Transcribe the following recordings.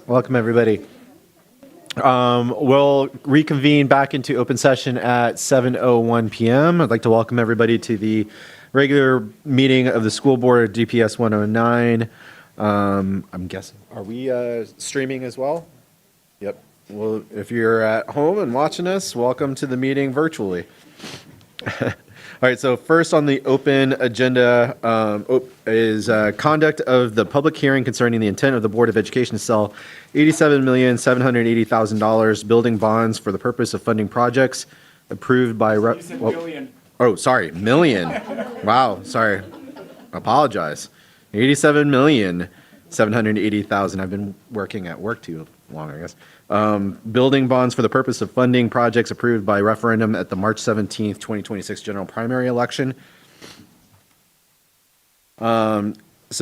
Welcome, everybody. We'll reconvene back into open session at 7:01 p.m. I'd like to welcome everybody to the regular meeting of the school board, DPS 109. I'm guessing, are we streaming as well? Yep. Well, if you're at home and watching us, welcome to the meeting virtually. All right, so first on the open agenda is conduct of the public hearing concerning the intent of the Board of Education to sell $87,780,000 building bonds for the purpose of funding projects approved by... million. Oh, sorry, million. Wow, sorry. Apologize. 87,780,000. I've been working at work too long, I guess. Building bonds for the purpose of funding projects approved by referendum at the March 17th, 2026 general primary election. So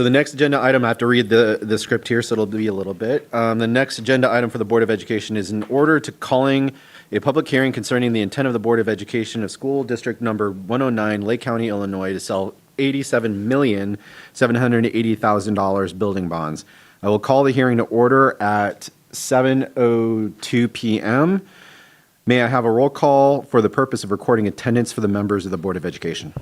the next agenda item, I have to read the script here, so it'll be a little bit. The next agenda item for the Board of Education is in order to calling a public hearing concerning the intent of the Board of Education of School District Number 109, Lake County, Illinois, to sell $87,780,000 building bonds. I will call the hearing to order at 7:02 p.m. May I have a roll call for the purpose of recording attendance for the members of the Board of Education?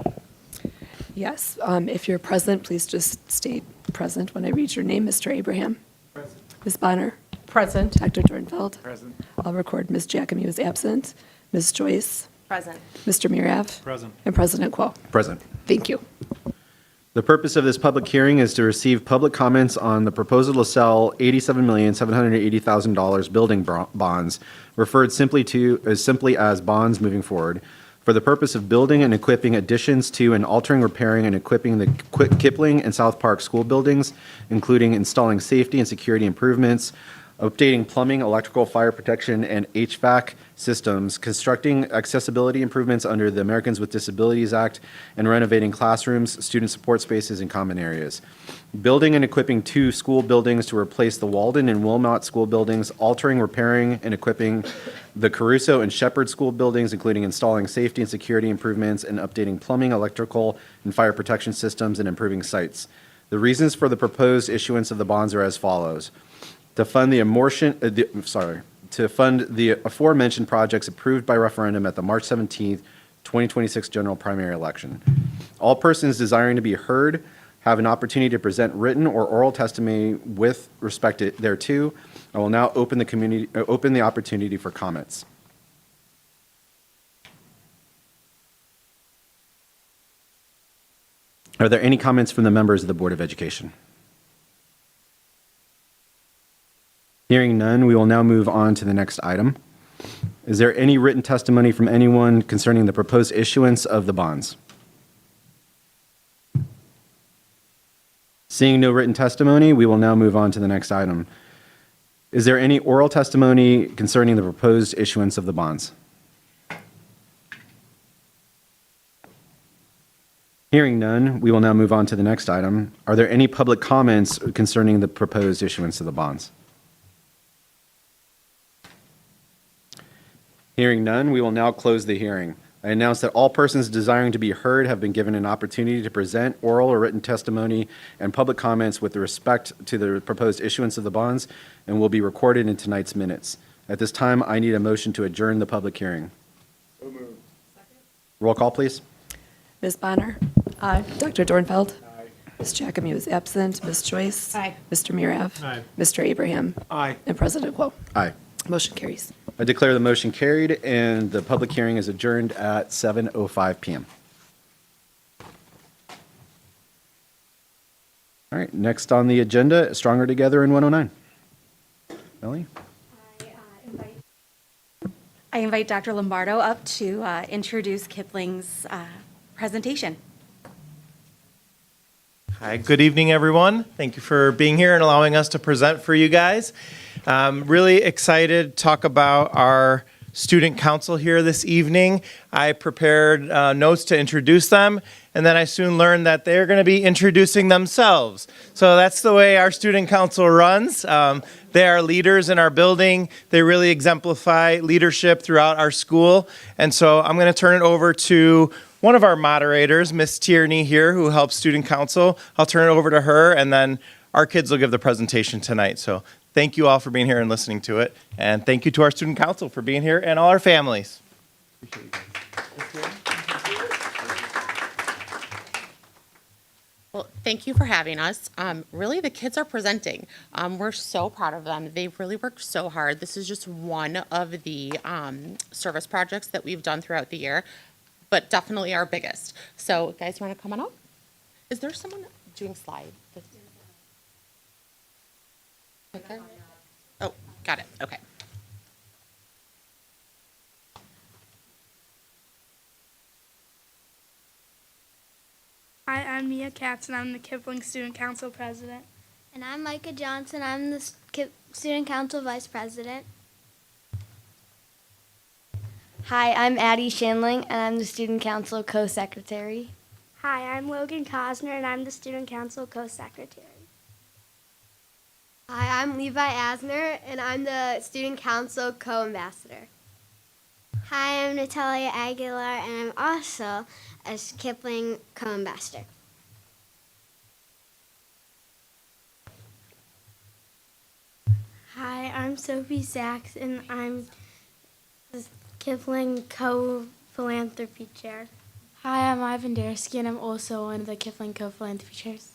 Yes, if you're present, please just state present when I read your name. Mr. Abraham? Present. Ms. Bonner? Present. Dr. Dornfeld? Present. I'll record Ms. Giacomi was absent. Ms. Joyce? Present. Mr. Murav? Present. And President Kuo. Present. Thank you. The purpose of this public hearing is to receive public comments on the proposal to sell $87,780,000 building bonds, referred simply as bonds moving forward, for the purpose of building and equipping additions to and altering, repairing, and equipping the Kipling and South Park school buildings, including installing safety and security improvements, updating plumbing, electrical, fire protection, and HVAC systems, constructing accessibility improvements under the Americans with Disabilities Act, and renovating classrooms, student support spaces, and common areas. Building and equipping 2 school buildings to replace the Walden and Wilmot school buildings, altering, repairing, and equipping the Caruso and Shepherd school buildings, including installing safety and security improvements and updating plumbing, electrical, and fire protection systems, and improving sites. The reasons for the proposed issuance of the bonds are as follows. To fund the aforementioned projects approved by referendum at the March 17th, 2026 general primary election. All persons desiring to be heard have an opportunity to present written or oral testimony with respect thereto. I will now open the opportunity for comments. Are there any comments from the members of the Board of Education? Hearing none, we will now move on to the next item. Is there any written testimony from anyone concerning the proposed issuance of the bonds? Seeing no written testimony, we will now move on to the next item. Is there any oral testimony concerning the proposed issuance of the bonds? Hearing none, we will now move on to the next item. Are there any public comments concerning the proposed issuance of the bonds? Hearing none, we will now close the hearing. I announce that all persons desiring to be heard have been given an opportunity to present oral or written testimony and public comments with respect to the proposed issuance of the bonds and will be recorded in tonight's minutes. At this time, I need a motion to adjourn the public hearing. So moved. Roll call, please. Ms. Bonner? Aye. Dr. Dornfeld? Aye. Ms. Giacomi was absent. Ms. Joyce? Aye. Mr. Murav? Aye. Mr. Abraham? Aye. And President Kuo. Aye. Motion carries. I declare the motion carried and the public hearing is adjourned at 7:05 p.m. All right, next on the agenda, Stronger Together in 109. Melanie? I invite Dr. Lombardo up to introduce Kipling's presentation. Hi, good evening, everyone. Thank you for being here and allowing us to present for you guys. Really excited to talk about our student council here this evening. I prepared notes to introduce them, and then I soon learned that they're going to be introducing themselves. So that's the way our student council runs. They are leaders in our building. They really exemplify leadership throughout our school. And so I'm going to turn it over to one of our moderators, Miss Tierney here, who helps student council. I'll turn it over to her, and then our kids will give the presentation tonight. So thank you all for being here and listening to it. And thank you to our student council for being here and all our families. Well, thank you for having us. Really, the kids are presenting. We're so proud of them. They've really worked so hard. This is just one of the service projects that we've done throughout the year, but definitely our biggest. So, guys, you want to come on up? Is there someone doing slide? Okay. Oh, got it. Okay. Hi, I'm Mia Katz, and I'm the Kipling Student Council President. And I'm Micah Johnson. I'm the Student Council Vice President. Hi, I'm Addie Shinling, and I'm the Student Council Co-Secretary. Hi, I'm Logan Cosner, and I'm the Student Council Co-Secretary. Hi, I'm Levi Asner, and I'm the Student Council Co-Ambassador. Hi, I'm Natalia Aguilar, and I'm also a Kipling Co-Ambassador. Hi, I'm Sophie Sachs, and I'm the Kipling Co-Philanthropy Chair. Hi, I'm Ivan Darsky, and I'm also one of the Kipling Co-Philanthropy Chairs.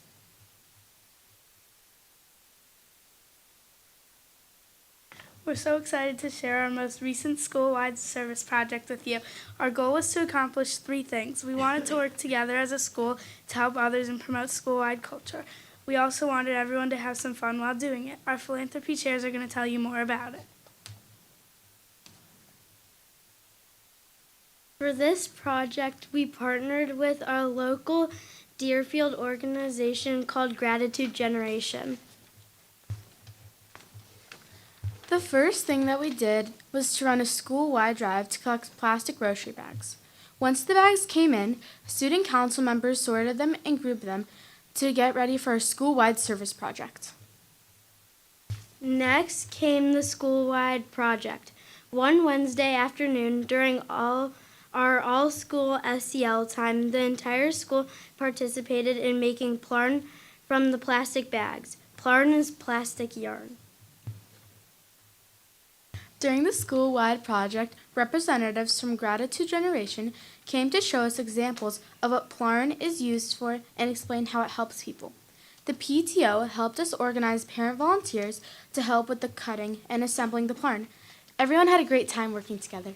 We're so excited to share our most recent school-wide service project with you. Our goal was to accomplish 3 things. We wanted to work together as a school to help others and promote school-wide culture. We also wanted everyone to have some fun while doing it. Our philanthropy chairs are going to tell you more about it. For this project, we partnered with our local Deerfield organization called Gratitude Generation. The first thing that we did was to run a school-wide drive to collect plastic grocery bags. Once the bags came in, student council members sorted them and grouped them to get ready for a school-wide service project. Next came the school-wide project. One Wednesday afternoon during our all-school SEL time, the entire school participated in making plarn from the plastic bags. Plarn is plastic yarn. During the school-wide project, representatives from Gratitude Generation came to show us examples of what Plarn is used for and explain how it helps people. The PTO helped us organize parent volunteers to help with the cutting and assembling the Plarn. Everyone had a great time working together.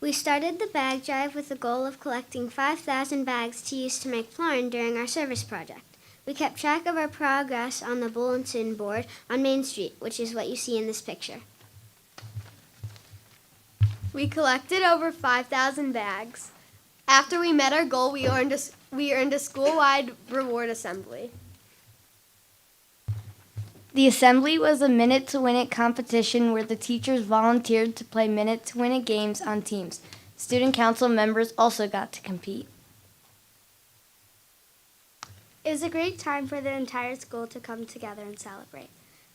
We started the bag drive with the goal of collecting 5,000 bags to use to make Plarn during our service project. We kept track of our progress on the bulletin board on Main Street, which is what you see in this picture. We collected over 5,000 bags. After we met our goal, we earned a school-wide reward assembly. The assembly was a minute-to-win-it competition where the teachers volunteered to play minute-to-win-it games on teams. Student council members also got to compete. It was a great time for the entire school to come together and celebrate.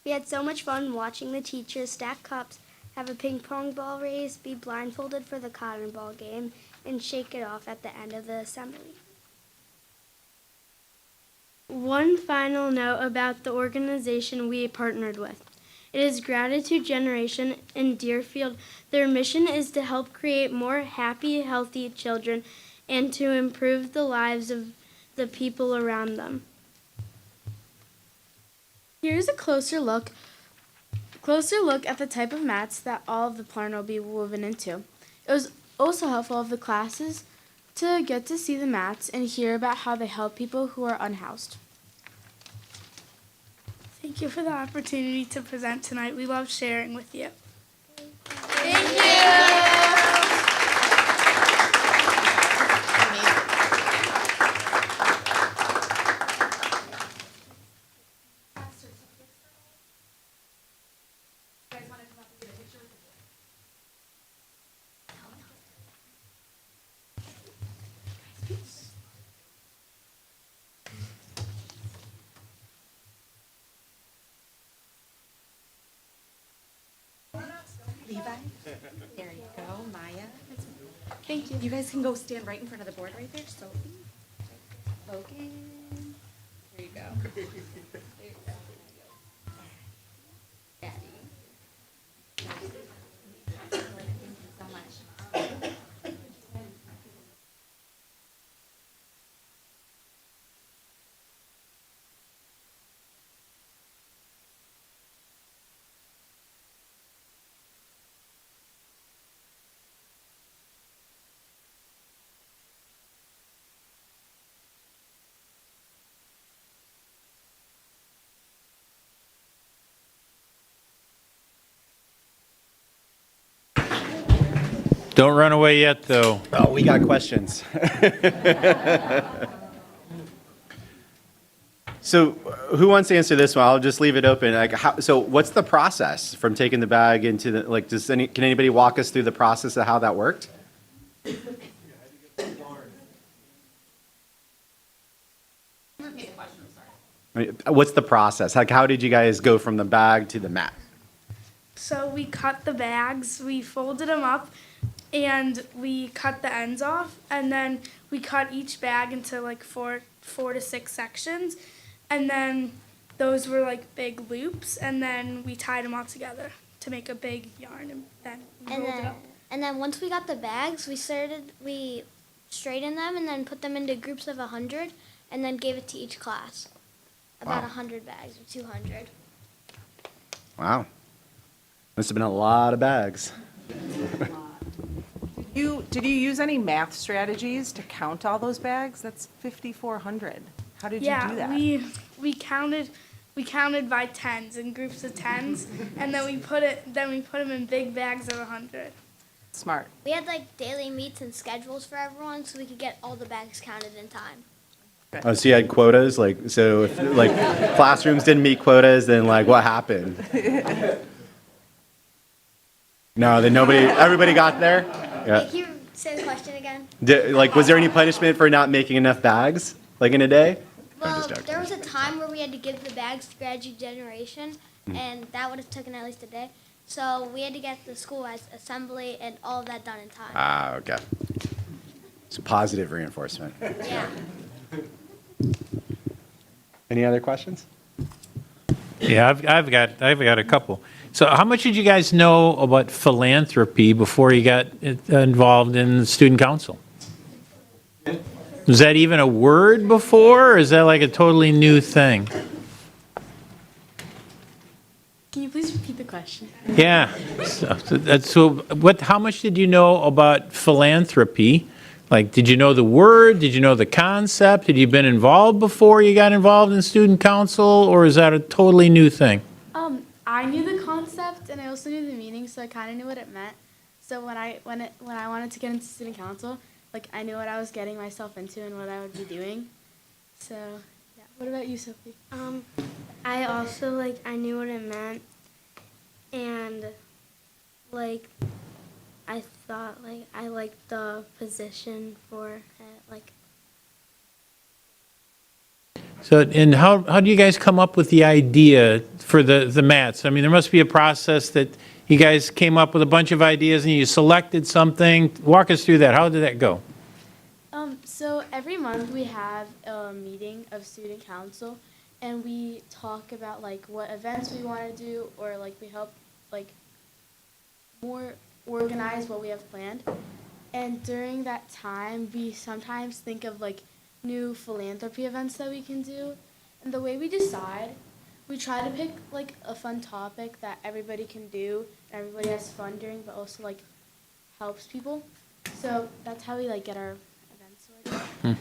We had so much fun watching the teachers stack cups, have a ping pong ball race, be blindfolded for the cotton ball game, and shake it off at the end of the assembly. One final note about the organization we partnered with. It is Gratitude Generation in Deerfield. Their mission is to help create more happy, healthy children and to improve the lives of the people around them. Here's a closer look at the type of mats that all of the Plarn will be woven into. It was also helpful of the classes to get to see the mats and hear about how they help people who are unhoused. Thank you for the opportunity to present tonight. We love sharing with you. Levi, there you go, Maya. Thank you. You guys can go stand right in front of the board right there, Sophie, Logan, Don't run away yet, though. Oh, we got questions. So who wants to answer this one? I'll just leave it open. Like, so what's the process from taking the bag into the, like, can anybody walk us through the process of how that worked? I mean, what's the process? Like, how did you guys go from the bag to the mat? So we cut the bags, we folded them up, and we cut the ends off, and then we cut each bag into like four to six sections, and then those were like big loops, and then we tied them all together to make a big yarn, and then rolled it up. And then once we got the bags, we straightened them and then put them into groups of 100, and then gave it to each class. About Wow. 100 bags or 200. Wow. Must have been a lot of bags. Did you use any math strategies to count all those bags? That's 5,400. How did you do that? Yeah, we counted by tens in groups of tens, and then we put them in big bags of 100. Smart. We had like daily meets and schedules for everyone so we could get all the bags counted in time. Oh, so you had quotas? Like, so if like classrooms didn't meet quotas, then like what happened? No, then everybody got there? Yeah. Can you say the question again? Like, was there any punishment for not making enough bags, like in a day? Well, just joking. there was a time where we had to give the bags to graduate generation, and that would have taken at least a day. So we had to get the school-wide assembly and all of that done in time. Ah, okay. So positive reinforcement. Yeah. Any other questions? Yeah, I've got a couple. So how much did you guys know about philanthropy before you got involved in the student council? Was that even a word before, or is that like a totally new thing? Can you please repeat the question? Yeah. How much did you know about philanthropy? Like, did you know the word? Did you know the concept? Had you been involved before you got involved in student council, or is that a totally new thing? I knew the concept and I also knew the meaning, so I kind of knew what it meant. So when I wanted to get into student council, like I knew what I was getting myself into and what I would be doing. So, yeah. What about you, Sophie? I also I knew what it meant, and I thought I liked the position for it, So, and how do you guys come up with the idea for the mats? I mean, there must be a process that you guys came up with a bunch of ideas and you selected something. Walk us through that. How did that go? So every month we have a meeting of student council, and we talk about what events we want to do, or we help more organize what we have planned. And during that time, we sometimes think of new philanthropy events that we can do. And the way we decide, we try to pick a fun topic that everybody can do, and everybody has fun during, but also helps people. So that's how we get our events sorted.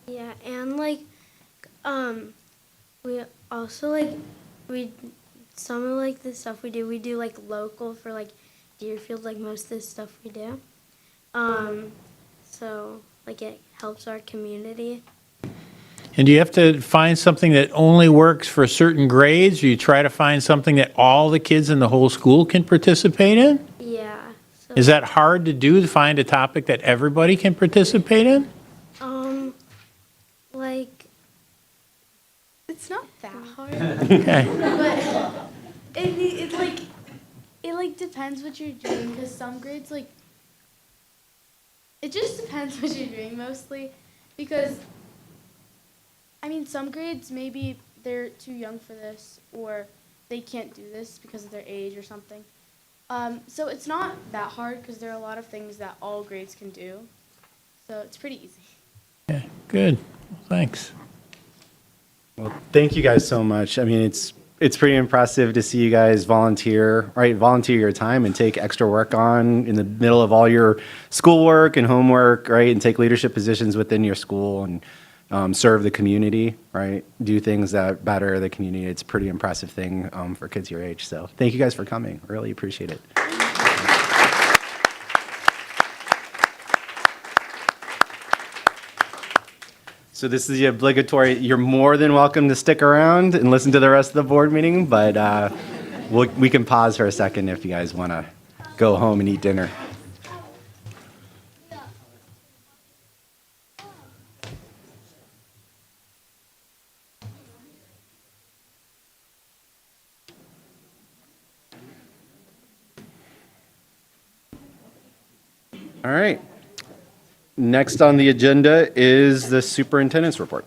Yeah, and we also we some of the stuff we do local for Deerfield, most of the stuff we do. So it helps our community. And do you have to find something that only works for certain grades, or you try to find something that all the kids in the whole school can participate in? Yeah. So, Is that hard to do, to find a topic that everybody can participate in? It's not that hard, Okay. but it depends what you're doing, because some grades it just depends what you're doing mostly, because I mean, some grades, maybe they're too young for this, or they can't do this because of their age or something. So it's not that hard because there are a lot of things that all grades can do. So it's pretty easy. Yeah, good. Thanks. Well, thank you guys so much. I mean, it's pretty impressive to see you guys volunteer your time and take extra work on in the middle of all your schoolwork and homework, right? And take leadership positions within your school and serve the community, right? Do things that better the community. It's a pretty impressive thing for kids your age. So thank you guys for coming. Really appreciate it. So this is the obligatory, you're more than welcome to stick around and listen to the rest of the board meeting, but we can pause for a second if you guys want to go home and eat dinner. All right. Next on the agenda is the superintendent's report.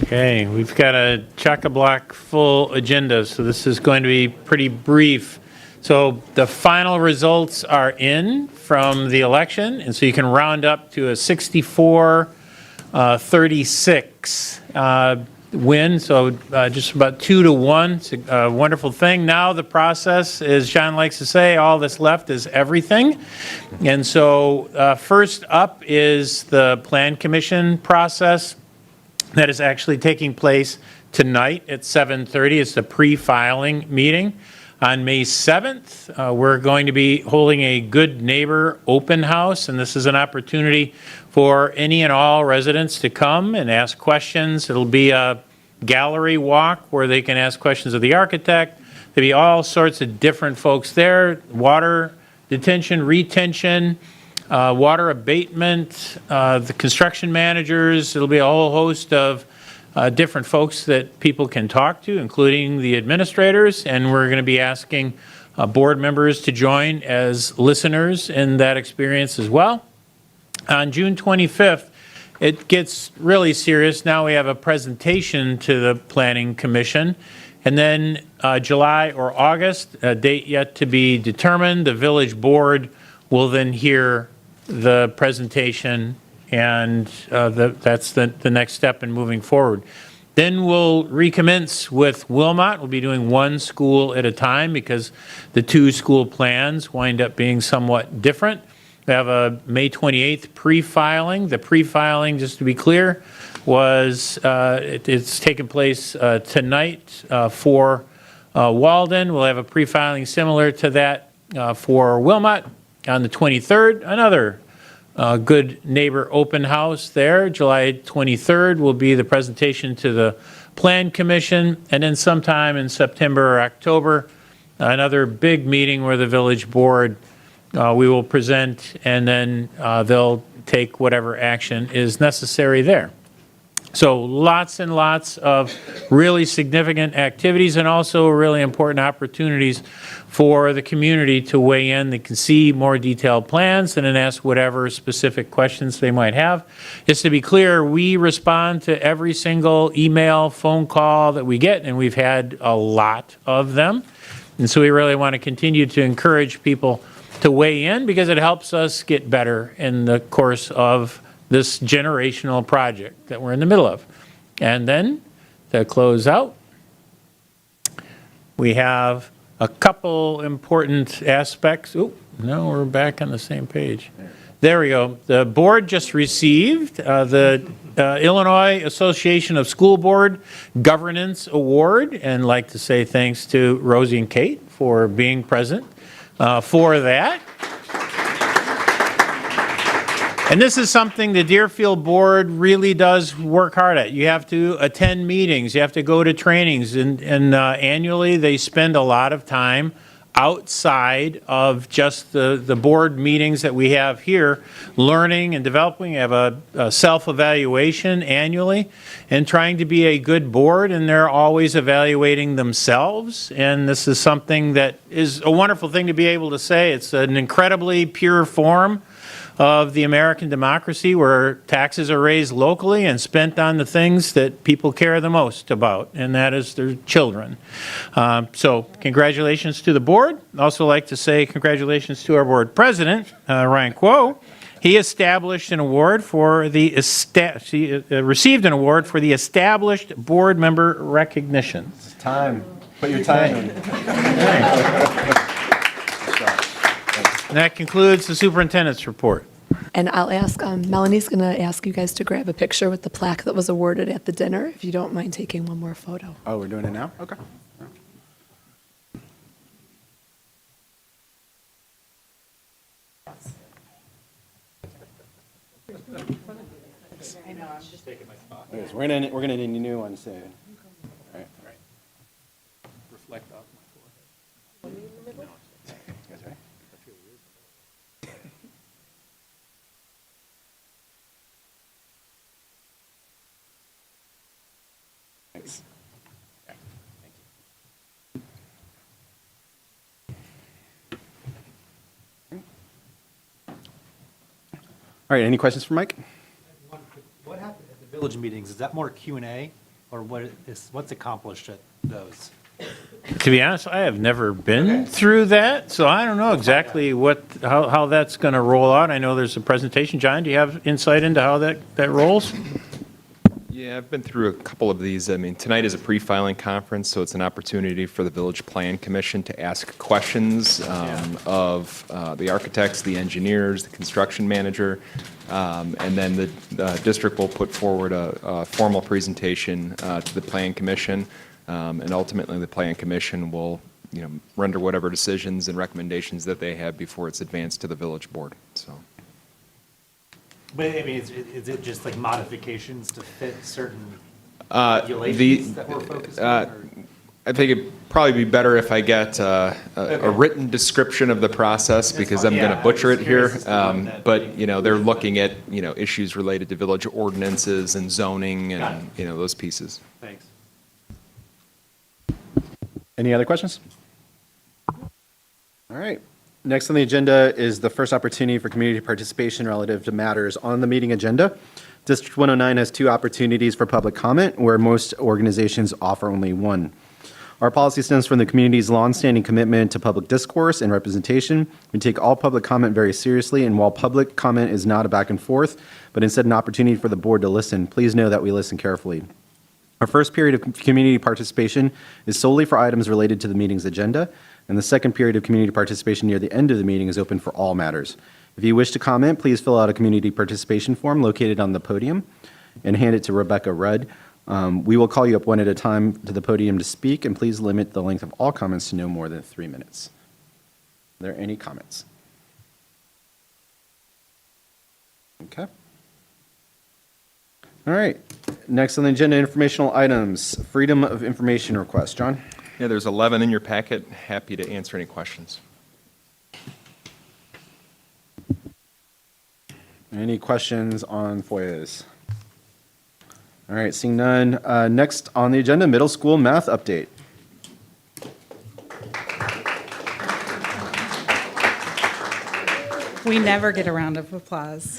Okay, we've got a chock-a-block full agenda, so this is going to be pretty brief. So the final results are in from the election, and so you can round up to a 64-36 win, so just about 2-1. It's a wonderful thing. Now the process, as John likes to say, all that's left is everything. And so first up is the Plan Commission process that is actually taking place tonight at 7:30. It's the pre-filing meeting. On May 7th, we're going to be holding a Good Neighbor Open House, and this is an opportunity for any and all residents to come and ask questions. It'll be a gallery walk where they can ask questions of the architect. There'll be all sorts of different folks there, water detention, retention, water abatement, the construction managers. It'll be a whole host of different folks that people can talk to, including the administrators, and we're going to be asking board members to join as listeners in that experience as well. On June 25th, it gets really serious. Now we have a presentation to the Planning Commission, and then July or August, a date yet to be determined, the village board will then hear the presentation, and that's the next step in moving forward. Then we'll recommence with Wilmot. We'll be doing one school at a time because the two school plans wind up being somewhat different. We have a May 28th pre-filing. The pre-filing, just to be clear, was it's taking place tonight for Walden. We'll have a pre-filing similar to that for Wilmot. On the 23rd, another Good Neighbor Open House there. July 23rd will be the presentation to the Plan Commission, and then sometime in September or October, another big meeting where the village board we will present, and then they'll take whatever action is necessary there. So lots and lots of really significant activities, and also really important opportunities for the community to weigh in. They can see more detailed plans and then ask whatever specific questions they might have. Just to be clear, we respond to every single email, phone call that we get, and we've had a lot of them. And so we really want to continue to encourage people to weigh in because it helps us get better in the course of this generational project that we're in the middle of. And then to close out, we have a couple important aspects. Oh, no, we're back on the same page. There we go. The board just received the Illinois Association of School Board Governance Award, and like to say thanks to Rosie and Kate for being present for that. And this is something the Deerfield Board really does work hard at. You have to attend meetings, you have to go to trainings, and annually they spend a lot of time outside of just the board meetings that we have here, learning and developing. We have a self-evaluation annually and trying to be a good board, and they're always evaluating themselves. And this is something that is a wonderful thing to be able to say. It's an incredibly pure form of the American democracy, where taxes are raised locally and spent on the things that people care the most about, and that is their children. So congratulations to the board. Also like to say congratulations to our board president, Ryan Kuo. He established an award for the received an award for the established board member recognition. Time. Put your time in. And that concludes the superintendent's report. And I'll ask, Melanie's going to ask you guys to grab a picture with the plaque that was awarded at the dinner, if you don't mind taking one more photo. Oh, we're doing it now? Okay. Yes, we're gonna need a new one soon. All right. Reflect off my You guys ready? Thanks. Yeah, thank you. All right, any questions for Mike? What happened at the village meetings? Is that more Q&A, or what's accomplished at those? To be honest, I have never been through that, so I don't know exactly how that's going to roll out. I know there's a presentation. John, do you have insight into how that rolls? Yeah, I've been through a couple of these. I mean, tonight is a pre-filing conference, so it's an opportunity for the Village Plan Commission to ask questions of the architects, the engineers, the construction manager, and then the district will put forward a formal presentation to the Plan Commission, and ultimately the Plan Commission will, render whatever decisions and recommendations that they have before it's advanced to the village board. So. But I mean, is it just like modifications to fit certain regulations that we're focused on? Or? I think it'd probably be better if I get a written description of the process, because I'm going to butcher it here. But, they're looking at, issues related to village ordinances and zoning and, those pieces. Thanks. Any other questions? All right. Next on the agenda is the first opportunity for community participation relative to matters on the meeting agenda. District 109 has 2 opportunities for public comment, where most organizations offer only 1. Our policy stems from the community's longstanding commitment to public discourse and representation. We take all public comment very seriously, and while public comment is not a back and forth, but instead an opportunity for the board to listen, please know that we listen carefully. Our first period of community participation is solely for items related to the meeting's agenda, and the second period of community participation near the end of the meeting is open for all matters. If you wish to comment, please fill out a community participation form located on the podium and hand it to Rebecca Rudd. We will call you up one at a time to the podium to speak, and please limit the length of all comments to no more than 3 minutes. Are there any comments? Okay. All right. Next on the agenda, informational items. Freedom of information request. John? Yeah, there's 11 in your packet. Happy to answer any questions. Any questions on FOIAs? All right, seeing none. Next on the agenda, middle school math update. We never get a round of applause.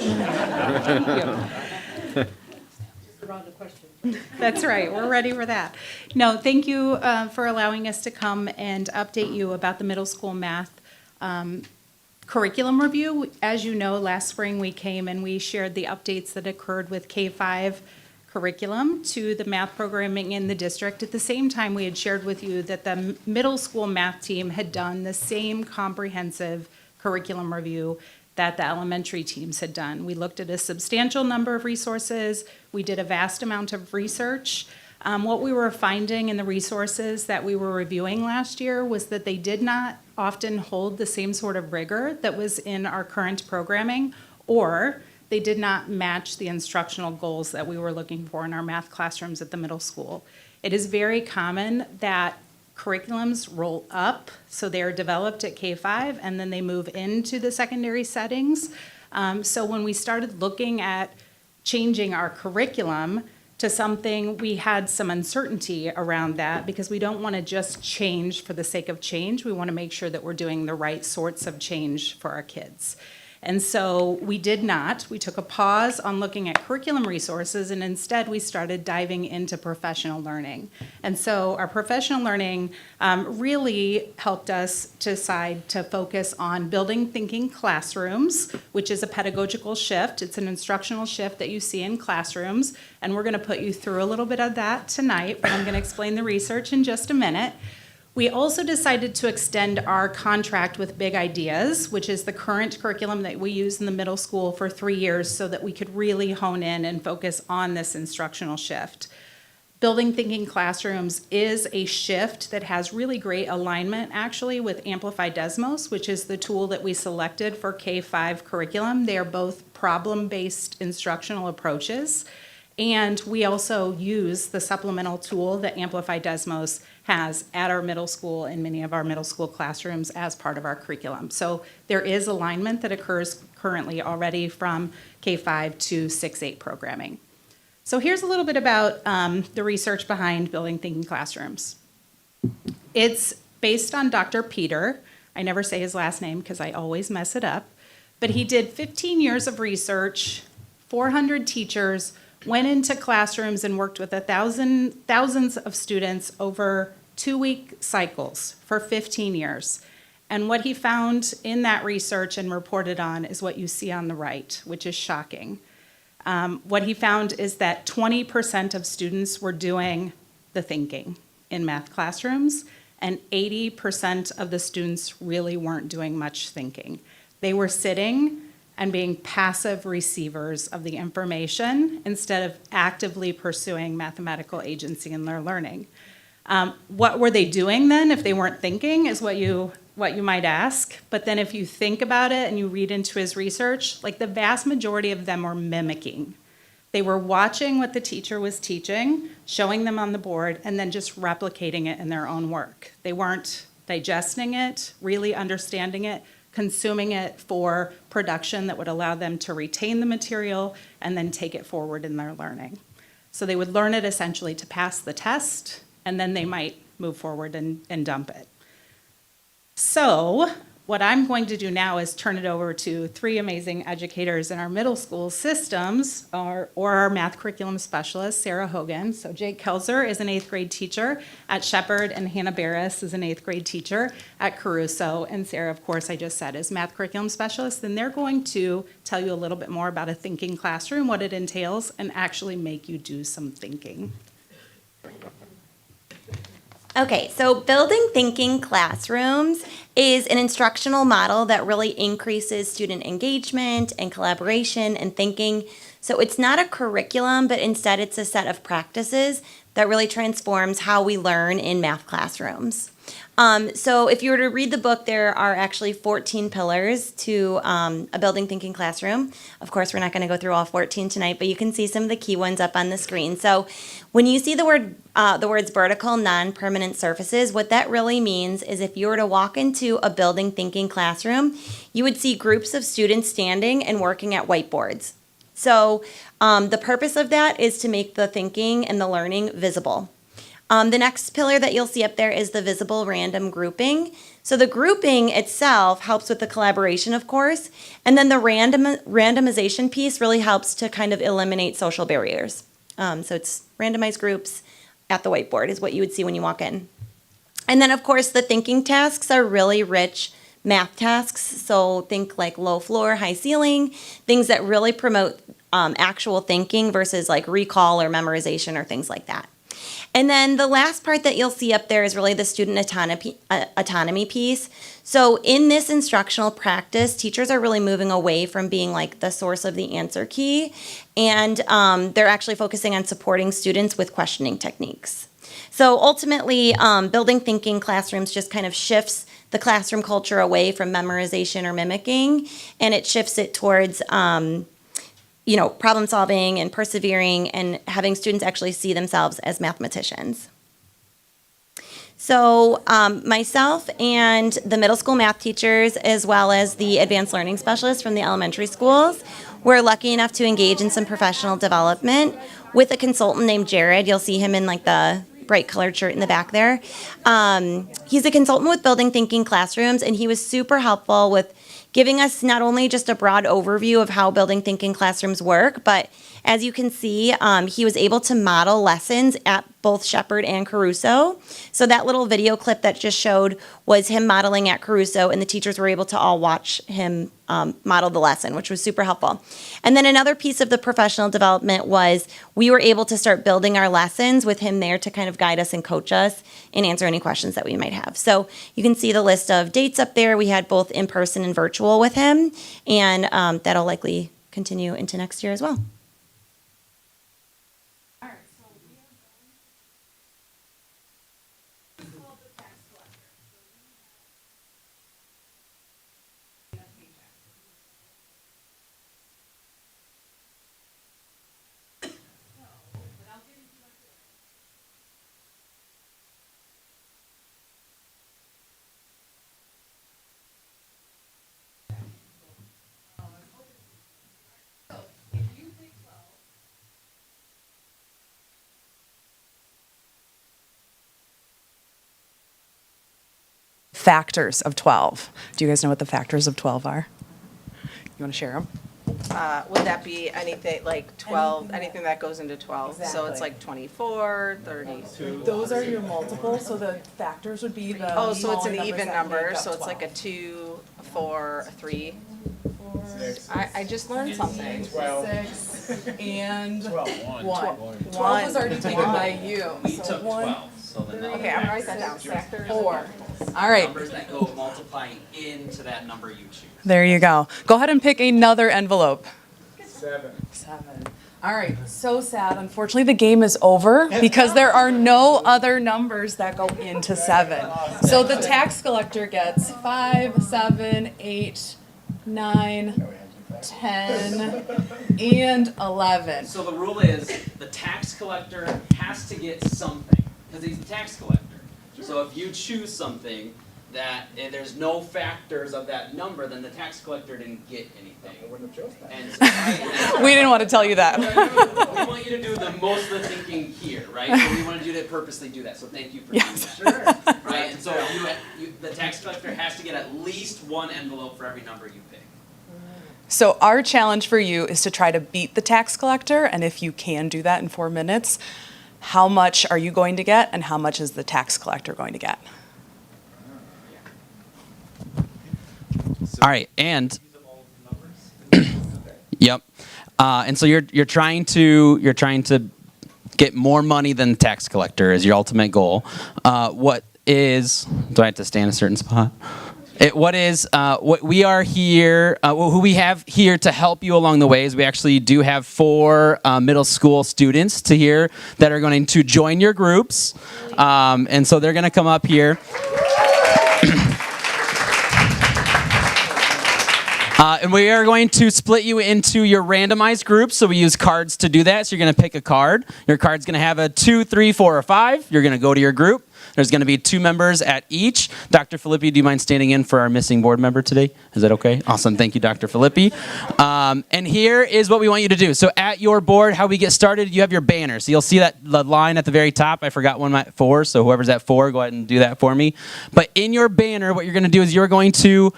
That's right, we're ready for that. No, thank you for allowing us to come and update you about the middle school math curriculum review. As you know, last spring we came and we shared the updates that occurred with K-5 curriculum to the math programming in the district. At the same time, we had shared with you that the middle school math team had done the same comprehensive curriculum review that the elementary teams had done. We looked at a substantial number of resources. We did a vast amount of research. What we were finding in the resources that we were reviewing last year was that they did not often hold the same sort of rigor that was in our current programming, or they did not match the instructional goals that we were looking for in our math classrooms at the middle school. It is very common that curriculums roll up, so they are developed at K-5 and then they move into the secondary settings. So when we started looking at changing our curriculum to something, we had some uncertainty around that because we don't want to just change for the sake of change. We want to make sure that we're doing the right sorts of change for our kids. And so we did not. We took a pause on looking at curriculum resources, and instead we started diving into professional learning. And so our professional learning really helped us decide to focus on building thinking classrooms, which is a pedagogical shift. It's an instructional shift that you see in classrooms, and we're going to put you through a little bit of that tonight, but I'm going to explain the research in just a minute. We also decided to extend our contract with Big Ideas, which is the current curriculum that we use in the middle school, for 3 years so that we could really hone in and focus on this instructional shift. Building Thinking Classrooms is a shift that has really great alignment actually with Amplify Desmos, which is the tool that we selected for K-5 curriculum. They are both problem-based instructional approaches. And we also use the supplemental tool that Amplify Desmos has at our middle school in many of our middle school classrooms as part of our curriculum. So there is alignment that occurs currently already from K-5 to 6-8 programming. So here's a little bit about the research behind Building Thinking Classrooms. It's based on Dr. Peter. I never say his last name because I always mess it up. But he did 15 years of research, 400 teachers, went into classrooms and worked with thousands of students over 2-week cycles for 15 years. And what he found in that research and reported on is what you see on the right, which is shocking. What he found is that 20% of students were doing the thinking in math classrooms, and 80% of the students really weren't doing much thinking. They were sitting and being passive receivers of the information instead of actively pursuing mathematical agency in their learning. What were they doing then if they weren't thinking is what you might ask. But then if you think about it and you read into his research, like the vast majority of them were mimicking. They were watching what the teacher was teaching, showing them on the board, and then just replicating it in their own work. They weren't digesting it, really understanding it, consuming it for production that would allow them to retain the material and then take it forward in their learning. So they would learn it essentially to pass the test, and then they might move forward and dump it. So what I'm going to do now is turn it over to 3 amazing educators in our middle school systems, or our math curriculum specialist, Sarah Hogan. So Jake Kelzer is an 8th grade teacher at Shepherd, and Hannah Barris is an 8th grade teacher at Caruso. And Sarah, of course, I just said, is math curriculum specialist. And they're going to tell you a little bit more about a thinking classroom, what it entails, and actually make you do some thinking. Okay, so Building Thinking Classrooms is an instructional model that really increases student engagement and collaboration and thinking. So it's not a curriculum, but instead it's a set of practices that really transforms how we learn in math classrooms. So if you were to read the book, there are actually 14 pillars to a Building Thinking Classroom. Of course, we're not going to go through all 14 tonight, but you can see some of the key ones up on the screen. So when you see the words vertical non-permanent surfaces, what that really means is if you were to walk into a Building Thinking Classroom, you would see groups of students standing and working at whiteboards. So the purpose of that is to make the thinking and the learning visible. The next pillar that you'll see up there is the visible random grouping. So the grouping itself helps with the collaboration, of course, and then the randomization piece really helps to kind of eliminate social barriers. So it's randomized groups at the whiteboard is what you would see when you walk in. And then, of course, the thinking tasks are really rich math tasks. So think like low floor, high ceiling, things that really promote actual thinking versus like recall or memorization or things like that. And then the last part that you'll see up there is really the student autonomy piece. So in this instructional practice, teachers are really moving away from being like the source of the answer key, and they're actually focusing on supporting students with questioning techniques. So ultimately, Building Thinking Classrooms just kind of shifts the classroom culture away from memorization or mimicking, and it shifts it towards problem solving and persevering and having students actually see themselves as mathematicians. So myself and the middle school math teachers, as well as the advanced learning specialists from the elementary schools, we're lucky enough to engage in some professional development with a consultant named Jared. You'll see him in like the bright colored shirt in the back there. He's a consultant with Building Thinking Classrooms, and he was super helpful with giving us not only just a broad overview of how building thinking classrooms work, but as you can see, he was able to model lessons at both Shepherd and Caruso. So that little video clip that just showed was him modeling at Caruso, and the teachers were able to all watch him model the lesson, which was super helpful. And then another piece of the professional development was we were able to start building our lessons with him there to kind of guide us and coach us and answer any questions that we might have. So you can see the list of dates up there. We had both in person and virtual with him, and that'll likely continue into next year as well. Factors of 12. Do you guys know what the factors of 12 are? You want to share them? Would that be anything like 12, anything that goes into 12? So it's like 24, 32. Those are your multiples, so the factors would be the Oh, so it's an smaller even numbers that number, make up so it's like a 12. 2, a 4, a 3. I just learned something. 6 and 1. One. 12 was already taken by you. So 1, Okay, I'm gonna write that down. Factors. 4. All right. Numbers that go multiplying into that number you choose. There you go. Go ahead and pick another envelope. 7. 7. All right, so sad. Unfortunately, the game is over because there are no other numbers that go into 7. So the tax collector gets 5, 7, 8, 9, 10, and 11. So the rule is the tax collector has to get something because he's the tax collector. So if you choose something that there's no factors of that number, then the tax collector didn't get anything. And so We didn't want to tell you that. we want you to do the most of the thinking here, right? So we wanted you to purposely do that. So thank you for doing that. Right? And so the tax collector has to get at least one envelope for every number you pick. So our challenge for you is to try to beat the tax collector, and if you can do that in 4 minutes, how much are you going to get and how much is the tax collector going to get? All right, and yep, and so you're trying to get more money than the tax collector is your ultimate goal. What is? Do I have to stay in a certain spot? What we are here, who we have here to help you along the way is we actually do have 4 middle school students here that are going to join your groups, and so they're going to come up here. And we are going to split you into your randomized groups. So we use cards to do that. So you're going to pick a card. Your card's going to have a 2, 3, 4, or 5. You're going to go to your group. There's going to be 2 members at each. Dr. Filippi, do you mind standing in for our missing board member today? Is that okay? Awesome. Thank you, Dr. Filippi. And here is what we want you to do. So at your board, how we get started, you have your banner. So you'll see the line at the very top. I forgot one at 4. So whoever's at 4, go ahead and do that for me. But in your banner, what you're going to do is you're going to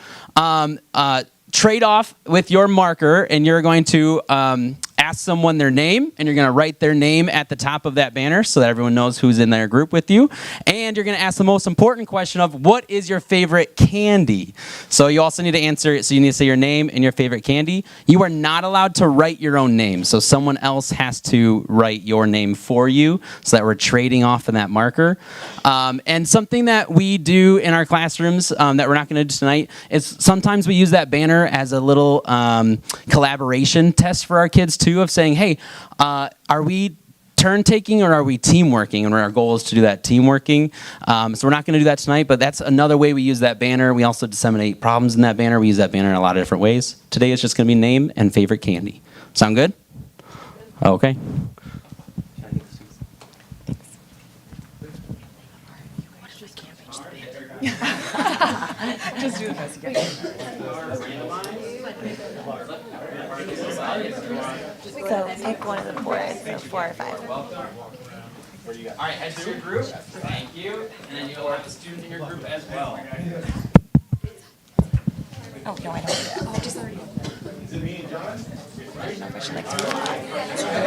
trade off with your marker, and you're going to ask someone their name, and you're going to write their name at the top of that banner so that everyone knows who's in their group with you. And you're going to ask the most important question of what is your favorite candy? So you also need to answer, so you need to say your name and your favorite candy. You are not allowed to write your own name, so someone else has to write your name for you so that we're trading off in that marker. And something that we do in our classrooms that we're not going to do tonight is sometimes we use that banner as a little collaboration test for our kids too, of saying, hey, are we turn taking or are we team working? And our goal is to do that team working. So we're not going to do that tonight, but that's another way we use that banner. We also disseminate problems in that banner. We use that banner in a lot of different ways. Today it's just going to be name and favorite candy. Sound good? Okay. Just do the best you can. So pick one of the 4, so 4 or 5. All right, head to your group. Thank you. And then you'll have a student in your group as well. Oh, no, I don't do that. Oh, just already. I don't know if I should like to.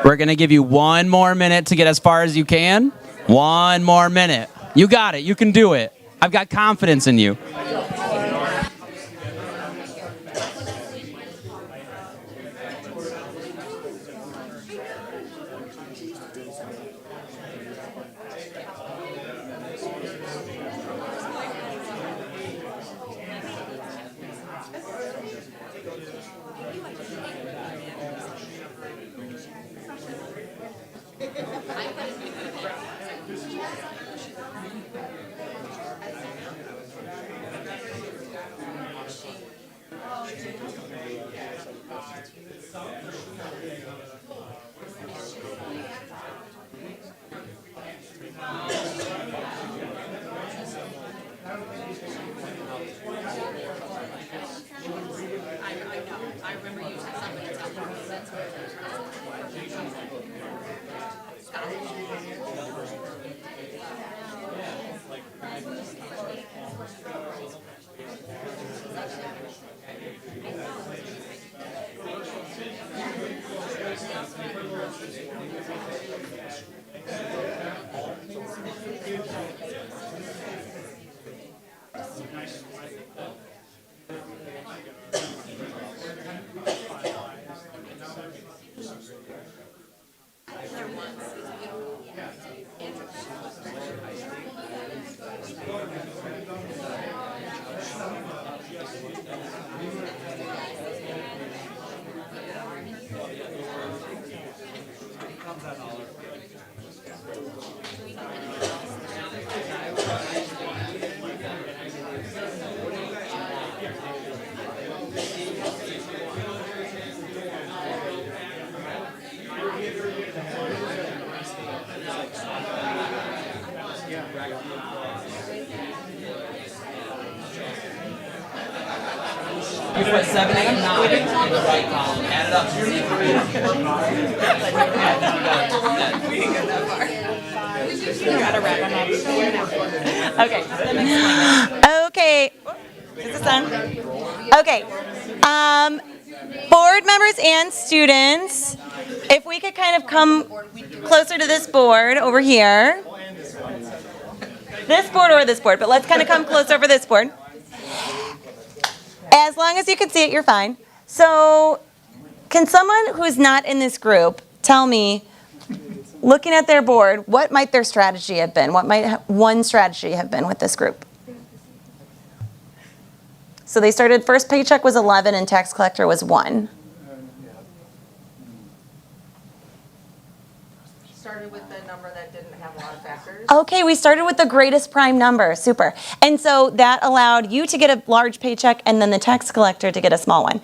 We're going to give you 1 more minute to get as far as you can. 1 more minute. You got it. You can do it. I've got confidence in you. You put 7, 8, 9 in the right column. Add it up. You gotta wrap them up. Okay. Okay. Is this on? Okay. Board members and students, if we could kind of come closer to this board over here. This board or this board, but let's kind of come close over this board. As long as you can see it, you're fine. So, can someone who's not in this group tell me, looking at their board, what might their strategy have been? What might one strategy have been with this group? So they started, first paycheck was 11 and tax collector was 1. Started with the number that didn't have a lot of factors. Okay, we started with the greatest prime number. Super. And so that allowed you to get a large paycheck and then the tax collector to get a small one.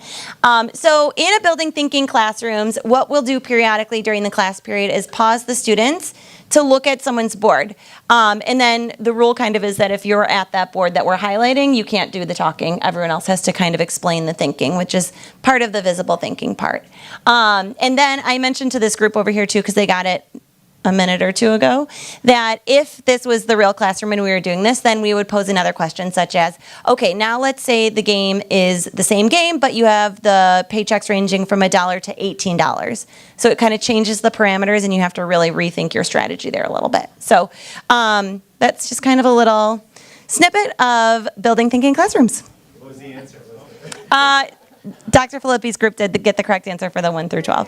So in a building thinking classrooms, what we'll do periodically during the class period is pause the students to look at someone's board. And then the rule kind of is that if you're at that board that we're highlighting, you can't do the talking. Everyone else has to kind of explain the thinking, which is part of the visible thinking part. And then I mentioned to this group over here too, because they got it a minute or two ago, that if this was the real classroom and we were doing this, then we would pose another question such as, okay, now let's say the game is the same game, but you have the paychecks ranging from $1 to $18. So it kind of changes the parameters and you have to really rethink your strategy there a little bit. So that's just kind of a little snippet of building thinking classrooms. What was the answer? Dr. Filippi's group did get the correct answer for the 1 through 12.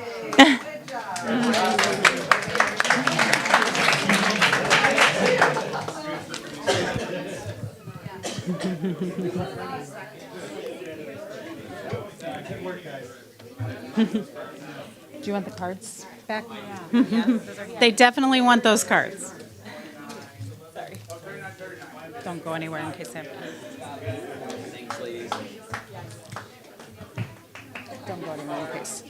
Do you want the cards back? They definitely want those cards. Sorry. Don't go anywhere in case they have to. Don't go anywhere in case.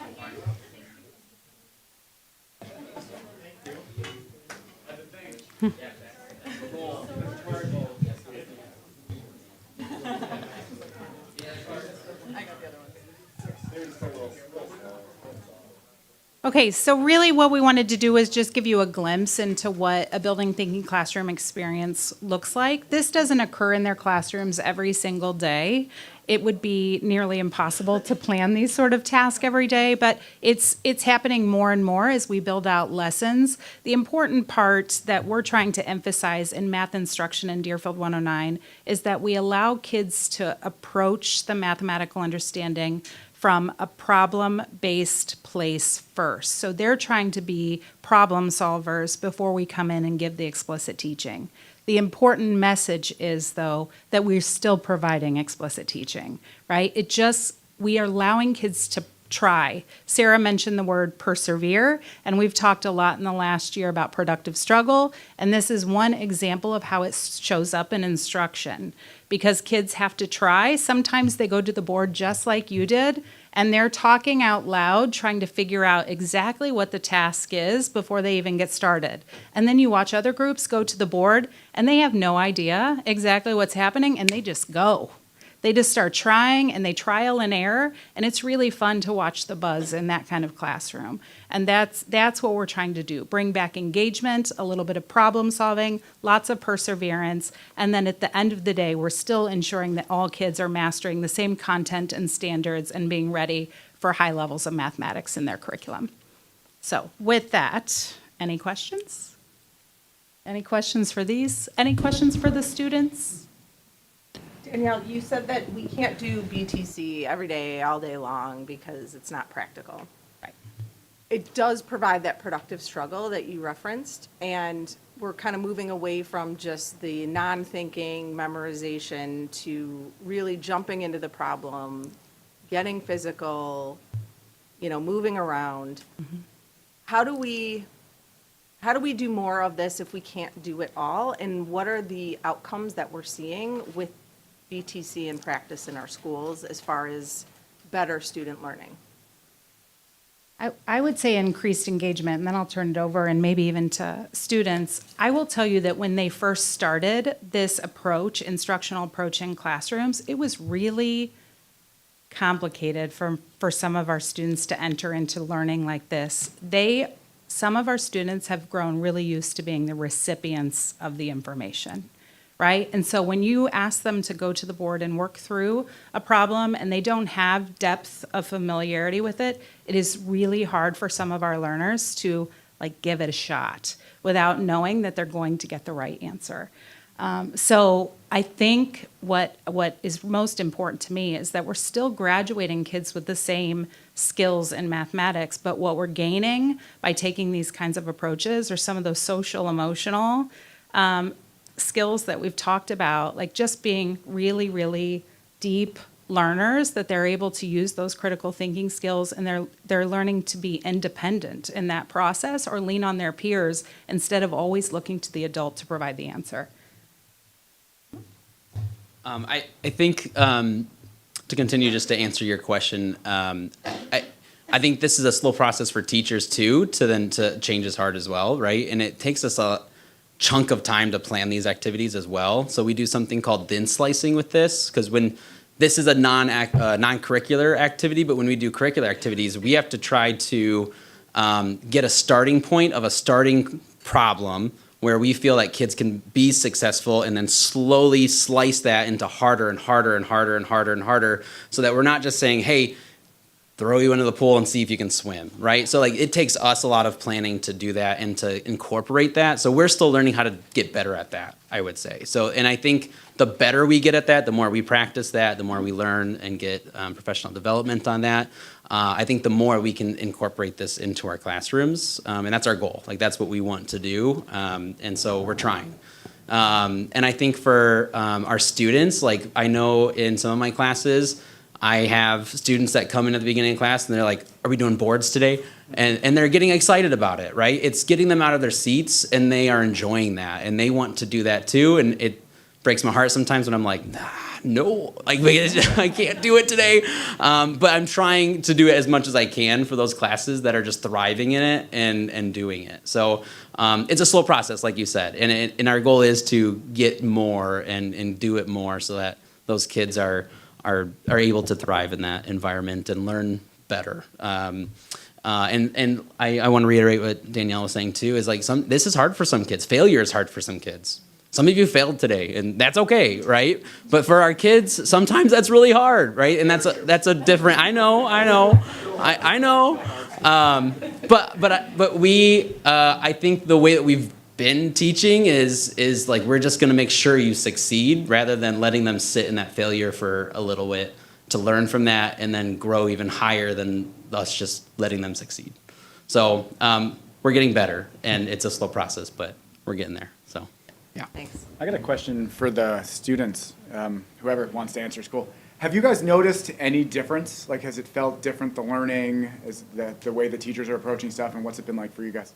Okay, so really what we wanted to do is just give you a glimpse into what a building thinking classroom experience looks like. This doesn't occur in their classrooms every single day. It would be nearly impossible to plan these sort of tasks every day, but it's happening more and more as we build out lessons. The important part that we're trying to emphasize in math instruction in Deerfield 109 is that we allow kids to approach the mathematical understanding from a problem-based place first. So they're trying to be problem solvers before we come in and give the explicit teaching. The important message is, though, that we're still providing explicit teaching, right? We are allowing kids to try. Sarah mentioned the word persevere, and we've talked a lot in the last year about productive struggle, and this is one example of how it shows up in instruction. Because kids have to try. Sometimes they go to the board just like you did, and they're talking out loud, trying to figure out exactly what the task is before they even get started. And then you watch other groups go to the board, and they have no idea exactly what's happening, and they just go. They just start trying, and they trial and error, and it's really fun to watch the buzz in that kind of classroom. And that's what we're trying to do. Bring back engagement, a little bit of problem solving, lots of perseverance, and then at the end of the day, we're still ensuring that all kids are mastering the same content and standards and being ready for high levels of mathematics in their curriculum. So with that, any questions? Any questions for these? Any questions for the students? Danielle, you said that we can't do BTC every day, all day long, because it's not practical. Right. It does provide that productive struggle that you referenced, and we're kind of moving away from just the non-thinking memorization to really jumping into the problem, getting physical, moving around. Mm-hmm. How do we do more of this if we can't do it all? And what are the outcomes that we're seeing with BTC in practice in our schools as far as better student learning? I would say increased engagement, and then I'll turn it over and maybe even to students. I will tell you that when they first started this approach, instructional approach in classrooms, it was really complicated for some of our students to enter into learning like this. Some of our students have grown really used to being the recipients of the information. Right? And so when you ask them to go to the board and work through a problem and they don't have depth of familiarity with it, it is really hard for some of our learners to give it a shot without knowing that they're going to get the right answer. So I think what is most important to me is that we're still graduating kids with the same skills in mathematics, but what we're gaining by taking these kinds of approaches are some of those social, emotional skills that we've talked about, like just being really, really deep learners, that they're able to use those critical thinking skills, and they're learning to be independent in that process or lean on their peers instead of always looking to the adult to provide the answer. I think to continue just to answer your question, I think this is a slow process for teachers too, to change is hard as well, right? And it takes us a chunk of time to plan these activities as well. So we do something called thin slicing with this, because when this is a non-curricular activity, but when we do curricular activities, we have to try to get a starting point of a starting problem where we feel like kids can be successful, and then slowly slice that into harder and harder and harder and harder and harder, so that we're not just saying, hey, throw you into the pool and see if you can swim, right? So it takes us a lot of planning to do that and to incorporate that. So we're still learning how to get better at that, I would say. And I think the better we get at that, the more we practice that, the more we learn and get professional development on that. I think the more we can incorporate this into our classrooms, and that's our goal. That's what we want to do, and so we're trying. And I think for our students, I know in some of my classes, I have students that come in at the beginning of class and they're like, are we doing boards today? And they're getting excited about it, right? It's getting them out of their seats, and they are enjoying that, and they want to do that too. And it breaks my heart sometimes when I'm like, no, I can't do it today. But I'm trying to do it as much as I can for those classes that are just thriving in it and doing it. So it's a slow process, like you said. And our goal is to get more and do it more so that those kids are able to thrive in that environment and learn better. And I want to reiterate what Danielle was saying too, is like this is hard for some kids. Failure is hard for some kids. Some of you failed today, and that's okay, right? But for our kids, sometimes that's really hard, right? And that's a different. I know. But we, I think the way that we've been teaching is like we're just going to make sure you succeed rather than letting them sit in that failure for a little bit to learn from that and then grow even higher than us just letting them succeed. So we're getting better, and it's a slow process, but we're getting there. So. Yeah. Thanks. I got a question for the students, whoever wants to answer school. Have you guys noticed any difference? Like, has it felt different, the learning, is the way the teachers are approaching stuff, and what's it been like for you guys?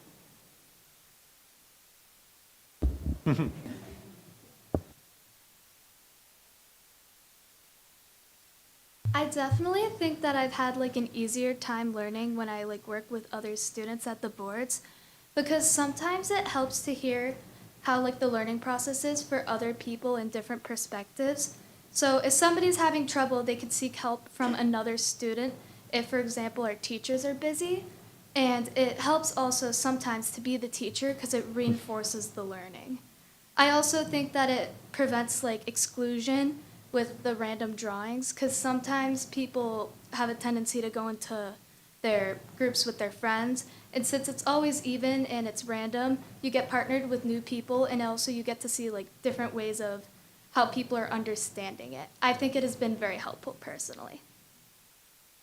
I definitely think that I've had like an easier time learning when I like work with other students at the boards, because sometimes it helps to hear how like the learning process is for other people in different perspectives. So if somebody's having trouble, they could seek help from another student if, for example, our teachers are busy. And it helps also sometimes to be the teacher because it reinforces the learning. I also think that it prevents like exclusion with the random drawings, because sometimes people have a tendency to go into their groups with their friends, and since it's always even and it's random, you get partnered with new people, and also you get to see like different ways of how people are understanding it. I think it has been very helpful personally.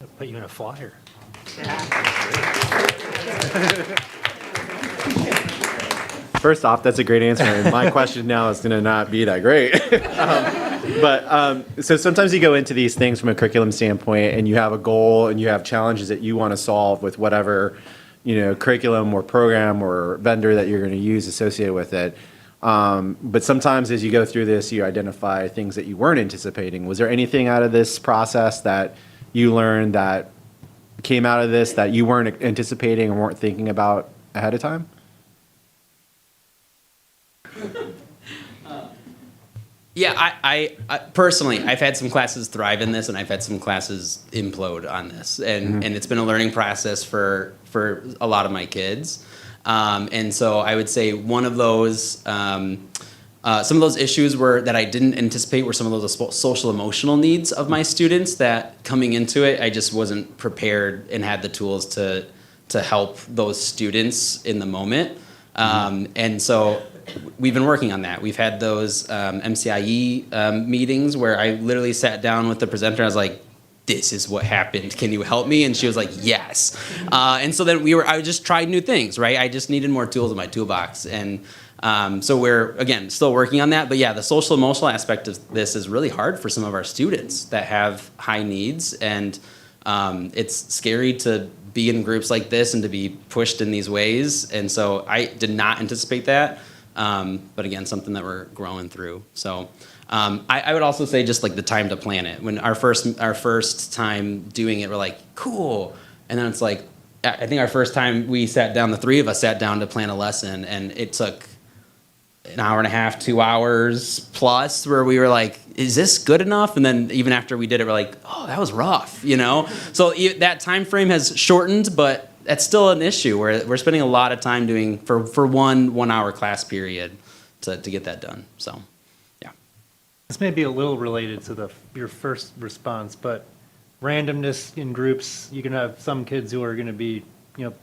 I'll put you in a flyer. First off, that's a great answer. And my question now is going to not be that great. So sometimes you go into these things from a curriculum standpoint, and you have a goal and you have challenges that you want to solve with whatever, curriculum or program or vendor that you're going to use associated with it. But sometimes as you go through this, you identify things that you weren't anticipating. Was there anything out of this process that you learned that came out of this that you weren't anticipating or weren't thinking about ahead of time? Yeah, I personally, I've had some classes thrive in this, and I've had some classes implode on this, and it's been a learning process for a lot of my kids, and so I would say one of those, some of those issues that I didn't anticipate were some of those social emotional needs of my students that coming into it, I just wasn't prepared and had the tools to help those students in the moment, and so. We've been working on that. We've had those MCIE meetings where I literally sat down with the presenter. I was like, this is what happened. Can you help me? And she was like, yes. And so then I just tried new things, right? I just needed more tools in my toolbox. And so we're, again, still working on that. But yeah, the social emotional aspect of this is really hard for some of our students that have high needs. And it's scary to be in groups like this and to be pushed in these ways. And so I did not anticipate that. But again, something that we're growing through. So I would also say just like the time to plan it. When our first time doing it, we're like, cool. And then it's like, I think our first time we sat down, the three of us sat down to plan a lesson, and it took an hour and a half, 2 hours plus, where we were like, is this good enough? And then even after we did it, we're like, oh, that was rough, So that time frame has shortened, but that's still an issue. We're spending a lot of time doing for 1 hour class period to get that done. So, yeah. This may be a little related to your first response, but randomness in groups, you can have some kids who are going to be,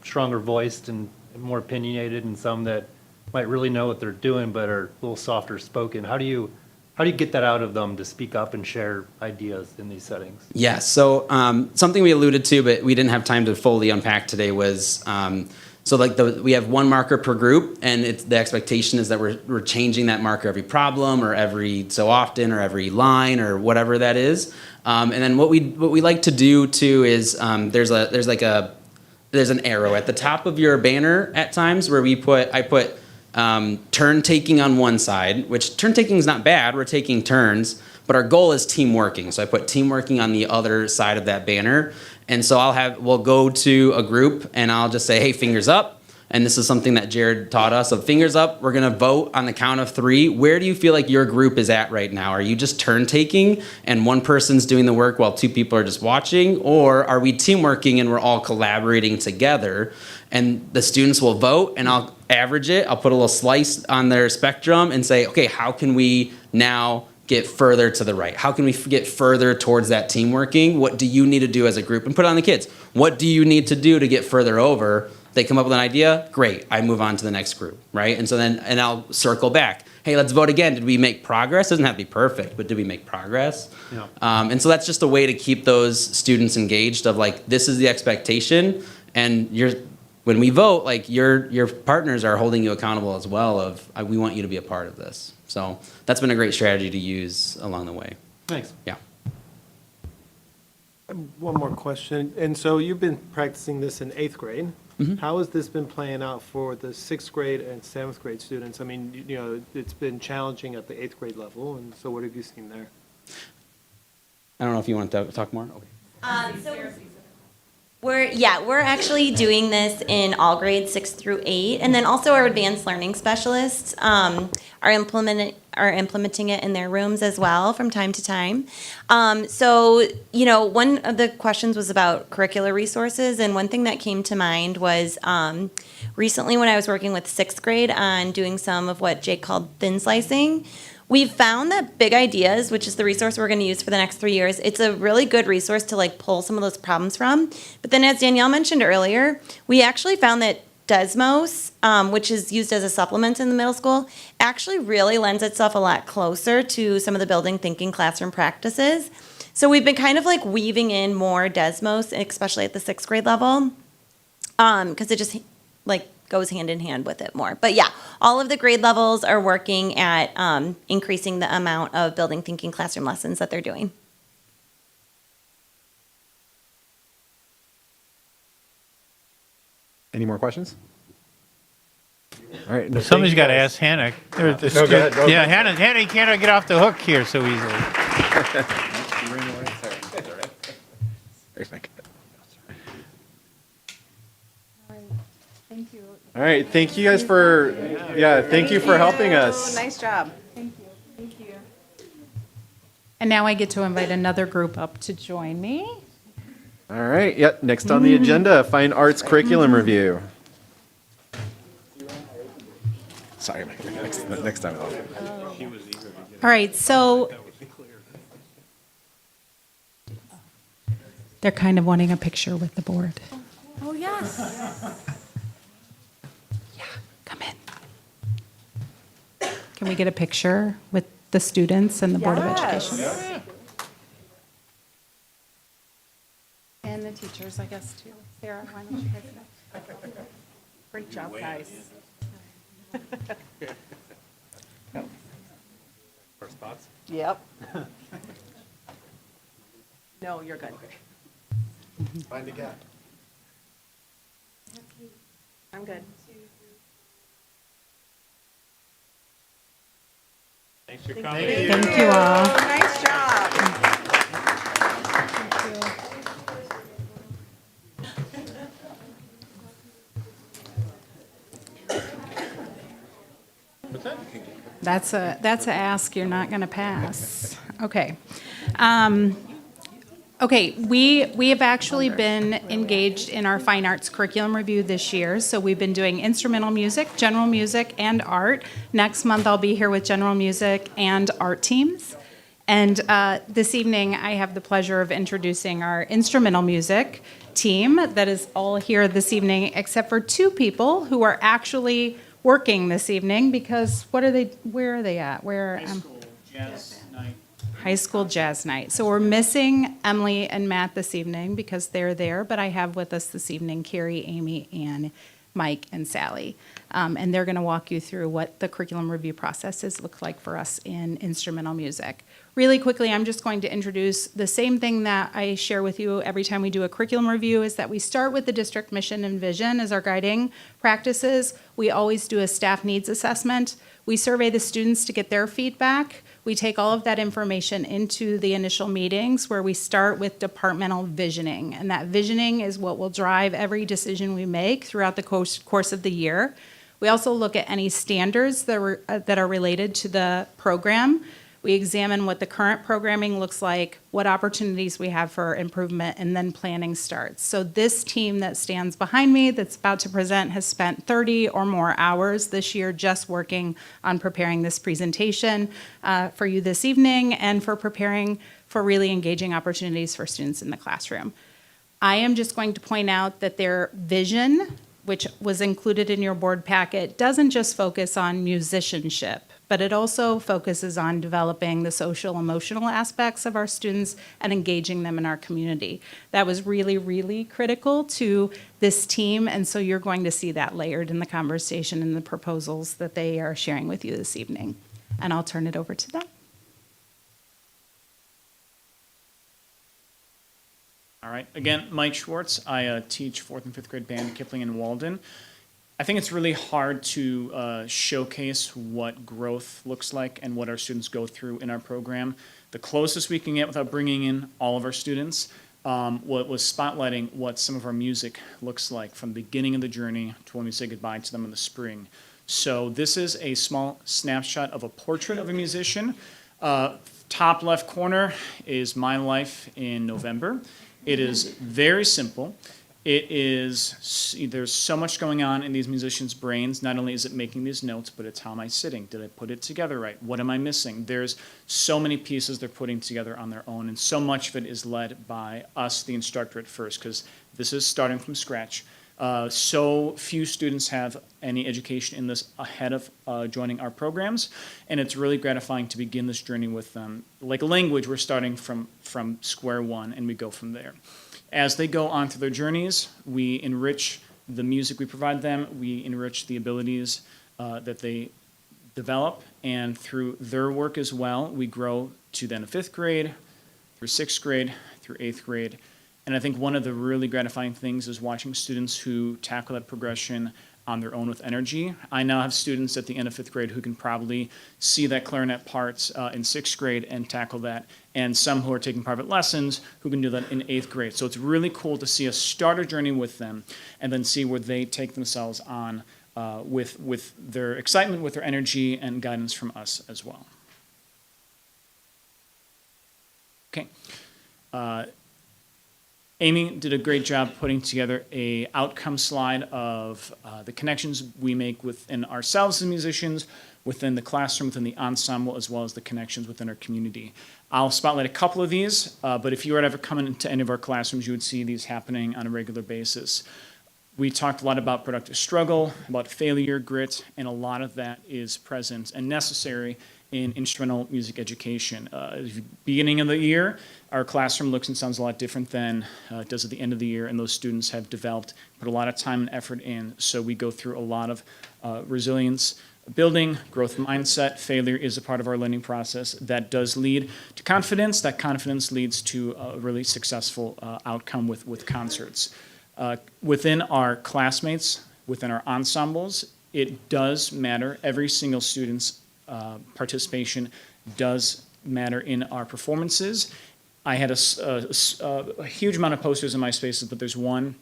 stronger voiced and more opinionated, and some that might really know what they're doing but are a little softer spoken. How do you get that out of them to speak up and share ideas in these settings? Yeah, so something we alluded to, but we didn't have time to fully unpack today was, we have 1 marker per group, and the expectation is that we're changing that marker every problem or every so often or every line or whatever that is. And then what we like to do too is there's an arrow at the top of your banner at times where I put turn taking on one side, which turn taking is not bad. We're taking turns, but our goal is team working. So I put team working on the other side of that banner. And so we'll go to a group and I'll just say, hey, fingers up. and this is something that Jared taught us. So fingers up, we're gonna vote on the count of 3. Where do you feel like your group is at right now? Are you just turn taking and one person's doing the work while 2 people are just watching? Or are we team working and we're all collaborating together? And the students will vote and I'll average it. I'll put a little slice on their spectrum and say, okay, how can we now get further to the right? How can we get further towards that team working? What do you need to do as a group? And put it on the kids. What do you need to do to get further over? They come up with an idea, great, I move on to the next group, right? And so then, and I'll circle back. Hey, let's vote again. Did we make progress? Doesn't have to be perfect, but did we make progress? Yeah. And so that's just a way to keep those students engaged of like, this is the expectation, and when we vote, like your partners are holding you accountable as well of, we want you to be a part of this. So that's been a great strategy to use along the way. Thanks. Yeah. One more question. And so you've been practicing this in 8th grade. How has this been playing out for the 6th grade and 7th grade students? I mean, you know, it's been challenging at the 8th grade level, and so what have you seen there? I don't know if you want to talk more. Okay. So we're actually doing this in all grades 6 through 8, and then also our advanced learning specialists are implementing it in their rooms as well from time to time. So you know, one of the questions was about curricular resources, and one thing that came to mind was recently when I was working with 6th grade on doing some of what Jake called thin slicing. We've found that Big Ideas, which is the resource we're going to use for the next 3 years, it's a really good resource to like pull some of those problems from. But then as Danielle mentioned earlier, we actually found that Desmos, which is used as a supplement in the middle school, actually really lends itself a lot closer to some of the building thinking classroom practices. So we've been kind of like weaving in more Desmos, especially at the 6th grade level, because it just like goes hand in hand with it more. But yeah, all of the grade levels are working at increasing the amount of building thinking classroom lessons that they're doing. Any more questions? All right. no, Somebody's thank got to you guys. ask Hannah. No, go ahead, go Yeah, ahead. Hannah, you can't get off the hook here so easily. Thank you. All right, thank you guys for, thank you for helping us. Nice job. Thank you. Thank you. And now I get to invite another group up to join me. All right, yep, next on the agenda, Fine Arts Curriculum Review. Sorry, next time. All right, so they're kind of wanting a picture with the board. Oh, yes. Come in. Can we get a picture with the students and the Board of Education? Yes. And the teachers, I guess, too. Sarah, why don't you guys go? Great job, guys. First thoughts? Yep. No, you're good. Find a gap. I'm good. Thanks for Thank coming. Thank you all. Nice job. That's a ask you're not going to pass. Okay. Okay, we have actually been engaged in our fine arts curriculum review this year. So we've been doing instrumental music, general music, and art. Next month, I'll be here with general music and art teams. And this evening, I have the pleasure of introducing our instrumental music team that is all here this evening, except for 2 people who are actually working this evening because where are they at? High school jazz night. So we're missing Emily and Matt this evening because they're there, but I have with us this evening Carrie, Amy, Ann, Mike, and Sally. And they're going to walk you through what the curriculum review processes look like for us in instrumental music. Really quickly, I'm just going to introduce the same thing that I share with you every time we do a curriculum review, is that we start with the district mission and vision as our guiding practices. We always do a staff needs assessment. We survey the students to get their feedback. We take all of that information into the initial meetings where we start with departmental visioning. And that visioning is what will drive every decision we make throughout the course of the year. We also look at any standards that are related to the program. We examine what the current programming looks like, what opportunities we have for improvement, and then planning starts. So this team that stands behind me that's about to present has spent 30 or more hours this year just working on preparing this presentation for you this evening and for preparing for really engaging opportunities for students in the classroom. I am just going to point out that their vision, which was included in your board packet, doesn't just focus on musicianship, but it also focuses on developing the social emotional aspects of our students and engaging them in our community. That was really, really critical to this team, and so you're going to see that layered in the conversation and the proposals that they are sharing with you this evening. And I'll turn it over to them. All right, again, Mike Schwartz. I teach 4th and 5th grade band at Kipling and Walden. I think it's really hard to showcase what growth looks like and what our students go through in our program. The closest we can get without bringing in all of our students was spotlighting what some of our music looks like from the beginning of the journey to when we say goodbye to them in the spring. So this is a small snapshot of a portrait of a musician. Top left corner is my life in November. It is very simple. There's so much going on in these musicians' brains. Not only is it making these notes, but it's how am I sitting? Did I put it together right? What am I missing? There's so many pieces they're putting together on their own, and so much of it is led by us, the instructor, at first, because this is starting from scratch. So few students have any education in this ahead of joining our programs, and it's really gratifying to begin this journey with them. Like a language, we're starting from square one, and we go from there. As they go on through their journeys, we enrich the music we provide them, we enrich the abilities that they develop, and through their work as well, we grow to then 5th grade, through 6th grade, through 8th grade. And I think one of the really gratifying things is watching students who tackle that progression on their own with energy. I now have students at the end of 5th grade who can probably see that clarinet part in 6th grade and tackle that, and some who are taking private lessons who can do that in 8th grade. So it's really cool to see us start a journey with them and then see where they take themselves on with their excitement, with their energy, and guidance from us as well. Okay. Amy did a great job putting together an outcome slide of the connections we make within ourselves as musicians, within the classroom, within the ensemble, as well as the connections within our community. I'll spotlight a couple of these, but if you were to ever come into any of our classrooms, you would see these happening on a regular basis. We talked a lot about productive struggle, about failure, grit, and a lot of that is present and necessary in instrumental music education. Beginning of the year, our classroom looks and sounds a lot different than it does at the end of the year, and those students have developed, put a lot of time and effort in, so we go through a lot of resilience building, growth mindset. Failure is a part of our learning process. That does lead to confidence. That confidence leads to a really successful outcome with concerts. Within our classmates, within our ensembles, it does matter. Every single student's participation does matter in our performances. I had a huge amount of posters in my spaces, but there's one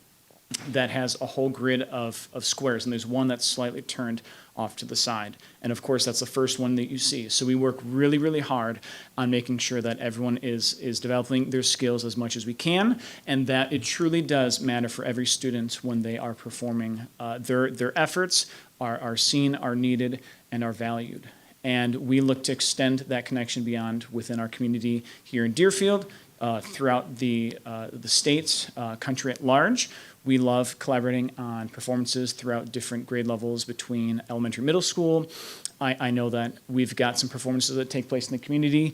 that has a whole grid of squares, and there's one that's slightly turned off to the side. And of course, that's the first one that you see. So we work really, really hard on making sure that everyone is developing their skills as much as we can, and that it truly does matter for every student when they are performing. Their efforts are seen, are needed, and are valued. And we look to extend that connection beyond within our community here in Deerfield, throughout the states, country at large. We love collaborating on performances throughout different grade levels between elementary and middle school. I know that we've got some performances that take place in the community,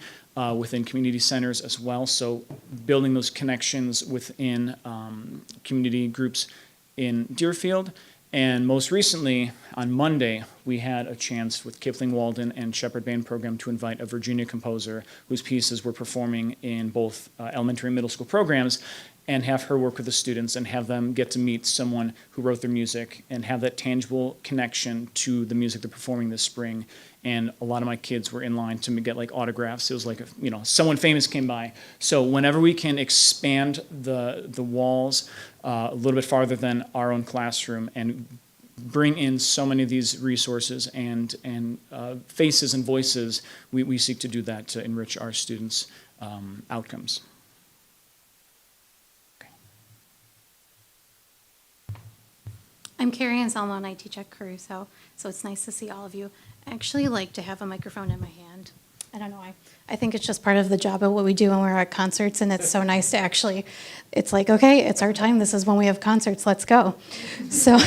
within community centers as well. So building those connections within community groups in Deerfield. And most recently, on Monday, we had a chance with Kipling Walden and Shepherd Band Program to invite a Virginia composer whose pieces were performing in both elementary and middle school programs. and have her work with the students and have them get to meet someone who wrote their music and have that tangible connection to the music they're performing this spring. And a lot of my kids were in line to get like autographs. It was like, someone famous came by. So whenever we can expand the walls a little bit farther than our own classroom and bring in so many of these resources and faces and voices, we seek to do that to enrich our students' outcomes. I'm Carrie Anselmo and I teach at Caruso, so it's nice to see all of you. I actually like to have a microphone in my hand. I don't know why. I think it's just part of the job of what we do when we're at concerts, and it's so nice to actually, it's like, okay, it's our time. This is when we have concerts. Let's go. So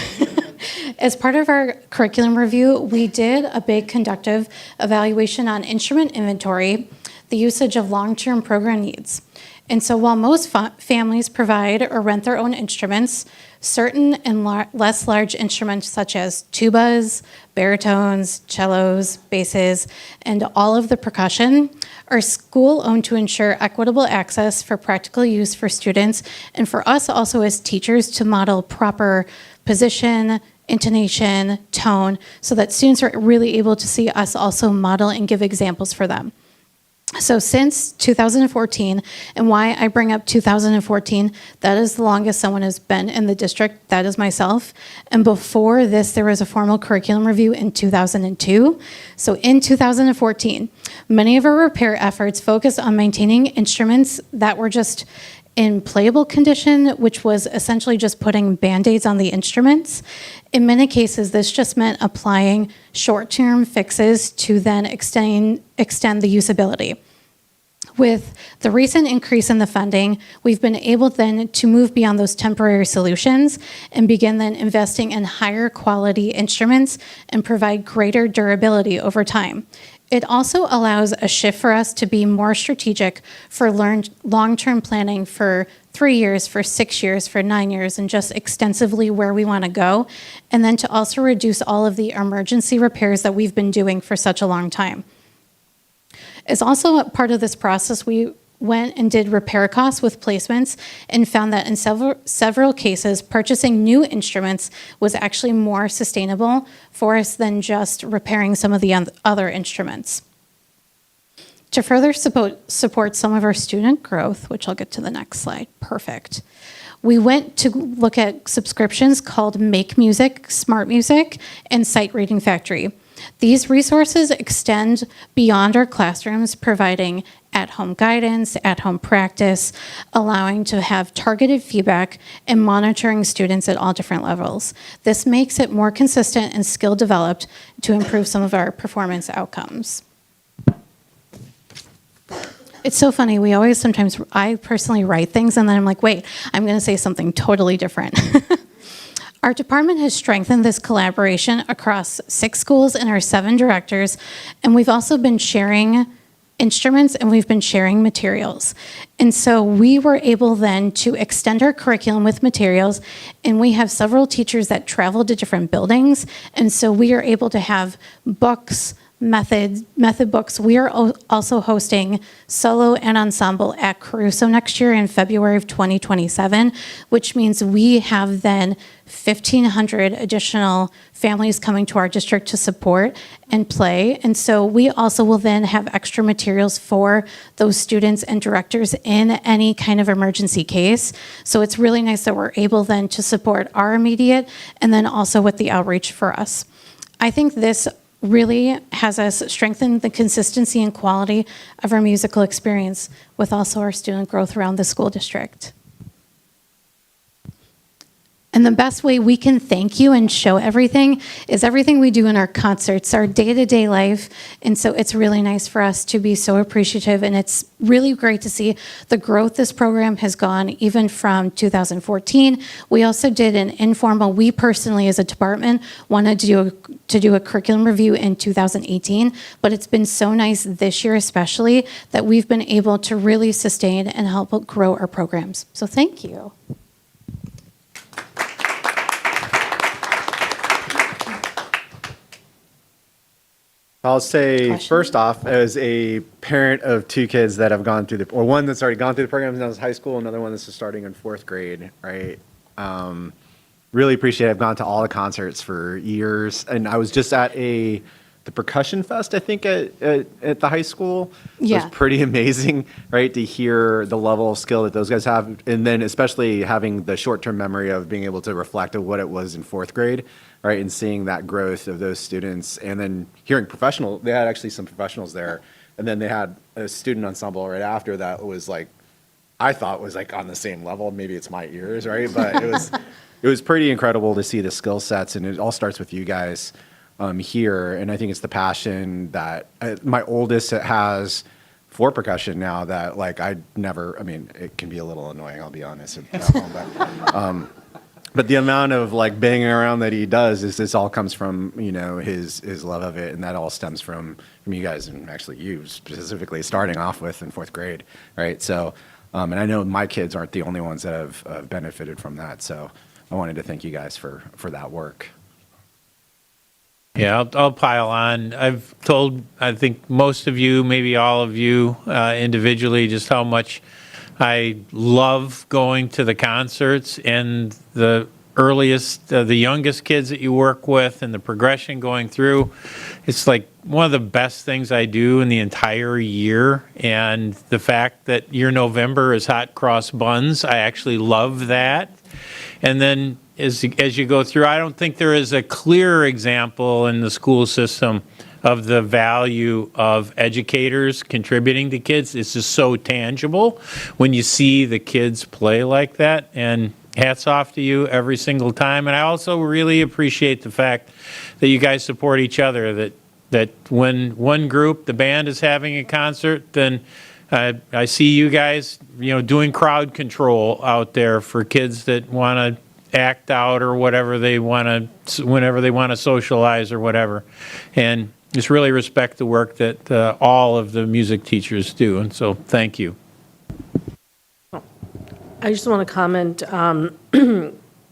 as part of our curriculum review, we did a big conductive evaluation on instrument inventory, the usage of long-term program needs. And so while most families provide or rent their own instruments, certain and less large instruments such as tubas, baritones, cellos, basses, and all of the percussion are school-owned to ensure equitable access for practical use for students and for us also as teachers to model proper position, intonation, tone, so that students are really able to see us also model and give examples for them. So since 2014, and why I bring up 2014, that is the longest someone has been in the district, that is myself. And before this, there was a formal curriculum review in 2002. So in 2014, many of our repair efforts focused on maintaining instruments that were just in playable condition, which was essentially just putting Band-Aids on the instruments. In many cases, this just meant applying short-term fixes to then extend the usability. With the recent increase in the funding, we've been able then to move beyond those temporary solutions and begin then investing in higher quality instruments and provide greater durability over time. It also allows a shift for us to be more strategic for long-term planning for 3 years, for 6 years, for 9 years, and just extensively where we want to go, and then to also reduce all of the emergency repairs that we've been doing for such a long time. As also a part of this process, we went and did repair costs with placements and found that in several cases, purchasing new instruments was actually more sustainable for us than just repairing some of the other instruments. To further support some of our student growth, which I'll get to the next slide, perfect. We went to look at subscriptions called Make Music, Smart Music, and Sight Reading Factory. These resources extend beyond our classrooms, providing at-home guidance, at-home practice, allowing to have targeted feedback and monitoring students at all different levels. This makes it more consistent and skill-developed to improve some of our performance outcomes. It's so funny, I personally write things and then I'm like, wait, I'm gonna say something totally different. Our department has strengthened this collaboration across 6 schools and our 7 directors, and we've also been sharing instruments and we've been sharing materials. And so we were able then to extend our curriculum with materials, and we have several teachers that travel to different buildings, and so we are able to have books, method books. We are also hosting solo and ensemble at Caruso next year in February of 2027, which means we have then 1,500 additional families coming to our district to support and play. And so we also will then have extra materials for those students and directors in any kind of emergency case. So it's really nice that we're able then to support our immediate and then also with the outreach for us. I think this really has us strengthen the consistency and quality of our musical experience with also our student growth around the school district. And the best way we can thank you and show everything is everything we do in our concerts, our day-to-day life. And so it's really nice for us to be so appreciative. And it's really great to see the growth this program has gone even from 2014. We also did an informal, we personally as a department wanted to do a curriculum review in 2018. But it's been so nice this year especially that we've been able to really sustain and help grow our programs. So thank you. I'll say, Question? first off, as a parent of two kids that have gone through or one that's already gone through the program now is high school, another one that's just starting in 4th grade, right? Really appreciate it. I've gone to all the concerts for years, and I was just at the percussion fest, I think, at the high school. It Yeah. was pretty amazing, right, to hear the level of skill that those guys have, and then especially having the short-term memory of being able to reflect on what it was in 4th grade, right, and seeing that growth of those students, and then hearing they had actually some professionals there, and then they had a student ensemble right after that was like, I thought was like on the same level. Maybe it's my ears, right? But it was pretty incredible to see the skill sets, and it all starts with you guys here. And I think it's the passion that my oldest has for percussion now that like I mean, it can be a little annoying, I'll be honest. At home, but the amount of like banging around that he does is this all comes from, you know, his love of it, and that all stems from you guys, and actually you specifically starting off with in 4th grade, right? So, and I know my kids aren't the only ones that have benefited from that. So I wanted to thank you guys for that work. Yeah, I'll pile on. I've told, I think, most of you, maybe all of you individually, just how much I love going to the concerts and the youngest kids that you work with and the progression going through. It's like one of the best things I do in the entire year. And the fact that your November is hot cross buns, I actually love that. And then as you go through, I don't think there is a clear example in the school system of the value of educators contributing to kids. It's just so tangible when you see the kids play like that, and hats off to you every single time. And I also really appreciate the fact that you guys support each other, that when one group, the band, is having a concert, then I see you guys, you know, doing crowd control out there for kids that want to act out or whatever they want to, whenever they want to socialize or whatever. And just really respect the work that all of the music teachers do. And so thank you. I just want to comment,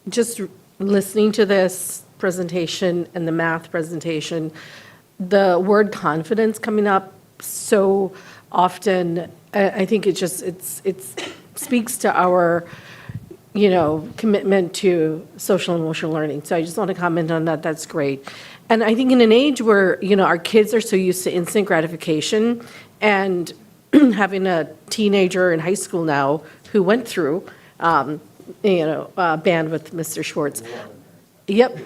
just listening to this presentation and the math presentation, the word confidence coming up so often, I think it speaks to our, you know, commitment to social and emotional learning. So I just want to comment on that. That's great. And I think in an age where, you know, our kids are so used to instant gratification, and having a teenager in high school now who went through, band with Mr. Schwartz. Yep,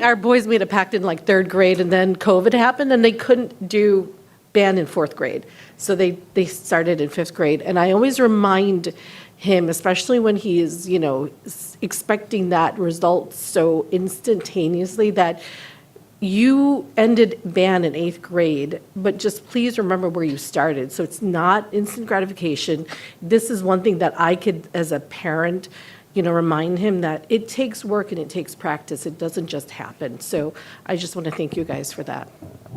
our boys made a pact in like 3rd grade, and then COVID happened, and they couldn't do band in 4th grade. So they started in 5th grade. And I always remind him, especially when he is, you know, expecting that result so instantaneously, that you ended band in 8th grade, but just please remember where you started. So it's not instant gratification. This is one thing that I could, as a parent, you know, remind him that it takes work and it takes practice. It doesn't just happen. So I just want to thank you guys for that.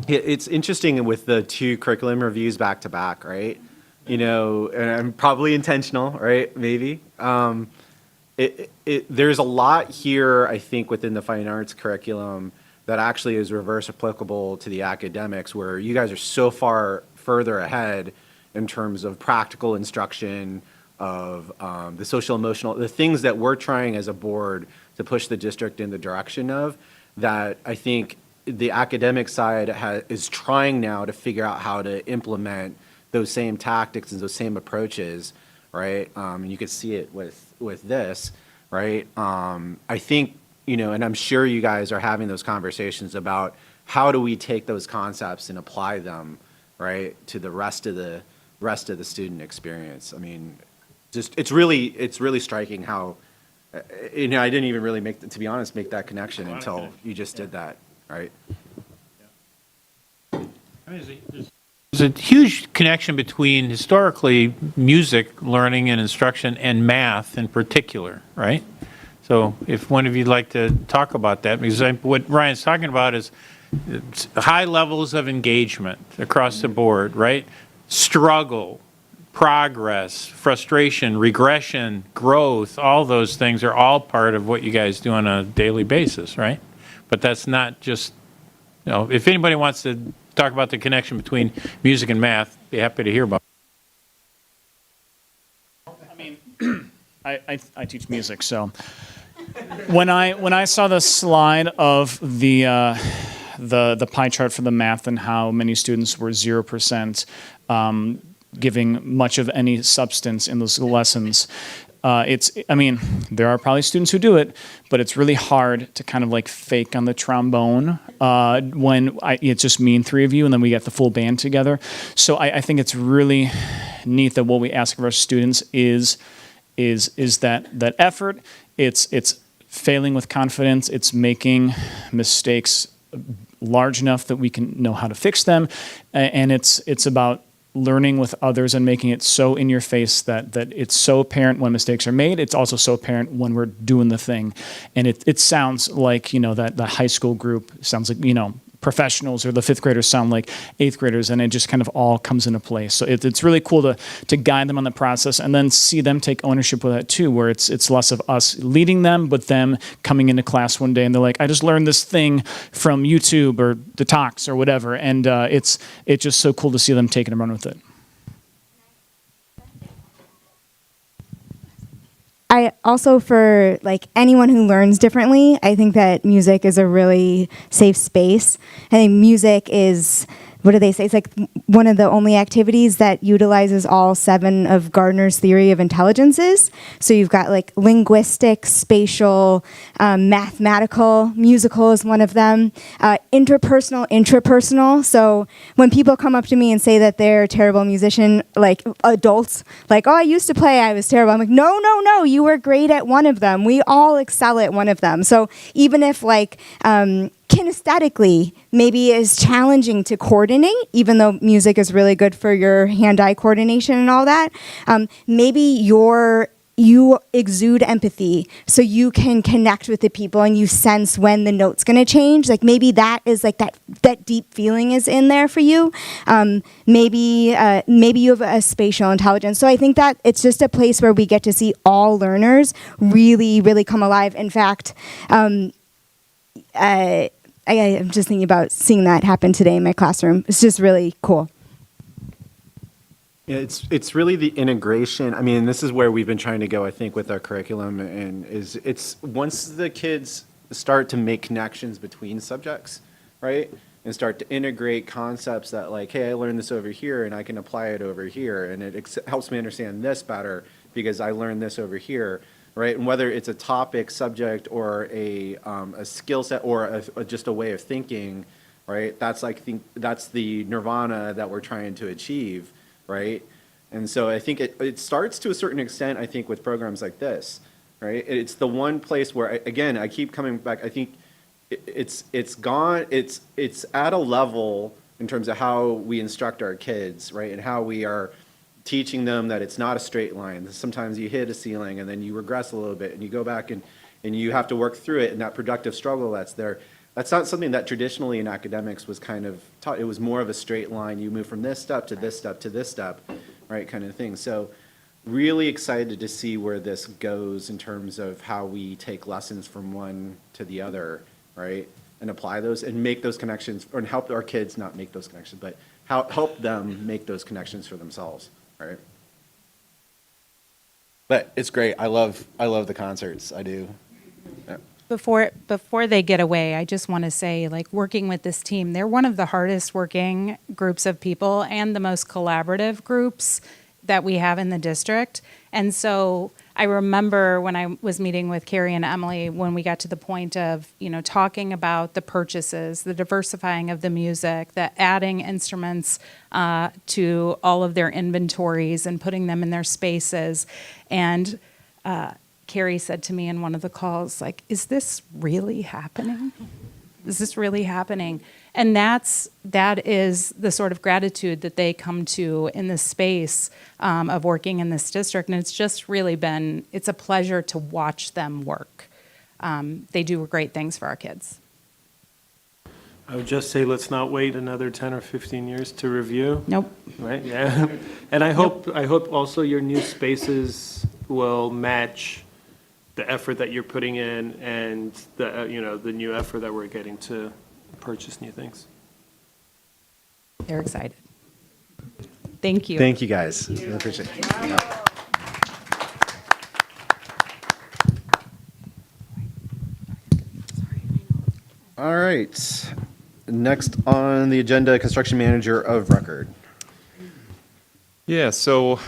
It's interesting with the 2 curriculum reviews back to back, right? You know, and probably intentional, right? Maybe. There's a lot here, I think, within the fine arts curriculum that actually is reverse applicable to the academics, where you guys are so far further ahead in terms of practical instruction, of the social emotional, the things that we're trying as a board to push the district in the direction of, that I think the academic side is trying now to figure out how to implement those same tactics and those same approaches, right? And you could see it with this, right? I think, you know, and I'm sure you guys are having those conversations about how do we take those concepts and apply them, right, to the rest of the student experience. I mean, just it's really striking how, you know, I didn't even really make that connection until you just did that, right? There's a huge connection between historically music learning and instruction and math in particular, right? So if one of you'd like to talk about that, because what Ryan's talking about is high levels of engagement across the board, right? Struggle, progress, frustration, regression, growth, all those things are all part of what you guys do on a daily basis, right? But that's not just if anybody wants to talk about the connection between music and math, be happy to hear about it. I teach music, so when I saw the slide of the pie chart for the math and how many students were 0% giving much of any substance in those lessons, there are probably students who do it, but it's really hard to kind of like fake on the trombone when it's just me and three of you, and then we get the full band together. So I think it's really neat that what we ask of our students is that effort. It's failing with confidence. It's making mistakes large enough that we can know how to fix them, and it's about learning with others and making it so in your face that it's so apparent when mistakes are made. It's also so apparent when we're doing the thing. And it sounds like, that the high school group sounds like, professionals, or the fifth graders sound like eighth graders, and it just kind of all comes into place. So it's really cool to guide them on the process and then see them take ownership with that too, where it's less of us leading them, but them coming into class one day and they're like, I just learned this thing from YouTube or the talks or whatever. And it's just so cool to see them take it and run with it. I also, for like anyone who learns differently, I think that music is a really safe space. I think music is, what do they say? It's like one of the only activities that utilizes all 7 of Gardner's theory of intelligences. So you've got like linguistic, spatial, mathematical, musical is one of them, interpersonal, intrapersonal. So when people come up to me and say that they're a terrible musician, like adults, like, oh, I used to play, I was terrible. I'm like, no, you were great at one of them. We all excel at one of them. So even if like, kinesthetically, maybe is challenging to coordinate, even though music is really good for your hand-eye coordination and all that. Maybe you exude empathy, so you can connect with the people and you sense when the note's going to change. Like maybe that is like that deep feeling is in there for you. Maybe you have a spatial intelligence. So I think that it's just a place where we get to see all learners really, really come alive. In fact, I'm just thinking about seeing that happen today in my classroom. It's just really cool. Yeah, it's really the integration. I mean, this is where we've been trying to go, I think, with our curriculum, and it's once the kids start to make connections between subjects, right, and start to integrate concepts that like, hey, I learned this over here and I can apply it over here, and it helps me understand this better because I learned this over here. Right, and whether it's a topic, subject, or a skill set, or just a way of thinking, right? That's that's the nirvana that we're trying to achieve, right? And so I think it starts to a certain extent, I think, with programs like this, right? It's the one place where, again, I keep coming back. I think it's at a level in terms of how we instruct our kids, right, and how we are teaching them that it's not a straight line. Sometimes you hit a ceiling and then you regress a little bit and you go back and you have to work through it, and that productive struggle that's there. That's not something that traditionally in academics was kind of taught. It was more of a straight line. You move from this step to this step to this step, right, kind of thing. So really excited to see where this goes in terms of how we take lessons from one to the other, right, and apply those and make those connections, or help our kids not make those connections, but help them make those connections for themselves. Right. But it's great. I love the concerts. I do. Yeah. Before they get away, I just want to say, like, working with this team, they're one of the hardest working groups of people and the most collaborative groups that we have in the district. And so I remember when I was meeting with Carrie and Emily, when we got to the point of, talking about the purchases, the diversifying of the music, the adding instruments to all of their inventories and putting them in their spaces. And Carrie said to me in one of the calls, like, is this really happening? Is this really happening? And that is the sort of gratitude that they come to in this space of working in this district. And it's just really it's a pleasure to watch them work. They do great things for our kids. I would just say, let's not wait another 10 or 15 years to review. Nope. Right, yeah. And I hope also your new spaces will match the effort that you're putting in and the new effort that we're getting to purchase new things. They're excited. Thank you. Thank you, guys. I appreciate it. Yeah. All right. Next on the agenda, construction manager of record. Yeah, so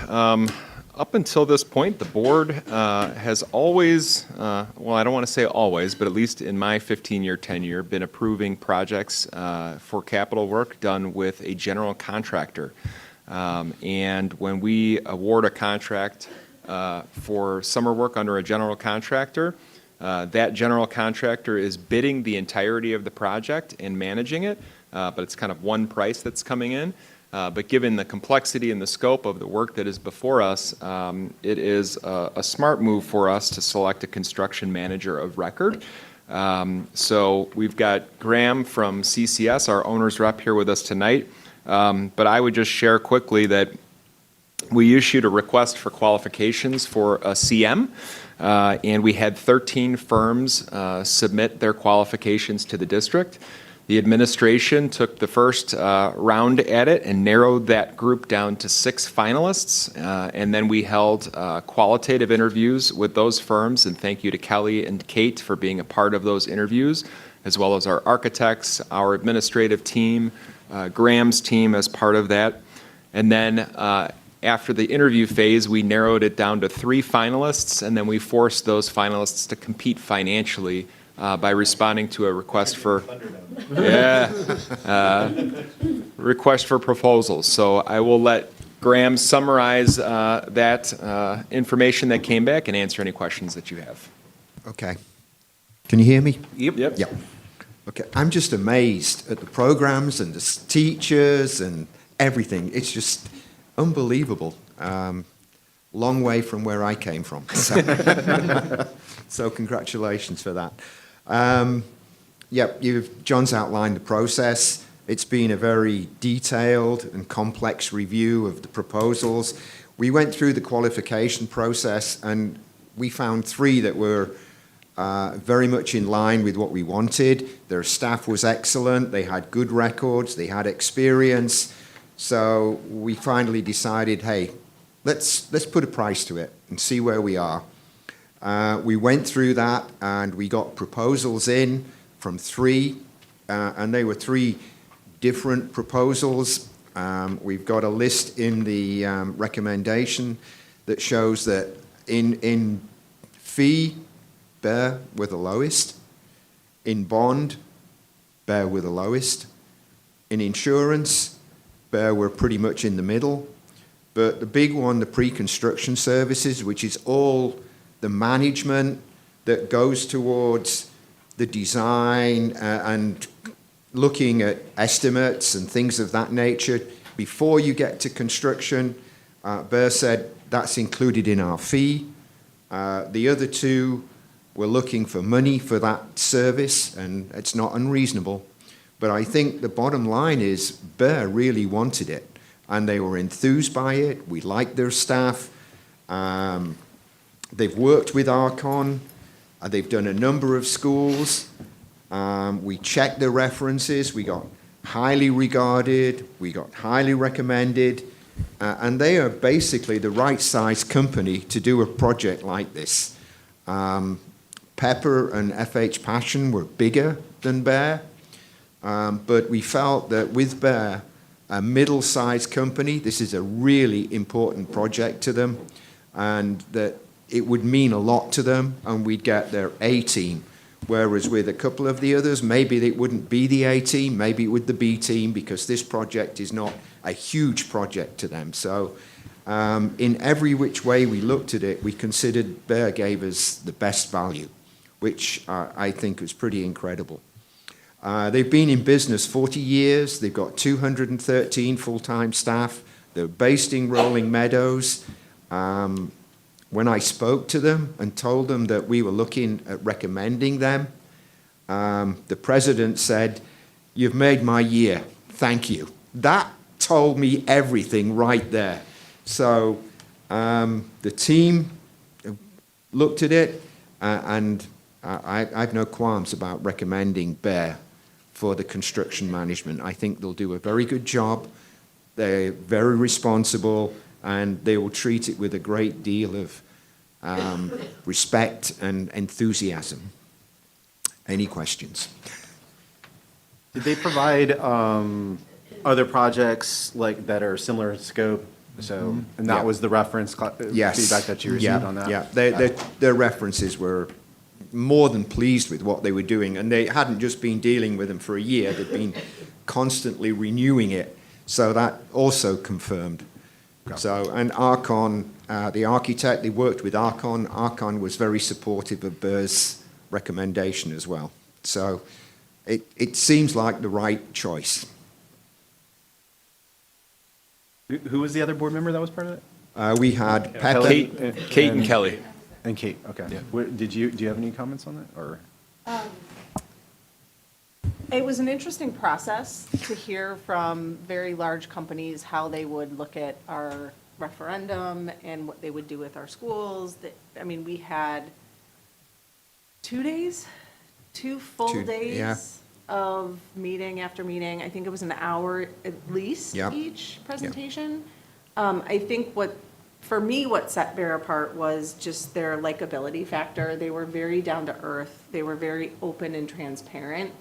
up until this point, the board has always, well, I don't want to say always, but at least in my 15-year tenure, been approving projects for capital work done with a general contractor. And when we award a contract for summer work under a general contractor, that general contractor is bidding the entirety of the project and managing it, but it's kind of one price that's coming in. But given the complexity and the scope of the work that is before us, it is a smart move for us to select a construction manager of record. So we've got Graham from CCS, our owner's rep, here with us tonight. But I would just share quickly that we issued a request for qualifications for a CM, and we had 13 firms submit their qualifications to the district. The administration took the first round at it and narrowed that group down to 6 finalists, and then we held qualitative interviews with those firms, and thank you to Kelly and Kate for being a part of those interviews, as well as our architects, our administrative team, Graham's team as part of that. And then after the interview phase, we narrowed it down to 3 finalists, and then we forced those finalists to compete financially by responding to a request for request for proposals. So I will let Graham summarize that information that came back and answer any questions that you have. Okay. Can you hear me? Yep. Yep. Okay. I'm just amazed at the programs and the teachers and everything. It's just unbelievable. Long way from where I came from. So congratulations for that. John's outlined the process. It's been a very detailed and complex review of the proposals. We went through the qualification process and we found 3 that were very much in line with what we wanted. Their staff was excellent. They had good records. They had experience. So we finally decided, hey, let's put a price to it and see where we are. We went through that and we got proposals in from 3, and they were 3 different proposals. We've got a list in the recommendation that shows that in fee, Bear were the lowest. In bond, Bear were the lowest. In insurance, Bear were pretty much in the middle. But the big one, the pre-construction services, which is all the management that goes towards the design and looking at estimates and things of that nature before you get to construction, Bear said that's included in our fee. The other 2 were looking for money for that service, and it's not unreasonable. But I think the bottom line is Bear really wanted it, and they were enthused by it. We liked their staff. They've worked with Archon. They've done a number of schools. We checked the references. We got highly regarded. We got highly recommended. And they are basically the right size company to do a project like this. Pepper and FH Passion were bigger than Bear. But we felt that with Bear, a middle-sized company, this is a really important project to them, and that it would mean a lot to them, and we'd get their A team. Whereas with a couple of the others, maybe it wouldn't be the A team, maybe it would the B team, because this project is not a huge project to them. So in every which way we looked at it, we considered Bear gave us the best value, which I think was pretty incredible. They've been in business 40 years. They've got 213 full-time staff. They're based in Rolling Meadows. When I spoke to them and told them that we were looking at recommending them, the president said, "You've made my year. Thank you." That told me everything right there. So the team looked at it, and I have no qualms about recommending Bear for the construction management. I think they'll do a very good job. They're very responsible, and they will treat it with a great deal of respect and enthusiasm. Any questions? Did they provide other projects like that are similar in scope? So, and that Yeah. was the reference Yes. feedback that you received Yeah, on that? Yeah, their references were more than pleased with what they were doing, and they hadn't just been dealing with them for a year, they'd been constantly renewing it, so that also confirmed. So, and Archon, the architect, they worked with Archon. Archon was very supportive of Burr's recommendation as well. So it seems like the right choice. Who was the other board member that was part of it? We had Pepper. Kate and Kelly. And Kate, okay. Yeah. Do you have any comments on that, or? It was an interesting process to hear from very large companies how they would look at our referendum and what they would do with our schools. I mean, we had 2 days, two full Yeah. days of meeting after meeting. I think it was an hour at least Yep. each presentation. I think for me, what set Bear apart was just their likability factor. They were very down to earth. They were very open and transparent.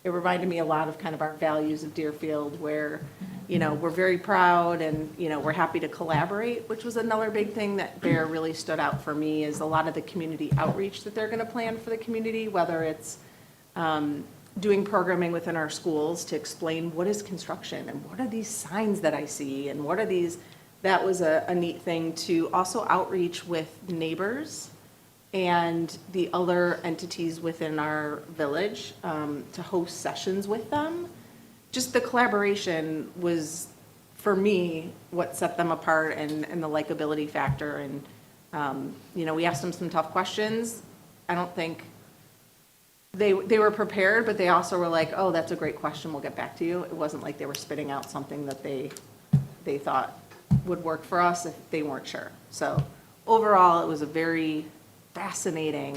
It reminded me a lot of kind of our values of Deerfield, where, you know, we're very proud and, you know, we're happy to collaborate, which was another big thing that Bear really stood out for me, is a lot of the community outreach that they're going to plan for the community, whether it's doing programming within our schools to explain what is construction and what are these signs that I see and what are these. That was a neat thing, to also outreach with neighbors and the other entities within our village, to host sessions with them. Just the collaboration was, for me, what set them apart, and the likability factor. And, you know, we asked them some tough questions. I don't think they were prepared, but they also were like, oh, that's a great question, we'll get back to you. It wasn't like they were spitting out something that they thought would work for us if they weren't sure. So overall, it was a very fascinating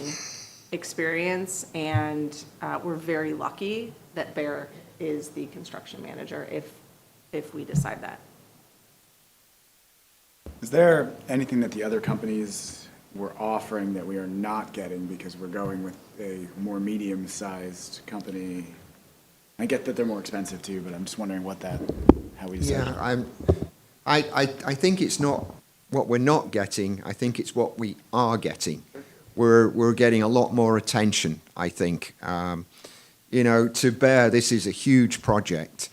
experience, and we're very lucky that Bear is the construction manager if we decide that. Is there anything that the other companies were offering that we are not getting because we're going with a more medium-sized company? I get that they're more expensive too, but I'm just wondering how we decide. Yeah, I think it's not what we're not getting. I think it's what we are getting. We're getting a lot more attention, I think. You know, to Bear, this is a huge project.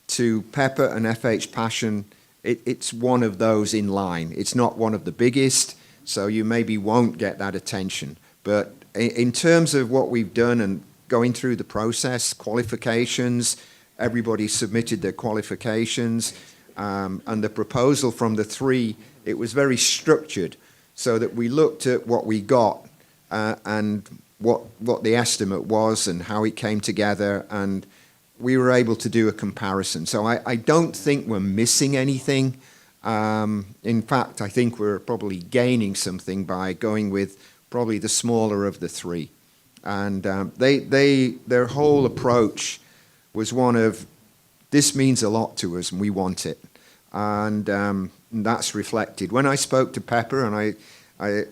To Pepper and FH Passion, it's one of those in line. It's not one of the biggest, so you maybe won't get that attention. But in terms of what we've done and going through the process, qualifications, everybody submitted their qualifications, and the proposal from the three, it was very structured, so that we looked at what we got and what the estimate was and how it came together, and we were able to do a comparison. So I don't think we're missing anything. In fact, I think we're probably gaining something by going with probably the smaller of the three. And their whole approach was one of, this means a lot to us and we want it. And that's reflected. When I spoke to Pepper, and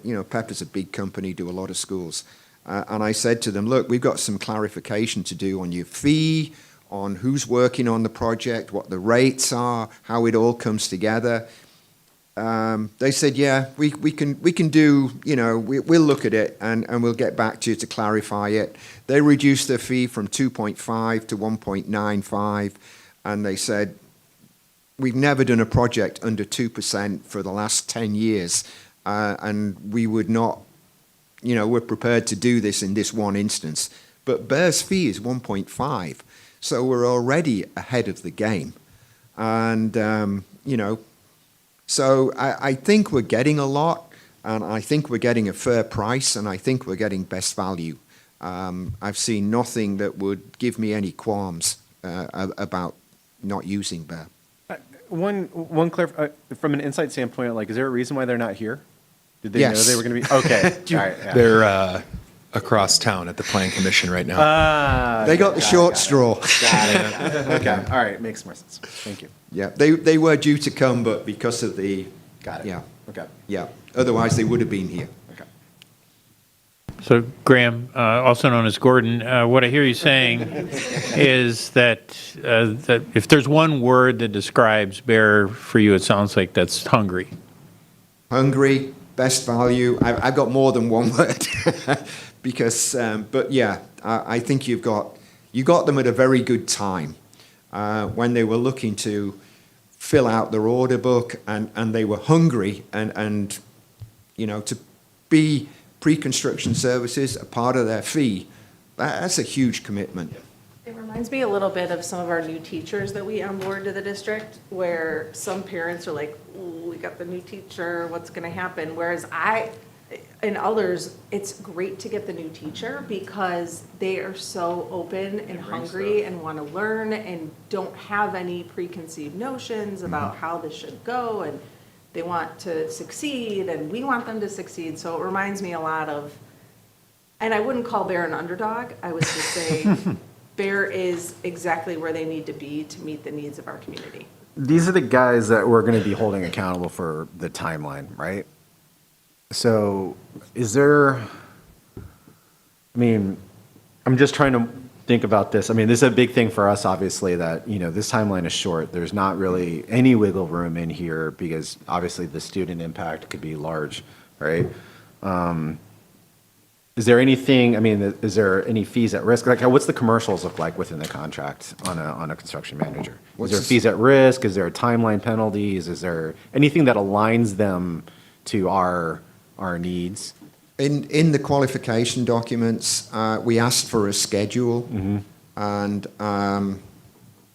you know, Pepper's a big company, do a lot of schools, and I said to them, look, we've got some clarification to do on your fee, on who's working on the project, what the rates are, how it all comes together. They said, yeah, we can do, you know, we'll look at it and we'll get back to you to clarify it. They reduced their fee from 2.5 to 1.95, and they said, we've never done a project under 2% for the last 10 years, and we would not, you know, we're prepared to do this in this one instance. But Bear's fee is 1.5, so we're already ahead of the game. And, you know, so I think we're getting a lot, and I think we're getting a fair price, and I think we're getting best value. I've seen nothing that would give me any qualms about not using Bear. One from an insight standpoint, like, is there a reason why they're not here? Did they Yes. know they were going to be? Okay. All right. Yeah. They're across town at the Plan Commission right now. They got the short straw. Okay, all right, makes more sense. Thank you. Yeah, they were due to come, but because of the. Got it. Yeah, Okay. yeah. Otherwise, they would have been here. Okay. So Graham, also known as Gordon, what I hear you saying is that if there's one word that describes Bear for you, it sounds like that's hungry. Hungry, best value. I've got more than one word because, but yeah, I think you got them at a very good time when they were looking to fill out their order book and they were hungry and to be pre-construction services, a part of their fee, that's a huge commitment. It reminds me a little bit of some of our new teachers that we onboard to the district, where some parents are like, "Ooh, we got the new teacher, what's gonna happen?" Whereas and others, it's great to get the new teacher because they are so open and hungry and want to learn and don't have any preconceived notions about how this should go, and they want to succeed and we want them to succeed. So it reminds me a lot of, and I wouldn't call Bear an underdog, I would just say Bear is exactly where they need to be to meet the needs of our community. These are the guys that we're going to be holding accountable for the timeline, right? So is there, I'm just trying to think about this. This is a big thing for us, obviously, that, this timeline is short. There's not really any wiggle room in here because obviously the student impact could be large, right? Is there anything, is there any fees at risk? Like, what's the commercials look like within the contract on a construction manager? Is there fees at risk? Is there timeline penalties? Is there anything that aligns them to our needs? In the qualification documents, we asked for a schedule, and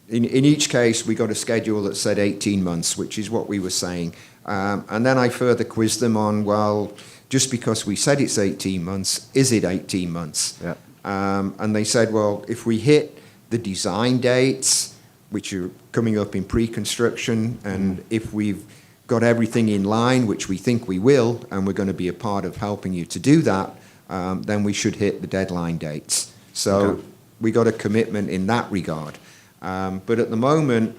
in each case, we got a schedule that said 18 months, which is what we were saying. And then I further quizzed them on, well, just because we said it's 18 months, is it 18 months? Yeah. And they said, well, if we hit the design dates, which are coming up in pre-construction, and if we've got everything in line, which we think we will, and we're going to be a part of helping you to do that, then we should hit the deadline dates. So we got a commitment in that regard. But at the moment,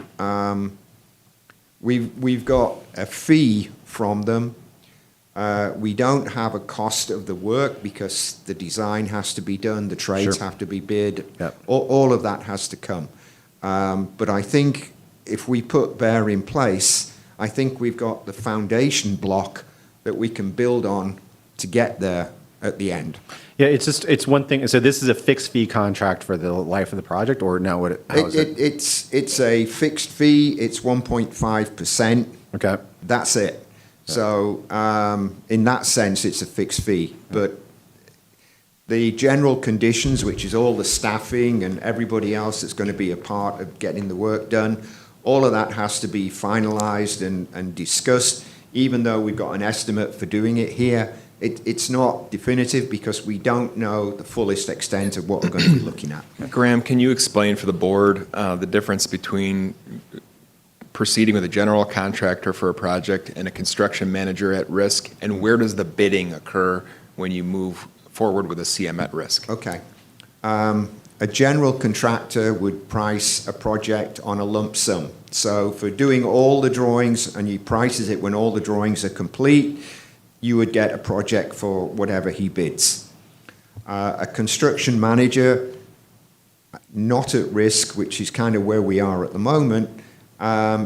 we've got a fee from them. We don't have a cost of the work because the design has to be done, the trades have to be bid, all of that has to come. But I think if we put Bear in place, I think we've got the foundation block that we can build on to get there at the end. Yeah, it's one thing. So this is a fixed fee contract for the life of the project, or now how is it? It's a fixed fee. It's 1.5%. Okay. That's it. So in that sense, it's a fixed fee. But the general conditions, which is all the staffing and everybody else that's going to be a part of getting the work done, all of that has to be finalized and discussed. Even though we've got an estimate for doing it here, it's not definitive because we don't know the fullest extent of what we're going to be looking at. Graham, can you explain for the board the difference between proceeding with a general contractor for a project and a construction manager at risk, and where does the bidding occur when you move forward with a CM at risk? Okay. A general contractor would price a project on a lump sum. So for doing all the drawings, and he prices it when all the drawings are complete, you would get a project for whatever he bids. A construction manager, not at risk, which is kind of where we are at the moment,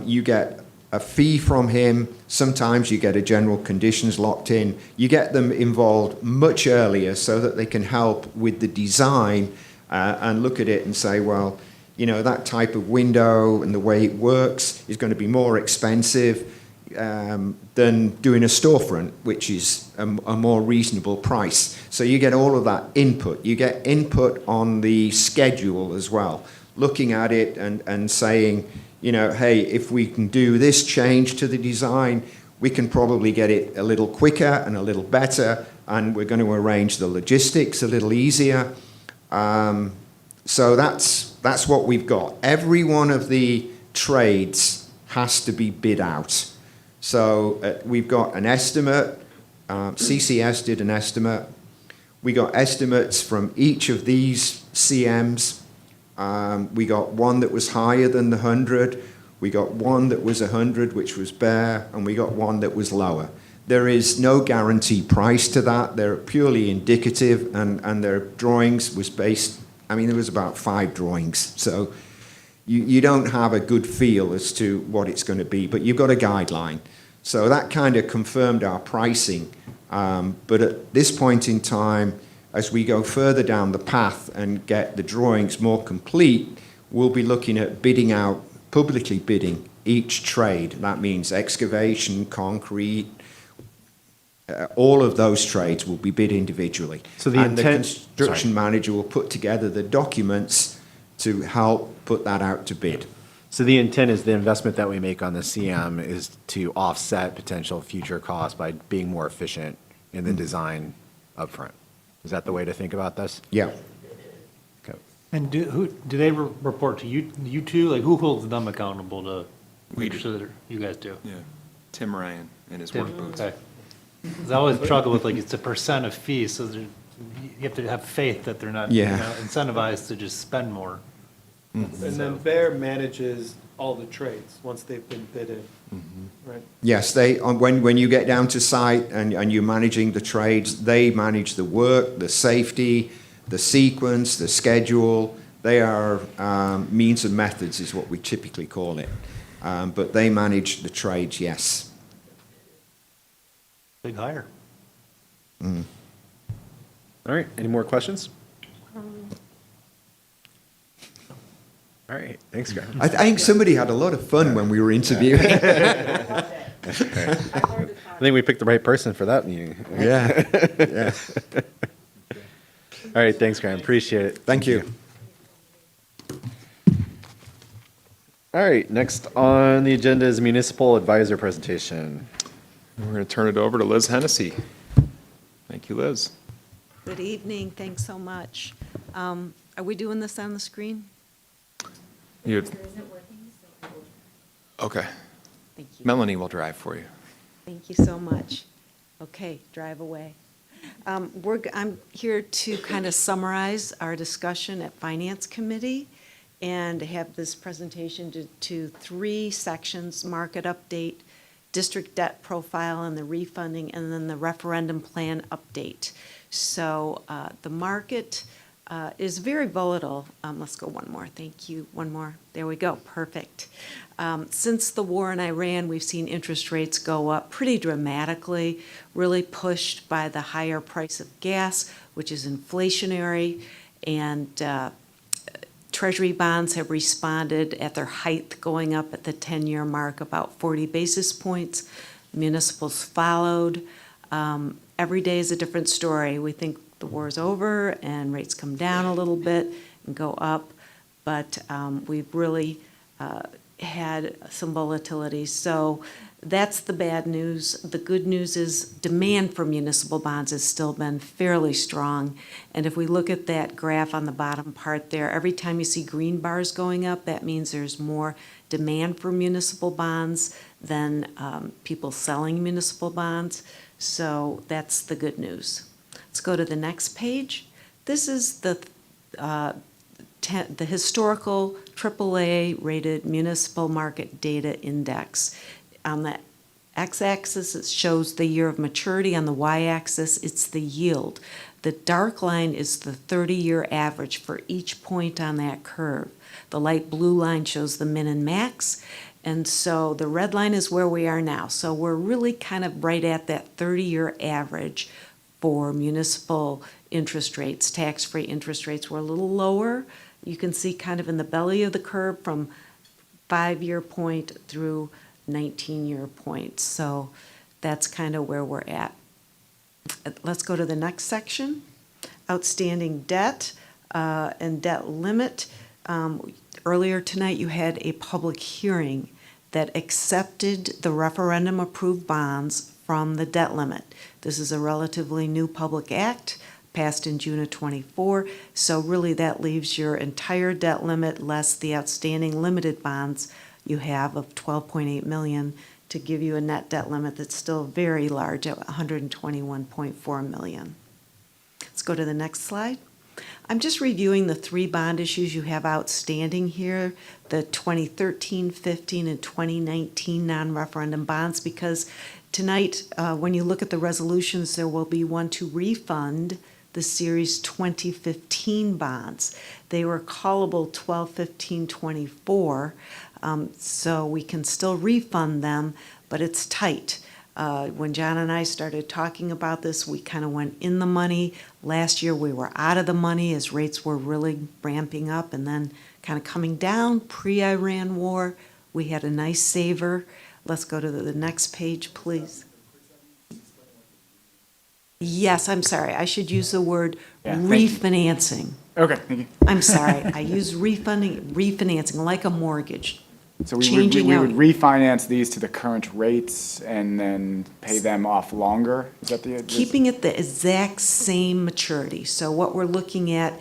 you get a fee from him. Sometimes you get a general conditions locked in. You get them involved much earlier so that they can help with the design and look at it and say, well, that type of window and the way it works is going to be more expensive than doing a storefront, which is a more reasonable price. So you get all of that input. You get input on the schedule as well, looking at it and saying, hey, if we can do this change to the design, we can probably get it a little quicker and a little better, and we're going to arrange the logistics a little easier. So that's what we've got. Every one of the trades has to be bid out. So we've got an estimate. CCS did an estimate. We got estimates from each of these CMs. We got one that was higher than the 100. We got one that was 100, which was bare, and we got one that was lower. There is no guarantee price to that. They're purely indicative, and their drawings was based, I mean, there was about 5 drawings. So you don't have a good feel as to what it's going to be, but you've got a guideline. So that kind of confirmed our pricing. But at this point in time, as we go further down the path and get the drawings more complete, we'll be looking at bidding out, publicly bidding each trade. That means excavation, concrete, all of those trades will be bid individually. So the and intent- the construction manager will put together the documents to help put that out to bid. So the intent is the investment that we make on the CM is to offset potential future costs by being more efficient in the design upfront. Is that the way to think about this? Yeah. Okay. And do they report to you two? Like, who holds them accountable to We make do. sure that you guys do? Yeah, Tim Ryan and his Tim, work boots. okay. 'Cause I always struggle with, like, it's a percent of fees, so you have to have faith that they're not Yeah. incentivized to just spend more. And then Bear manages all the trades once they've been bid in, right? Yes, when you get down to site and you're managing the trades, they manage the work, the safety, the sequence, the schedule. They are means and methods is what we typically call it. But they manage the trades, yes. Big hire. All right, any more questions? All right, thanks, guys. I think somebody had a lot of fun when we were interviewing. I think we picked the right person for that meeting. Yeah, yeah. All right, thanks, Graham. Appreciate it. Thank you. All right, next on the agenda is municipal advisor presentation. We're going to turn it over to Liz Hennessy. Thank you, Liz. Good evening, thanks so much. Are we doing this on the screen? Okay. Thank you. Melanie will drive for you. Thank you so much. Okay, drive away. I'm here to kind of summarize our discussion at Finance Committee and have this presentation to 3 sections: market update, district debt profile and the refunding, and then the referendum plan update. So the market is very volatile. Let's go one more. Thank you. One more. There we go. Perfect. Since the war in Iran, we've seen interest rates go up pretty dramatically, really pushed by the higher price of gas, which is inflationary, and Treasury bonds have responded at their height, going up at the 10-year mark about 40 basis points. Municipals followed. Every day is a different story. We think the war's over and rates come down a little bit and go up, but we've really had some volatility. So that's the bad news. The good news is demand for municipal bonds has still been fairly strong. And if we look at that graph on the bottom part there, every time you see green bars going up, that means there's more demand for municipal bonds than people selling municipal bonds. So that's the good news. Let's go to the next page. This is the historical AAA rated municipal market data index. On the x-axis, it shows the year of maturity. On the y-axis, it's the yield. The dark line is the 30-year average for each point on that curve. The light blue line shows the min and max. And so the red line is where we are now. So we're really kind of right at that 30-year average for municipal interest rates. Tax-free interest rates were a little lower. You can see kind of in the belly of the curve from 5-year point through 19-year point. So that's kind of where we're at. Let's go to the next section. Outstanding debt and debt limit. Earlier tonight you had a public hearing that accepted the referendum approved bonds from the debt limit. This is a relatively new public act passed in June of '24. So really that leaves your entire debt limit less the outstanding limited bonds you have of $12.8 million to give you a net debt limit that's still very large at $121.4 million. Let's go to the next slide. I'm just reviewing the 3 bond issues you have outstanding here, the 2013, 15, and 2019 non-referendum bonds, because tonight, when you look at the resolutions, there will be one to refund the Series 2015 bonds. They were callable 12/15/24, so we can still refund them, but it's tight. When John and I started talking about this, we kind of went in the money. Last year, we were out of the money as rates were really ramping up and then kind of coming down. Pre-Iran war, we had a nice saver. Let's go to the next page, please. Yes, I'm sorry. I should use the word refinancing. Okay, thank you. I'm sorry. I use refinancing, like a mortgage. So we Changing would out. refinance these to the current rates and then pay them off longer? Is that the? Keeping it the exact same maturity. So what we're looking at,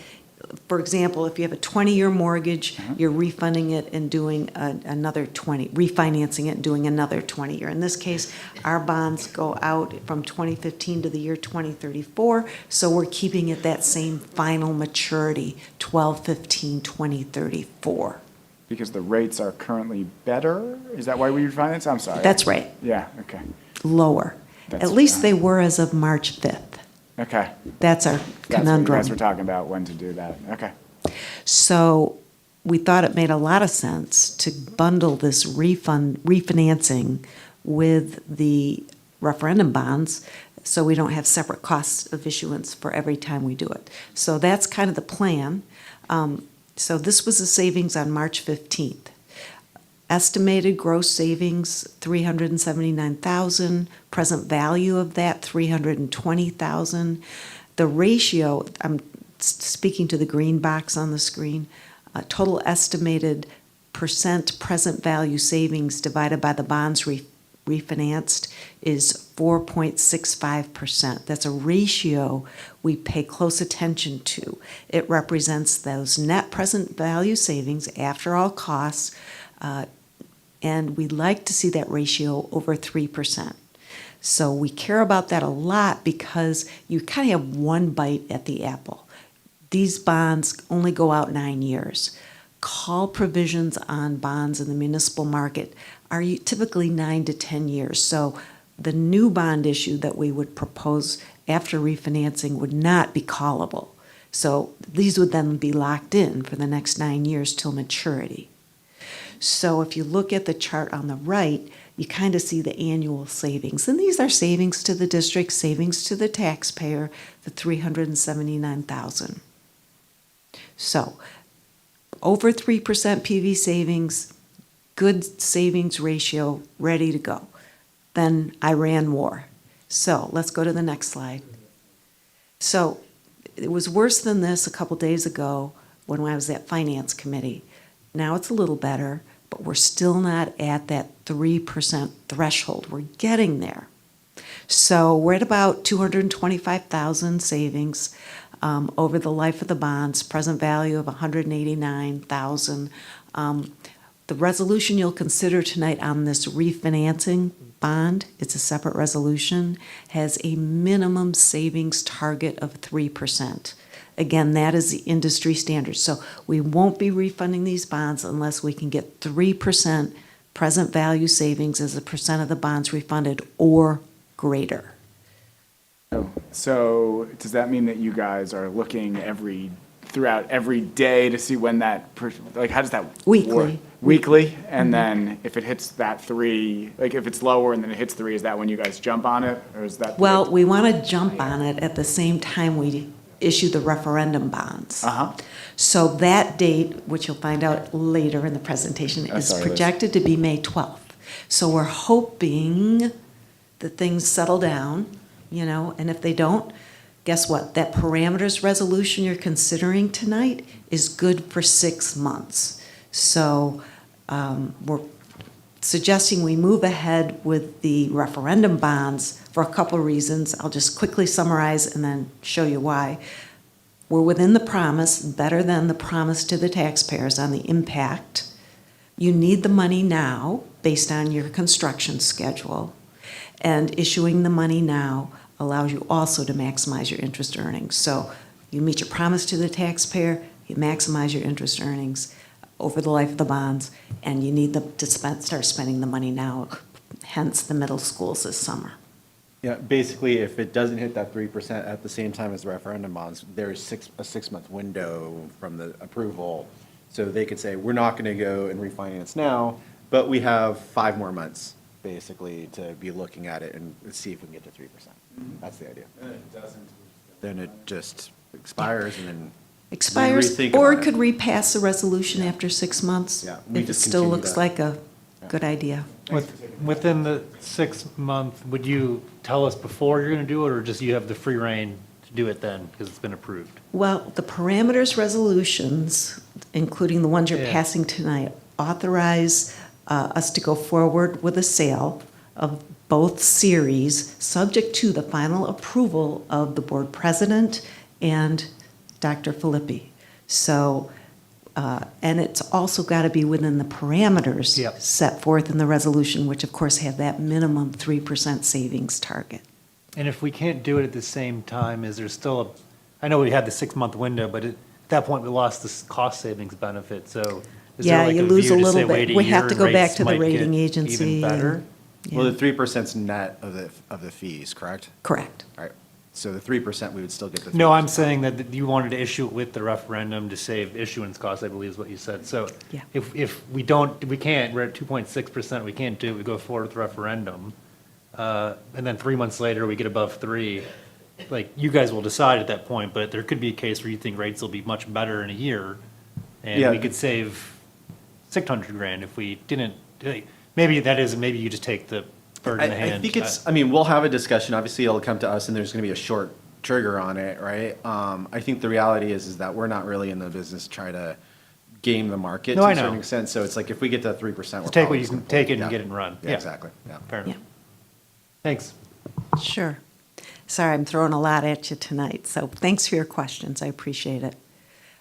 for example, if you have a 20-year mortgage, you're refunding it and doing another 20, refinancing it and doing another 20-year. In this case, our bonds go out from 2015 to the year 2034, so we're keeping it that same final maturity, 12/15/2034. Because the rates are currently better? Is that why we refinance? I'm sorry. That's right. Yeah, okay. Lower. At least they were as of March 5th. Okay. That's our That's what you conundrum. guys were talking about, when to do that. Okay. So we thought it made a lot of sense to bundle this refinancing with the referendum bonds so we don't have separate costs of issuance for every time we do it. So that's kind of the plan. So this was the savings on March 15th. Estimated gross savings, $379,000. Present value of that, $320,000. The ratio, I'm speaking to the green box on the screen, total estimated percent present value savings divided by the bonds refinanced is 4.65%. That's a ratio we pay close attention to. It represents those net present value savings after all costs, and we like to see that ratio over 3%. So we care about that a lot because you kind of have one bite at the apple. These bonds only go out 9 years. Call provisions on bonds in the municipal market are typically 9 to 10 years. So the new bond issue that we would propose after refinancing would not be callable. So these would then be locked in for the next 9 years till maturity. So if you look at the chart on the right, you kind of see the annual savings. And these are savings to the district, savings to the taxpayer, the $379,000. So over 3% PV savings, good savings ratio, ready to go. Then Iran war. So let's go to the next slide. So it was worse than this a couple days ago when I was at Finance Committee. Now it's a little better, but we're still not at that 3% threshold. We're getting there. So we're at about $225,000 savings over the life of the bonds, present value of $189,000. The resolution you'll consider tonight on this refinancing bond, it's a separate resolution, has a minimum savings target of 3%. Again, that is the industry standard. So we won't be refunding these bonds unless we can get 3% present value savings as a percent of the bonds refunded or greater. So does that mean that you guys are looking throughout every day to see when that, like, how does that work? Weekly. Weekly, and then if it hits that 3, like if it's lower and then it hits 3, is that when you guys jump on it, or is that? Well, we want to jump on it at the same time we issue the referendum bonds. So that date, which you'll find out later in the presentation, is projected to be May 12th. So we're hoping that things settle down, and if they don't, guess what? That parameters resolution you're considering tonight is good for 6 months. So we're suggesting we move ahead with the referendum bonds for a couple of reasons. I'll just quickly summarize and then show you why. We're within the promise, better than the promise to the taxpayers on the impact. You need the money now based on your construction schedule. And issuing the money now allows you also to maximize your interest earnings. So you meet your promise to the taxpayer, you maximize your interest earnings over the life of the bonds, and you need to start spending the money now, hence the middle schools this summer. Yeah, basically, if it doesn't hit that 3% at the same time as the referendum bonds, there's a 6-month window from the approval. So they could say, we're not going to go and refinance now, but we have 5 more months, basically, to be looking at it and see if we can get to 3%. That's the idea. And it doesn't. Then it just expires and then. we Expires, rethink or about it could repass a resolution after 6 months. Yeah, we if it just still continue looks that. like a good idea. Within the 6 month, would you tell us before you're going to do it, or just you have the free reign to do it then because it's been approved? Well, the parameters resolutions, including the ones you're Yeah. passing tonight, authorize us to go forward with a sale of both series, subject to the final approval of the board president and Dr. Filippi. So, and it's also got to be within the parameters Yep. set forth in the resolution, which of course have that minimum 3% savings target. And if we can't do it at the same time, is there still I know we had the 6-month window, but at that point we lost this cost savings benefit, so is there Yeah, like you a lose view a to little say wait bit. a We year have to and go back rates to the might rating get agency even better? Well, the 3%'s net of the fees, correct? Correct. All right. So the 3%, we would still get the 3%. No, I'm saying that you wanted to issue it with the referendum to save issuance costs, I believe is what you said. So Yeah. if we can't, we're at 2.6%, we can't do it, we go forward with referendum, and then 3 months later, we get above 3, like, you guys will decide at that point, but there could be a case where you think rates will be much better in a year, and Yeah. we could save 600 grand if we didn't, maybe you just take the bird in the hand. I think I mean, we'll have a discussion. Obviously, it'll come to us and there's going to be a short trigger on it, right? I think the reality is that we're not really in the business to try to game the market No, to I a certain know. extent. So it's like if we get to 3%, we're Take what probably you just can gonna take pull it and Yeah. get it and run. Yeah, exactly. Yeah. Fair enough. Yeah. Thanks. Sure. Sorry, I'm throwing a lot at you tonight, so thanks for your questions. I appreciate it.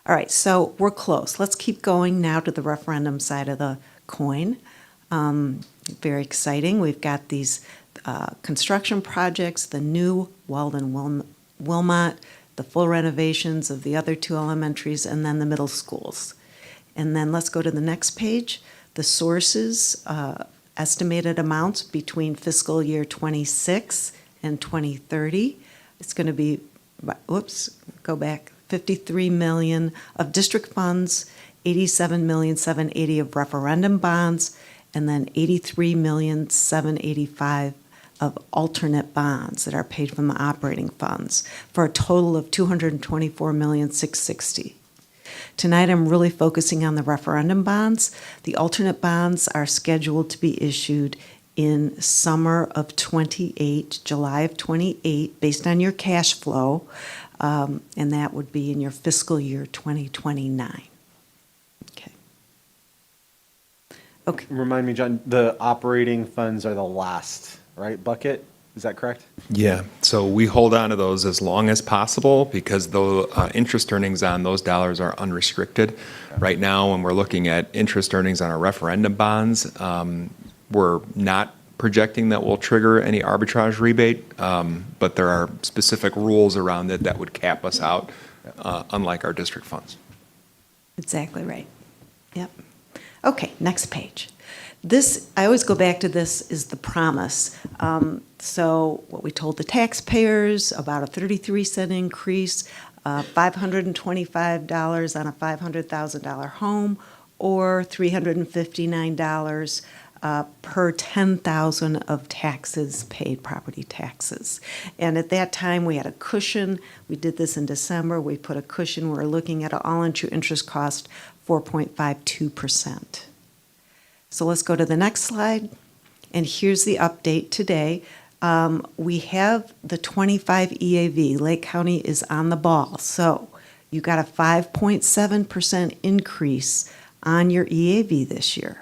All right, so we're close. Let's keep going now to the referendum side of the coin. Very exciting. We've got these construction projects, the new Walden Wilmot, the full renovations of the other 2 elementaries, and then the middle schools. And then let's go to the next page. The sources, estimated amounts between fiscal year '26 and 2030. It's going to be, go back, 53 million of district funds, 87,780,000 of referendum bonds, and then 83,785,000 of alternate bonds that are paid from the operating funds, for a total of 224,660,000. Tonight, I'm really focusing on the referendum bonds. The alternate bonds are scheduled to be issued in summer of '28, July of '28, based on your cash flow, and that would be in your fiscal year 2029. Okay. Remind me, John, the operating funds are the last, right, bucket? Is that correct? Yeah, so we hold on to those as long as possible because the interest earnings on those dollars are unrestricted. Right now, when we're looking at interest earnings on our referendum bonds, we're not projecting that will trigger any arbitrage rebate, but there are specific rules around it that would cap us out, unlike our district funds. Exactly right. Yep. Okay, next page. This, I always go back to this, is the promise. So what we told the taxpayers, about a 33-cent increase, $525 on a $500,000 home, or $359 per 10,000 of taxes paid, property taxes. And at that time, we had a cushion. We did this in December. We put a cushion. We're looking at an all-in interest cost 4.52%. So let's go to the next slide. And here's the update today. We have the 25 EAV. Lake County is on the ball. So you got a 5.7% increase on your EAV this year.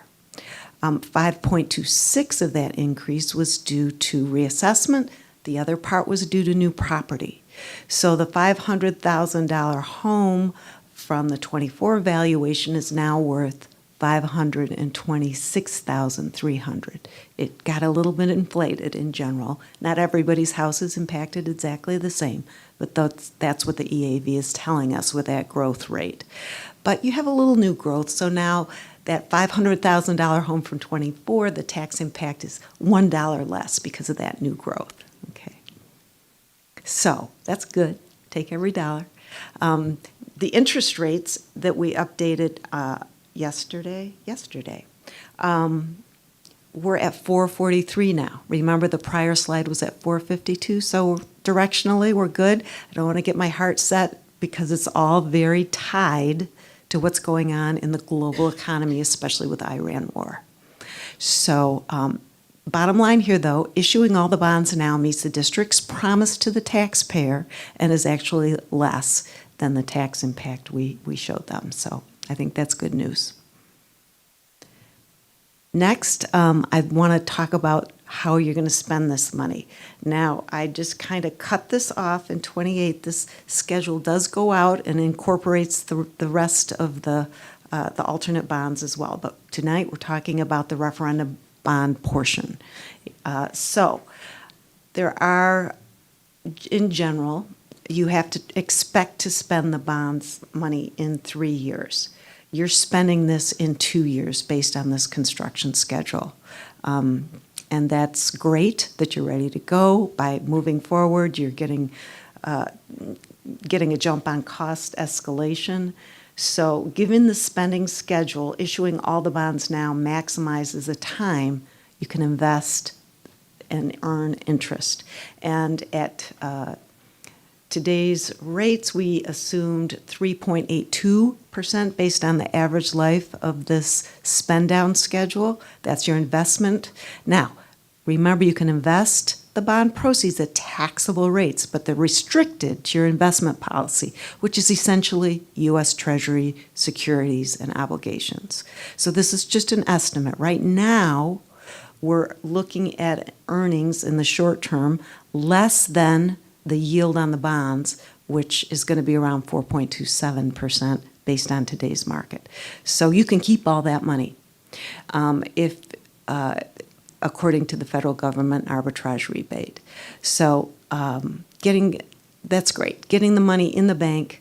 5.26 of that increase was due to reassessment. The other part was due to new property. So the $500,000 home from the 24 valuation is now worth $526,300. It got a little bit inflated in general. Not everybody's house is impacted exactly the same, but that's what the EAV is telling us with that growth rate. But you have a little new growth, so now that $500,000 home from '24, the tax impact is $1 less because of that new growth. Okay, so that's good. Take every dollar. The interest rates that we updated yesterday, we're at 443 now. Remember, the prior slide was at 452, so directionally we're good. I don't want to get my heart set because it's all very tied to what's going on in the global economy, especially with the Iran war. So bottom line here, though, issuing all the bonds now meets the district's promise to the taxpayer and is actually less than the tax impact we showed them. So I think that's good news. Next, I want to talk about how you're going to spend this money. Now, I just kind of cut this off in 28. This schedule does go out and incorporates the rest of the alternate bonds as well. But tonight, we're talking about the referendum bond portion. So there are, in general, you have to expect to spend the bonds money in 3 years. You're spending this in 2 years based on this construction schedule. And that's great that you're ready to go. By moving forward, you're getting a jump on cost escalation. So given the spending schedule, issuing all the bonds now maximizes the time you can invest and earn interest. And at today's rates, we assumed 3.82% based on the average life of this spend down schedule. That's your investment. Now, remember, you can invest the bond proceeds at taxable rates, but they're restricted to your investment policy, which is essentially U.S. Treasury securities and obligations. So this is just an estimate. Right now, we're looking at earnings in the short term less than the yield on the bonds, which is going to be around 4.27% based on today's market. So you can keep all that money if according to the federal government arbitrage rebate. So that's great. Getting the money in the bank,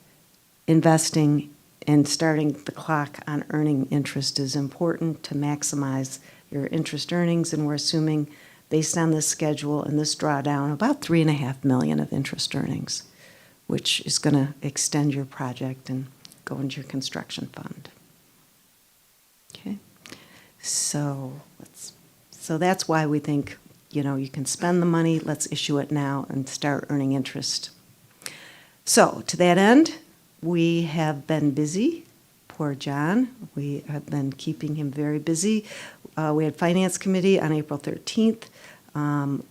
investing, and starting the clock on earning interest is important to maximize your interest earnings, and we're assuming, based on this schedule and this drawdown, about $3.5 million of interest earnings, which is going to extend your project and go into your construction fund. Okay, so that's why we think, you can spend the money. Let's issue it now and start earning interest. So to that end, we have been busy. Poor John. We have been keeping him very busy. We had Finance Committee on April 13th.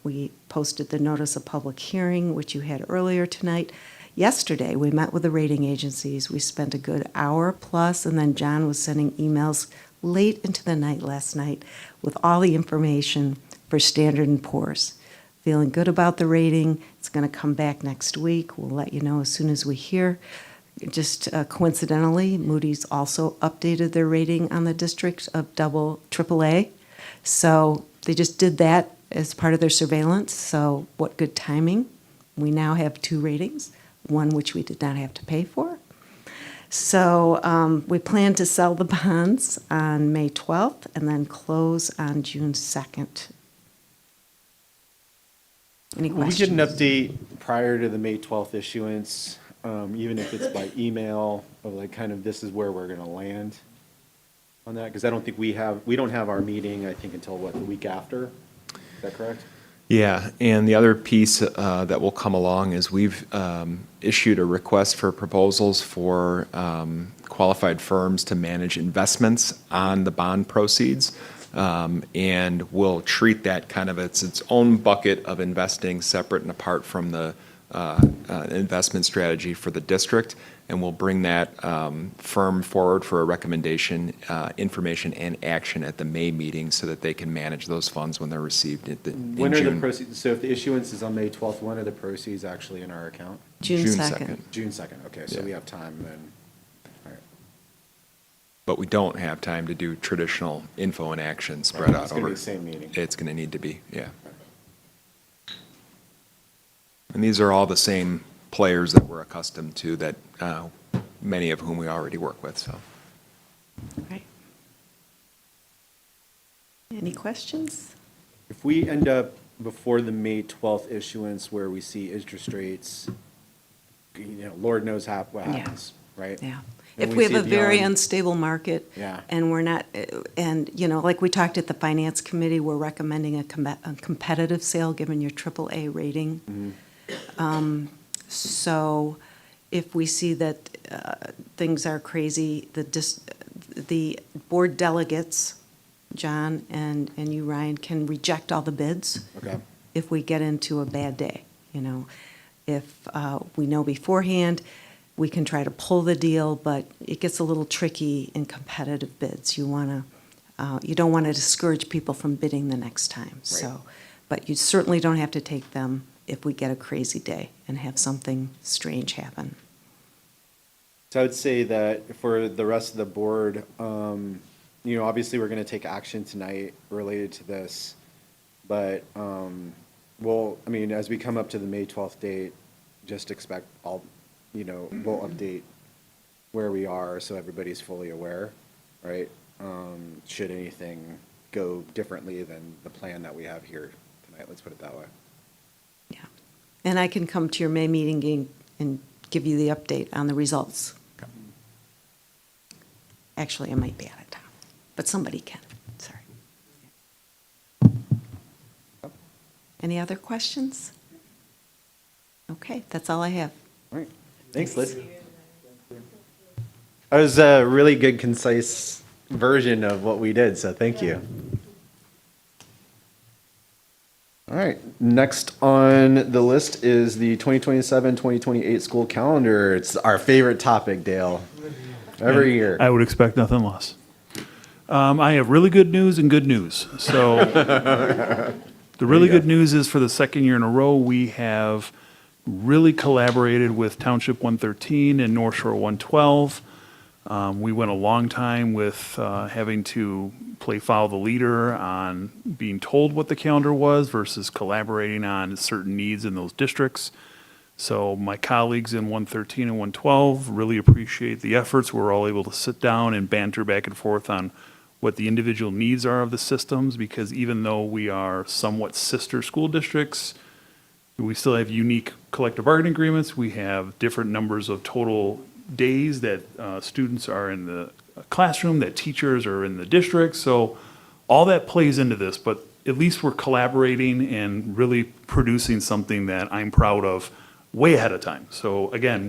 We posted the notice of public hearing, which you had earlier tonight. Yesterday, we met with the rating agencies. We spent a good hour plus, and then John was sending emails late into the night last night with all the information for Standard & Poor's. Feeling good about the rating. It's going to come back next week. We'll let you know as soon as we hear. Just coincidentally, Moody's also updated their rating on the district of AAA. So they just did that as part of their surveillance. So what good timing. We now have 2 ratings, one which we did not have to pay for. So we plan to sell the bonds on May 12th and then close on June 2nd. Any Will we questions? get an update prior to the May 12th issuance, even if it's by email, of like kind of this is where we're going to land on that? Because I don't think we don't have our meeting, I think, until the week after. Is that correct? Yeah, and the other piece that will come along is we've issued a request for proposals for qualified firms to manage investments on the bond proceeds. And we'll treat that kind of its own bucket of investing separate and apart from the investment strategy for the district. And we'll bring that firm forward for a recommendation, information, and action at the May meeting so that they can manage those funds when they're received in When are June. the proceeds? So if the issuance is on May 12th, when are the proceeds actually in our account? June 2nd. June 2nd, okay, so Yeah. we have time then. All right. but we don't have time to do traditional info and action spread out It's gonna over. be the same meeting. It's going to need to be, yeah. And these are all the same players that we're accustomed to, that many of whom we already work with, so. Right. Any questions? If we end up before the May 12th issuance where we see interest rates, Lord knows what Yeah. happens, right? Yeah. And If we see have a it very beyond- unstable market. Yeah. And we're not, and, like we talked at the Finance Committee, we're recommending a competitive sale given your AAA rating. So if we see that things are crazy, the board delegates, John and you, Ryan, can reject all the bids. Okay. If we get into a bad day, If we know beforehand, we can try to pull the deal, but it gets a little tricky in competitive bids. You don't want to discourage people from bidding the next time, so. But you certainly don't have to take them if we get a crazy day and have something strange happen. So I would say that for the rest of the board, obviously we're going to take action tonight related to this, but as we come up to the May 12th date, just expect we'll update where we are so everybody's fully aware, right? Should anything go differently than the plan that we have here tonight, let's put it that way. Yeah. And I can come to your May meeting and give you the update on the results. Actually, I might be out of town, but somebody can, sorry. Any other questions? Okay, that's all I have. All right. Thanks, Liz. That was a really good, concise version of what we did, so thank you. All right, next on the list is the 2027-2028 school calendar. It's our favorite topic, Dale, every year. I would expect nothing less. I have really good news and good news. So the really good news is for the second year in a row, we have really collaborated with Township 113 and North Shore 112. We went a long time with having to play follow the leader on being told what the calendar was versus collaborating on certain needs in those districts. So my colleagues in 113 and 112 really appreciate the efforts. We're all able to sit down and banter back and forth on what the individual needs are of the systems, because even though we are somewhat sister school districts, we still have unique collective bargaining agreements. We have different numbers of total days that students are in the classroom, that teachers are in the district. So all that plays into this, but at least we're collaborating and really producing something that I'm proud of way ahead of time. So again,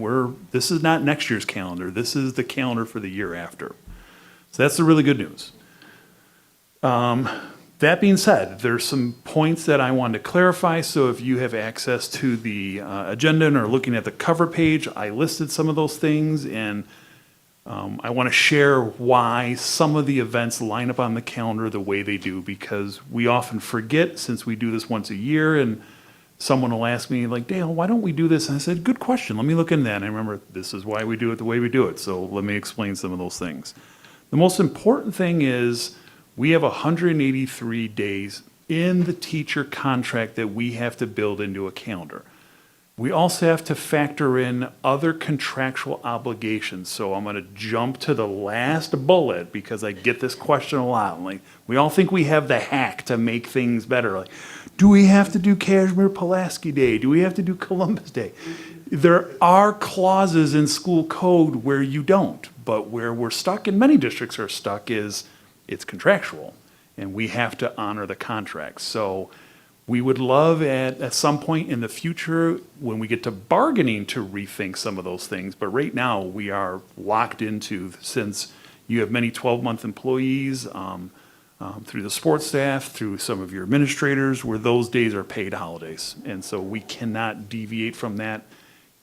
this is not next year's calendar. This is the calendar for the year after. So that's the really good news. That being said, there's some points that I wanted to clarify. So if you have access to the agenda and are looking at the cover page, I listed some of those things, and I want to share why some of the events line up on the calendar the way they do, because we often forget, since we do this once a year, and someone will ask me, like, Dale, why don't we do this? And I said, good question. Let me look into that. And I remember, this is why we do it the way we do it. So let me explain some of those things. The most important thing is we have 183 days in the teacher contract that we have to build into a calendar. We also have to factor in other contractual obligations. So I'm going to jump to the last bullet because I get this question a lot. Like, we all think we have the hack to make things better. Like, do we have to do Kazimierz Pulaski Day? Do we have to do Columbus Day? There are clauses in school code where you don't, but where we're stuck, and many districts are stuck, is it's contractual, and we have to honor the contracts. So we would love at some point in the future, when we get to bargaining, to rethink some of those things. But right now, we are locked into, since you have many 12-month employees, through the sports staff, through some of your administrators, where those days are paid holidays. And so we cannot deviate from that.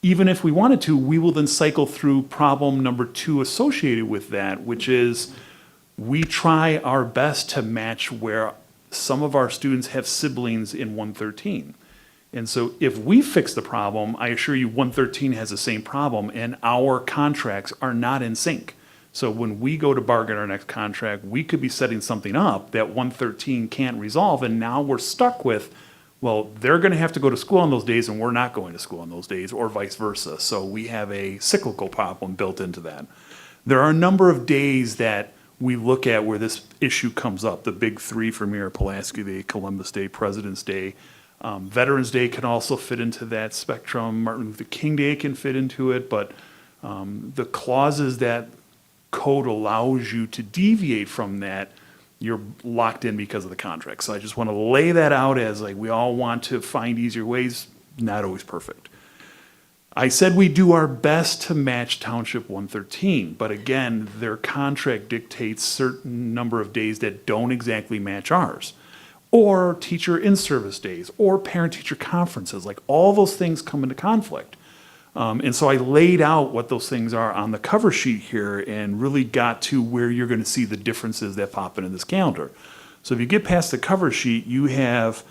Even if we wanted to, we will then cycle through problem number 2 associated with that, which is we try our best to match where some of our students have siblings in 113. And so if we fix the problem, I assure you 113 has the same problem, and our contracts are not in sync. So when we go to bargain our next contract, we could be setting something up that 113 can't resolve, and now we're stuck with, well, they're going to have to go to school on those days, and we're not going to school on those days, or vice versa. So we have a cyclical problem built into that. There are a number of days that we look at where this issue comes up. The big three for me are Pulaski Day, Columbus Day, President's Day. Veterans Day can also fit into that spectrum. Martin Luther King Day can fit into it, but the clauses that code allows you to deviate from that, you're locked in because of the contract. So I just want to lay that out as like we all want to find easier ways, not always perfect. I said we do our best to match Township 113, but again, their contract dictates certain number of days that don't exactly match ours. Or teacher in-service days, or parent-teacher conferences, like all those things come into conflict. And so I laid out what those things are on the cover sheet here and really got to where you're going to see the differences that pop into this calendar. So if you get past the cover sheet, you have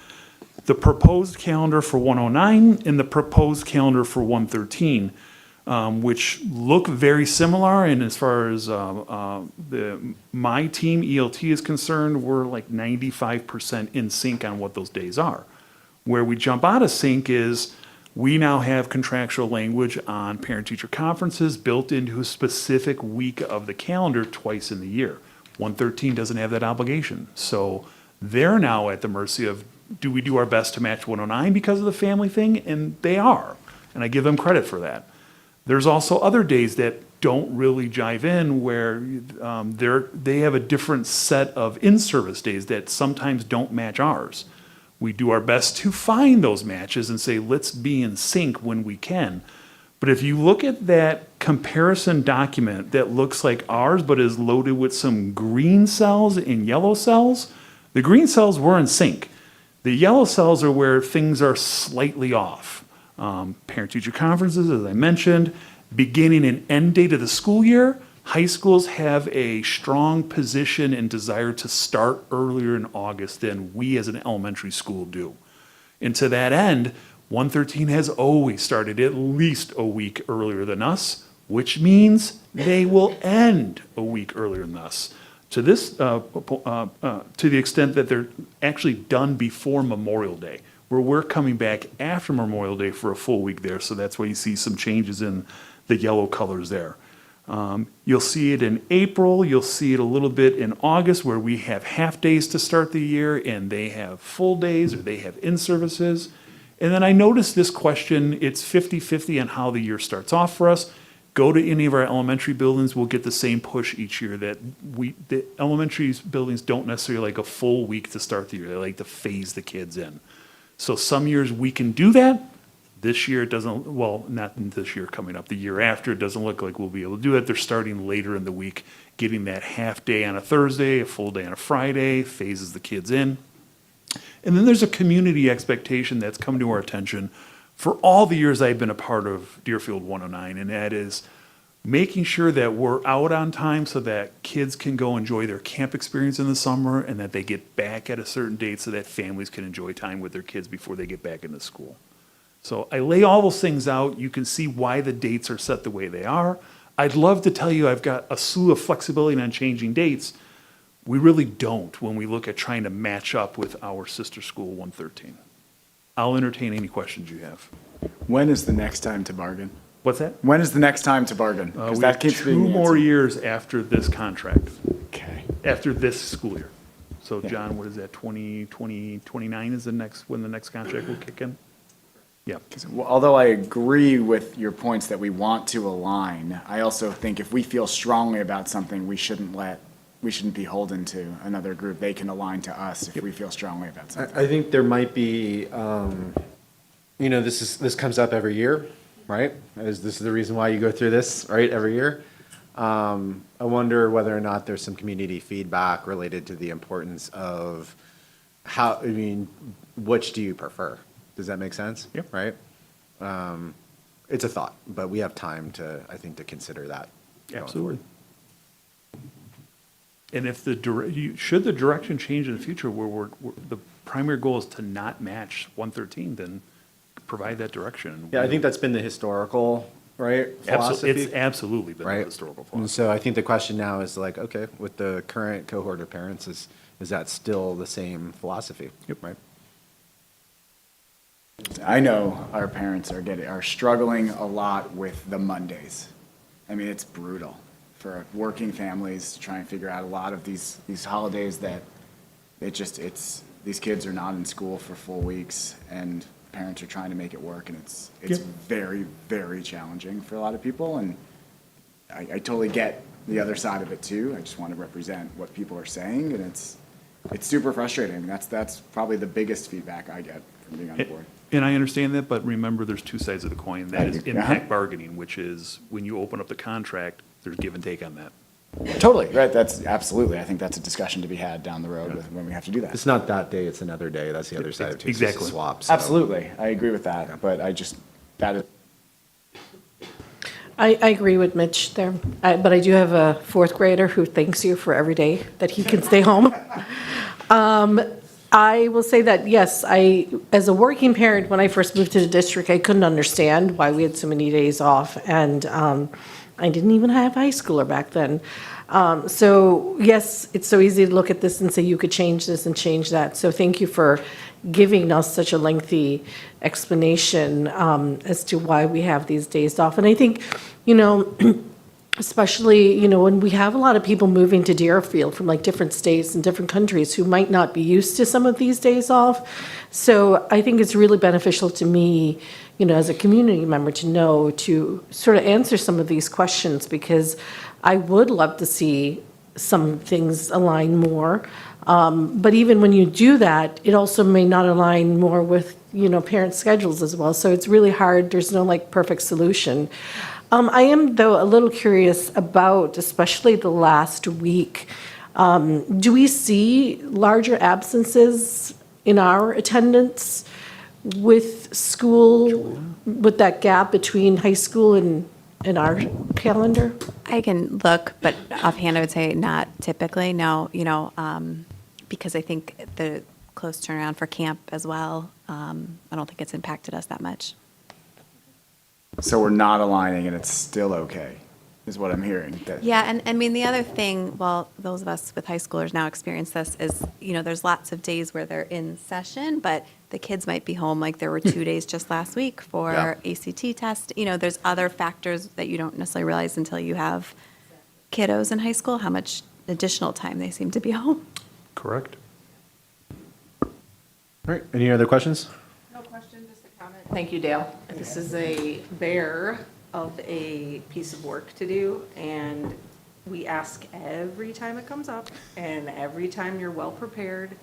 the proposed calendar for 109 and the proposed calendar for 113, which look very similar. And as far as my team, ELT, is concerned, we're like 95% in sync on what those days are. Where we jump out of sync is we now have contractual language on parent-teacher conferences built into a specific week of the calendar twice in the year. 113 doesn't have that obligation. So they're now at the mercy of, do we do our best to match 109 because of the family thing? And they are, and I give them credit for that. There's also other days that don't really jive in where they have a different set of in-service days that sometimes don't match ours. We do our best to find those matches and say, let's be in sync when we can. But if you look at that comparison document that looks like ours but is loaded with some green cells and yellow cells, the green cells were in sync. The yellow cells are where things are slightly off. Parent-teacher conferences, as I mentioned, beginning and end date of the school year, high schools have a strong position and desire to start earlier in August than we as an elementary school do. And to that end, 113 has always started at least a week earlier than us, which means they will end a week earlier than us. To this, to the extent that they're actually done before Memorial Day, where we're coming back after Memorial Day for a full week there. So that's why you see some changes in the yellow colors there. You'll see it in April, you'll see it a little bit in August where we have half days to start the year and they have full days or they have in-services. And then I noticed this question, it's 50-50 on how the year starts off for us. Go to any of our elementary buildings, we'll get the same push each year that the elementary buildings don't necessarily like a full week to start the year. They like to phase the kids in. So some years we can do that. This year it doesn't, well, not this year coming up, the year after, it doesn't look like we'll be able to do it. They're starting later in the week, getting that half day on a Thursday, a full day on a Friday, phases the kids in. And then there's a community expectation that's come to our attention for all the years I've been a part of Deerfield 109, and that is making sure that we're out on time so that kids can go enjoy their camp experience in the summer and that they get back at a certain date so that families can enjoy time with their kids before they get back into school. So I lay all those things out. You can see why the dates are set the way they are. I'd love to tell you I've got a slew of flexibility on changing dates. We really don't when we look at trying to match up with our sister school 113. I'll entertain any questions you have. When is the next time to bargain? What's that? When is the next time to bargain? 'Cause We that have keeps being 2 the more answer. years after this contract, Okay. after this school year. So Yeah. John, what is that, 2029 is the next, when the next contract will kick in? Yeah. Well, although I agree with your points that we want to align, I also think if we feel strongly about something, we shouldn't be holden to another group. They can align to us if we feel strongly about something. I think there might be, this comes up every year, right? This is the reason why you go through this, right, every year. I wonder whether or not there's some community feedback related to the importance of which do you prefer? Does that make sense? Yep. Right? It's a thought, but we have time to consider that. going Absolutely. And if should the direction change in the future where the primary goal is to not match 113, then provide that direction. Yeah, I think that's been the historical right? It's Philosophy, absolutely been a right? historical And philosophy. so I think the question now is like, okay, with the current cohort of parents, is that still the same philosophy? Yep. Right? I know our parents are struggling a lot with the Mondays. I mean, it's brutal for working families to try and figure out a lot of these holidays that these kids are not in school for full weeks, and parents are trying to make it work, and it's Yep. very, very challenging for a lot of people, and I totally get the other side of it too. I just want to represent what people are saying, and it's super frustrating. That's probably the biggest feedback I get from being on the board. And I understand that, but remember, there's two sides of the coin. That is Yeah. impact bargaining, which is when you open up the contract, there's give and take on that. Totally, right, that's absolutely, I think that's a discussion to be had down the road with when we have to do that. It's not that day, it's another day. That's the other side of it. It's just a Exactly. swap. so- Absolutely, I agree with that, but that is. I agree with Mitch there, but I do have a fourth grader who thanks you for every day that he can stay home. I will say that, yes, as a working parent, when I first moved to the district, I couldn't understand why we had so many days off, and I didn't even have a high schooler back then. So, yes, it's so easy to look at this and say you could change this and change that. So thank you for giving us such a lengthy explanation as to why we have these days off. And I think, especially, when we have a lot of people moving to Deerfield from like different states and different countries who might not be used to some of these days off. So I think it's really beneficial to me, as a community member to know to sort of answer some of these questions, because I would love to see some things align more. But even when you do that, it also may not align more with, parents' schedules as well. So it's really hard. There's no like perfect solution. I am, though, a little curious about, especially the last week, do we see larger absences in our attendance with school, with that gap between high school and our calendar? I can look, but offhand, I would say not typically, no, because I think the close turnaround for camp as well, I don't think it's impacted us that much. So we're not aligning and it's still okay, is what I'm hearing. Yeah, and I mean, the other thing, well, those of us with high schoolers now experience this, is, there's lots of days where they're in session, but the kids might be home, like there were 2 days just last week for ACT test. There's other factors that you don't necessarily realize until you have kiddos in high school, how much additional time they seem to be home. Correct. All right, any other questions? No question, just a comment. Thank you, Dale. This is a bear of a piece of work to do, and we ask every time it comes up, and every time you're well prepared.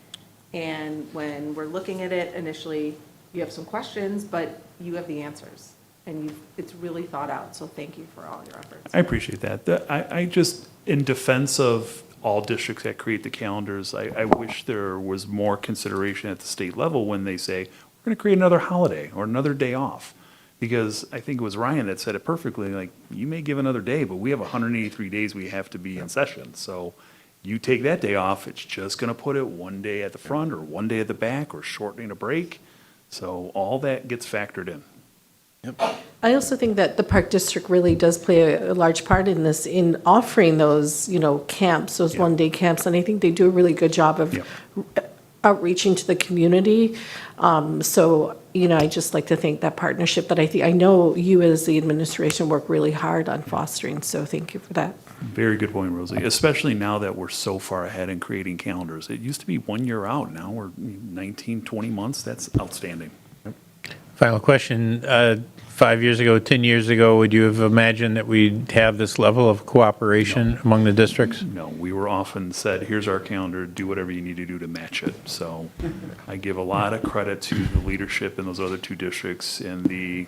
And when we're looking at it initially, you have some questions, but you have the answers, and it's really thought out. So thank you for all your efforts. I appreciate that. I just, in defense of all districts that create the calendars, I wish there was more consideration at the state level when they say, we're going to create another holiday or another day off. Because I think it was Ryan that said it perfectly, like, you may give another day, but we have 183 days we have to be in session. So you take that day off, it's just going to put it one day at the front or one day at the back or shortening a break. So all that gets factored in. I also think that the Park District really does play a large part in this, in offering those, camps, those one-day camps. And I think they do a really good job of outreaching to the community. So, I just like to thank that partnership that I know you as the administration work really hard on fostering. So thank you for that. Very good point, Rosie, especially now that we're so far ahead in creating calendars. It used to be 1 year out. Now we're 19, 20 months. That's outstanding. Final question. 5 years ago, 10 years ago, would you have imagined that we'd have this level of cooperation among the districts? No, we were often said, here's our calendar, do whatever you need to do to match it. So I give a lot of credit to the leadership in those other two districts and the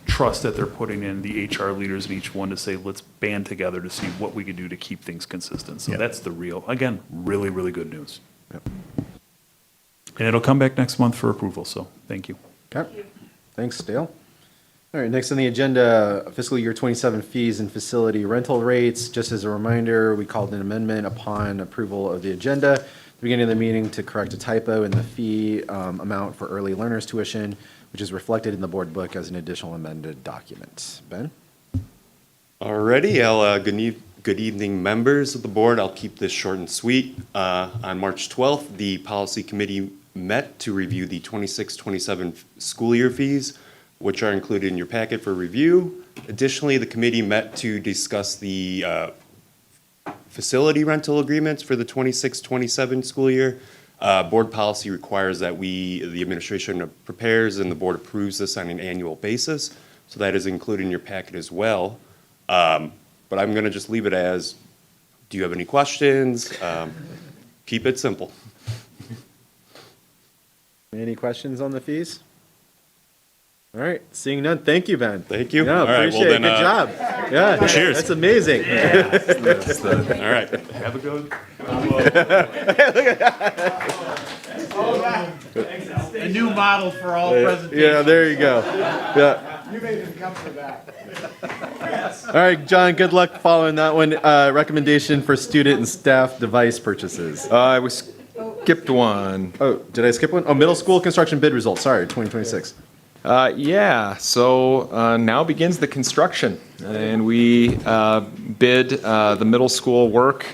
trust that they're putting in the HR leaders in each one to say, let's band together to see what we can do to keep things consistent. So that's the real, again, really, really good news. And it'll come back next month for approval, so thank you. Okay, thanks, Dale. All right, next on the agenda, fiscal year 27 fees and facility rental rates. Just as a reminder, we called an amendment upon approval of the agenda at the beginning of the meeting to correct a typo in the fee amount for early learners tuition, which is reflected in the board book as an additional amended document. Ben? Alrighty, good evening, members of the board. I'll keep this short and sweet. On March 12th, the policy committee met to review the 26-27 school year fees, which are included in your packet for review. Additionally, the committee met to discuss the facility rental agreements for the 26-27 school year. Board policy requires that the administration prepares and the board approves this on an annual basis. So that is included in your packet as well. But I'm going to just leave it as, do you have any questions? Keep it simple. Any questions on the fees? All right, seeing none, thank you, Ben. Thank you. Yeah, All right, appreciate well it. then, Good job. Yeah, cheers. That's amazing. All right. Have a good. A new model for all presentations. Yeah, there you go. Yeah. You made him come for that. All right, John, good luck following that one. Recommendation for student and staff device purchases. I was skipped one. Oh, did I skip one? Oh, middle school construction bid results. Sorry, 2026. So now begins the construction, and we bid the middle school work,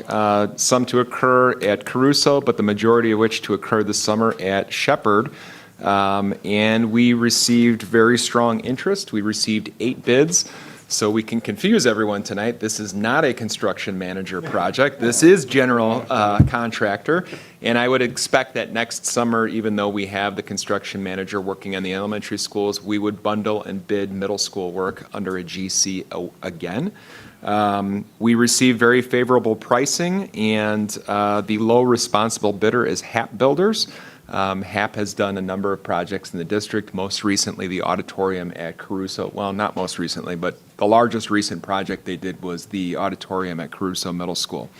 some to occur at Caruso, but the majority of which to occur this summer at Shepherd. And we received very strong interest. We received 8 bids. So we can confuse everyone tonight. This is not a construction manager project. This is general contractor. And I would expect that next summer, even though we have the construction manager working on the elementary schools, we would bundle and bid middle school work under a GC again. We received very favorable pricing, and the low responsible bidder is Hap Builders. HAP has done a number of projects in the district, most recently the auditorium at Caruso. Well, not most recently, but the largest recent project they did was the auditorium at Caruso Middle School.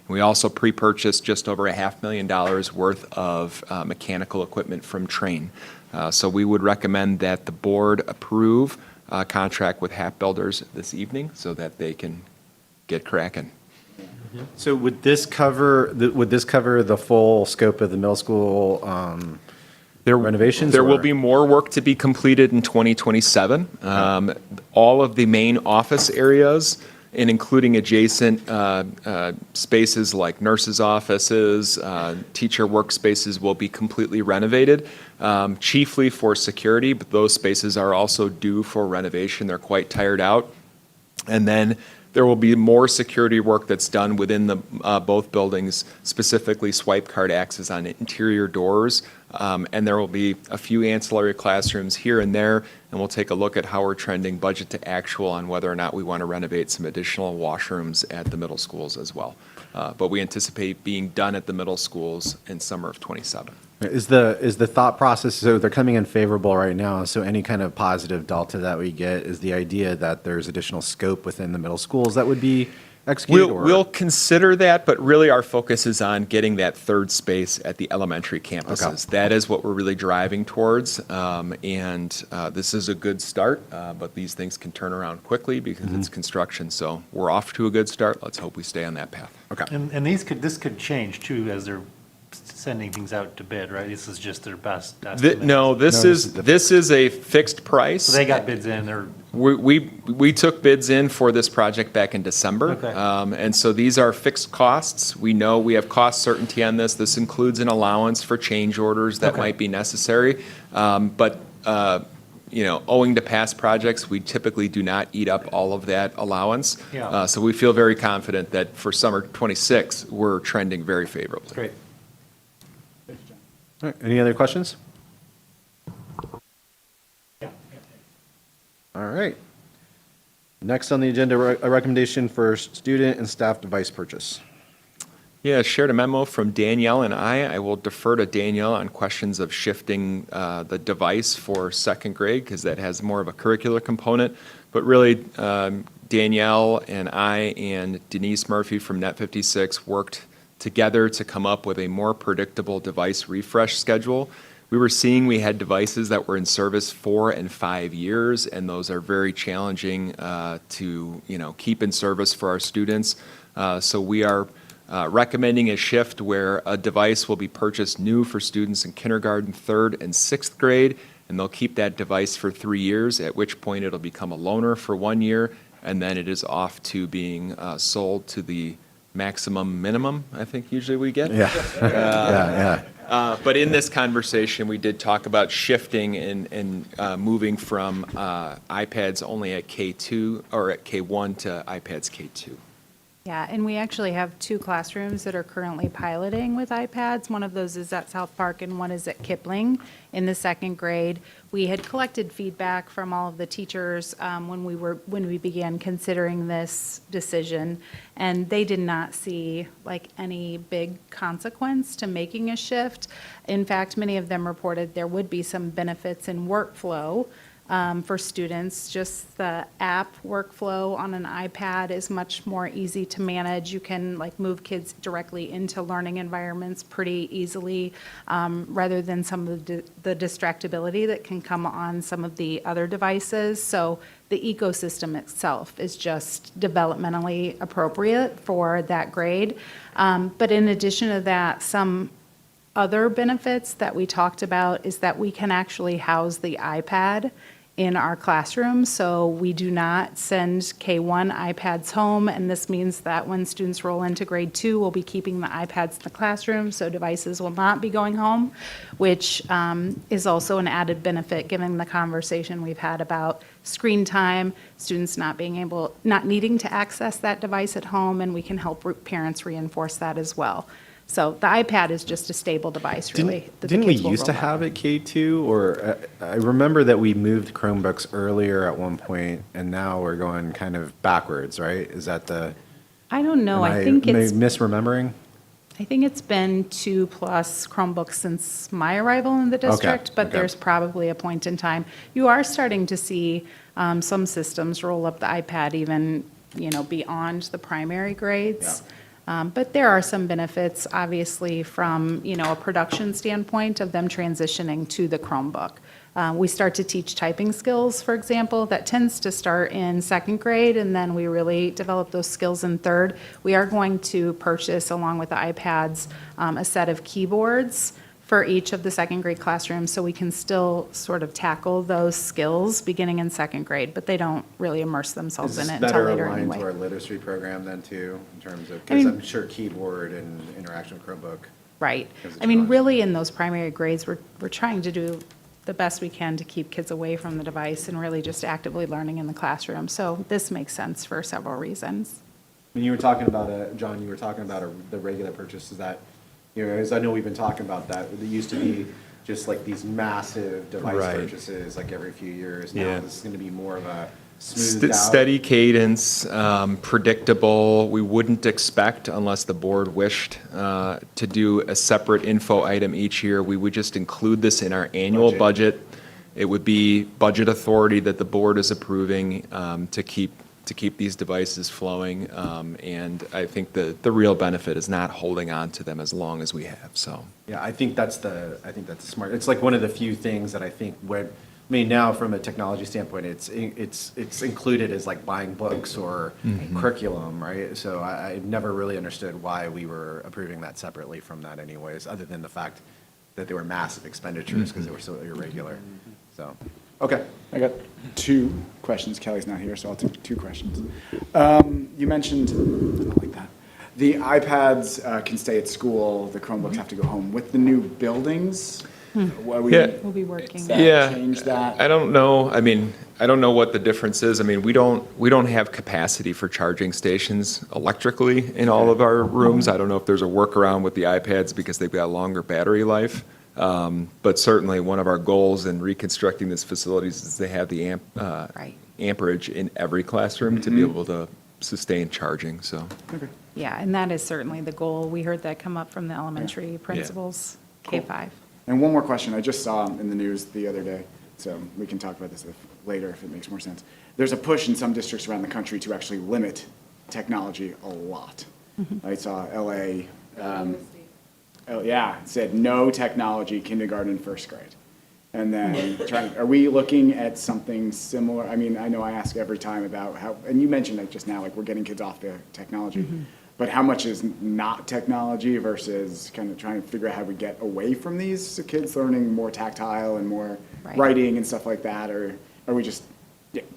We also pre-purchased just over $500,000 worth of mechanical equipment from Trane. So we would recommend that the board approve a contract with HAP Builders this evening so that they can get cracking. So would this cover the full scope of the middle school renovations? There will or- be more work to be completed in 2027. All of the main office areas, and including adjacent spaces like nurses' offices, teacher workspaces, will be completely renovated, chiefly for security, but those spaces are also due for renovation. They're quite tired out. And then there will be more security work that's done within the both buildings, specifically swipe card access on interior doors. And there will be a few ancillary classrooms here and there, and we'll take a look at how we're trending budget to actual on whether or not we want to renovate some additional washrooms at the middle schools as well. But we anticipate being done at the middle schools in summer of '27. Is the thought process, so they're coming in favorable right now, so any kind of positive delta that we get is the idea that there's additional scope within the middle schools that would be executed? We'll consider that, but really our focus is on getting that third space at the elementary campuses. Okay. That is what we're really driving towards, and this is a good start, but these things can turn around quickly because it's construction. So we're off to a good start. Let's hope we stay on that path. Okay. And this could change too as they're sending things out to bid, right? This is just their best estimate. This is a fixed price. So they got bids in, or We took bids in for this project back in December. Okay. And so these are fixed costs. We know we have cost certainty on this. This includes an allowance for change orders that Okay. might be necessary. But owing to past projects, we typically do not eat up all of that allowance. Yeah. So we feel very confident that for summer '26, we're trending very favorably. great. All right, any other questions? All right. Next on the agenda, a recommendation for student and staff device purchase. Yeah, shared a memo from Danielle and I will defer to Danielle on questions of shifting the device for second grade because that has more of a curricular component. But really, Danielle and I and Denise Murphy from Net56 worked together to come up with a more predictable device refresh schedule. We were seeing we had devices that were in service 4 and 5 years, and those are very challenging to keep in service for our students. So we are recommending a shift where a device will be purchased new for students in kindergarten, 3rd, and 6th grade, and they'll keep that device for 3 years, at which point it'll become a loaner for 1 year, and then it is off to being sold to the maximum minimum, I think usually we get. Yeah. Yeah. But in this conversation, we did talk about shifting and moving from iPads only at K2 or at K1 to iPads K2. Yeah, and we actually have 2 classrooms that are currently piloting with iPads. One of those is at South Park and one is at Kipling in the 2nd grade. We had collected feedback from all of the teachers when we began considering this decision, and they did not see like any big consequence to making a shift. In fact, many of them reported there would be some benefits in workflow for students. Just the app workflow on an iPad is much more easy to manage. You can like move kids directly into learning environments pretty easily, rather than some of the distractibility that can come on some of the other devices. So the ecosystem itself is just developmentally appropriate for that grade. But in addition to that, some other benefits that we talked about is that we can actually house the iPad in our classroom. So we do not send K1 iPads home, and this means that when students roll into grade 2, we'll be keeping the iPads in the classroom, so devices will not be going home, which is also an added benefit given the conversation we've had about screen time, students not needing to access that device at home, and we can help parents reinforce that as well. So the iPad is just a stable device, really. that the Didn't we kids will used to roll out. have it K2? Or I remember that we moved Chromebooks earlier at one point, and now we're going kind of backwards, right? Is that the? I don't know. Am I think am it's misremembering. I think it's been 2+ Chromebooks since my arrival in the district, but okay. there's probably a point in time. You are starting to see some systems roll up the iPad even, beyond the primary grades. But there are some benefits, obviously, from, a production standpoint of them transitioning to the Chromebook. We start to teach typing skills, for example. That tends to start in 2nd grade, and then we really develop those skills in 3rd. We are going to purchase, along with the iPads, a set of keyboards for each of the 2nd grade classrooms, so we can still sort of tackle those skills beginning in 2nd grade, but they don't really immerse themselves in it until later Better aligned anyway. to our literacy program then too, in terms of, I because mean- I'm sure keyboard and interaction with Chromebook. Right. Because it's I mean, fun. really, in those primary grades, we're trying to do the best we can to keep kids away from the device and really just actively learning in the classroom. So this makes sense for several reasons. When you were talking about, John, you were talking about the regular purchases that, as I know we've been talking about that, it used to be just like these massive device Right. purchases like every few years. Now Yeah. this is going to be more of a smoothed out. Steady cadence, predictable. We wouldn't expect, unless the board wished, to do a separate info item each year. We would just include this in our annual budget. It would be budget authority that the board is approving to keep these devices flowing. And I think the real benefit is not holding on to them as long as we have, so. Yeah, I think that's smart. It's like one of the few things that I think now from a technology standpoint, it's included as like buying books or curriculum, right? So I've never really understood why we were approving that separately from that anyways, other than the fact that they were massive expenditures because they were so irregular. So, okay. I got 2 questions. Kelly's not here, so I'll take 2 questions. You mentioned, I don't like that. The iPads can stay at school, the Chromebooks have to go home. With the new buildings, We'll be working. change that? I don't know. I mean, I don't know what the difference is. I mean, we don't have capacity for charging stations electrically in all of our rooms. I don't know if there's a workaround with the iPads because they've got longer battery life. But certainly one of our goals in reconstructing these facilities is to have the amperage in every classroom to be able to sustain charging, so. Yeah, and that is certainly the goal. We heard that come up from the elementary principals, K-5. And one more question. I just saw in the news the other day, so we can talk about this later if it makes more sense. There's a push in some districts around the country to actually limit technology a lot. I saw LA, it said no technology, kindergarten and 1st grade. And then are we looking at something similar? I mean, I know I ask every time about how, and you mentioned it just now, like we're getting kids off the technology. But how much is not technology versus kind of trying to figure out how we get away from these kids learning more tactile and more writing and stuff like that? Or are we just,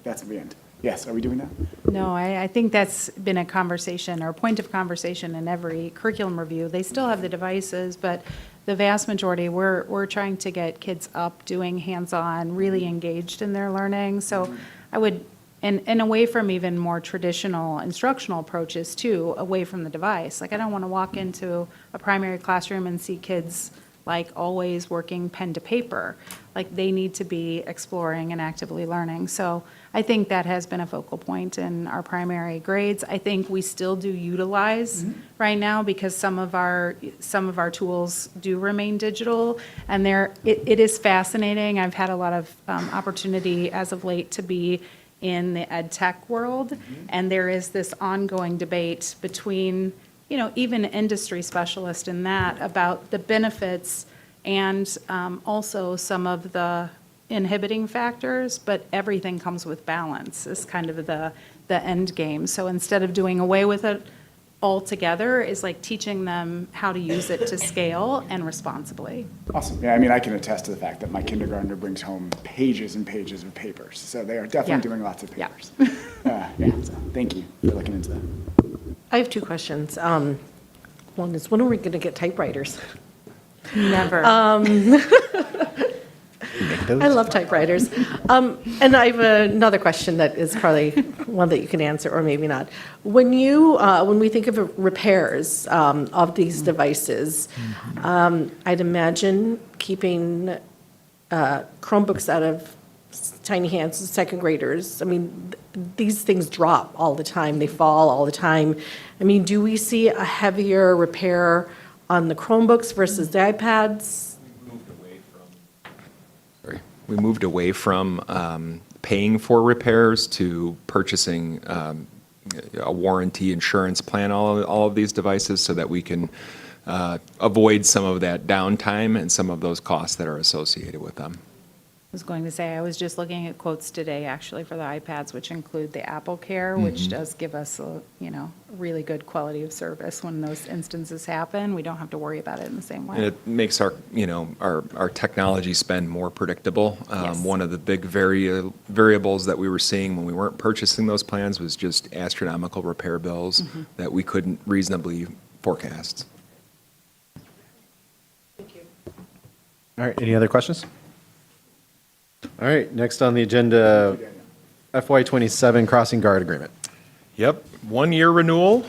that's the end? Yes, are we doing that? No, I think that's been a conversation or a point of conversation in every curriculum review. They still have the devices, but the vast majority, we're trying to get kids up, doing hands-on, really engaged in their learning. So I would, and away from even more traditional instructional approaches too, away from the device. Like I don't want to walk into a primary classroom and see kids like always working pen to paper. Like they need to be exploring and actively learning. So I think that has been a focal point in our primary grades. I think we still do utilize right now because some of our tools do remain digital, and it is fascinating. I've had a lot of opportunity as of late to be in the ed tech world, and there is this ongoing debate between, you know, even industry specialists in that about the benefits and also some of the inhibiting factors, but everything comes with balance is kind of the end game. So instead of doing away with it altogether, is like teaching them how to use it to scale and responsibly. Awesome. Yeah, I mean, I can attest to the fact that my kindergartner brings home pages and pages of papers. So they are definitely Yeah. doing lots of papers. So thank you for looking into that. I have two questions. One is, when are we going to get typewriters? Never. I love typewriters. And I have another question that is probably one that you can answer or maybe not. When we think of repairs of these devices, I'd imagine keeping Chromebooks out of tiny hands of second graders. I mean, these things drop all the time. They fall all the time. I mean, do we see a heavier repair on the Chromebooks versus the iPads? We moved away from paying for repairs to purchasing a warranty insurance plan, all of these devices, so that we can avoid some of that downtime and some of those costs that are associated with them. I was going to say, I was just looking at quotes today, actually, for the iPads, which include the Apple Care, which does give us a, really good quality of service when those instances happen. We don't have to worry about it in the same way. And it makes our technology spend more predictable. Yes. One of the big variables that we were seeing when we weren't purchasing those plans was just astronomical repair bills that we couldn't reasonably forecast. All right, any other questions? All right, next on the agenda, FY27 Crossing Guard Agreement. Yep, one-year renewal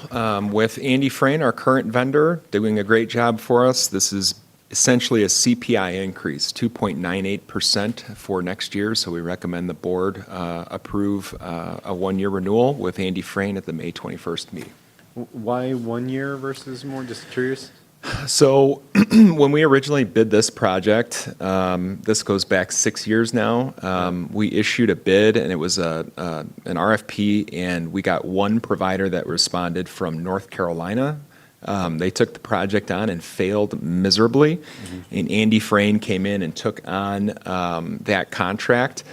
with Andy Frayne, our current vendor, doing a great job for us. This is essentially a CPI increase, 2.98% for next year, so we recommend the board approve a one-year renewal with Andy Frayne at the May 21st meeting. Why 1 year versus more? Just curious. So when we originally bid this project, this goes back 6 years now, we issued a bid, and it was an RFP, and we got one provider that responded from North Carolina. They took the project on and failed miserably, and Andy Frayne came in and took on that contract.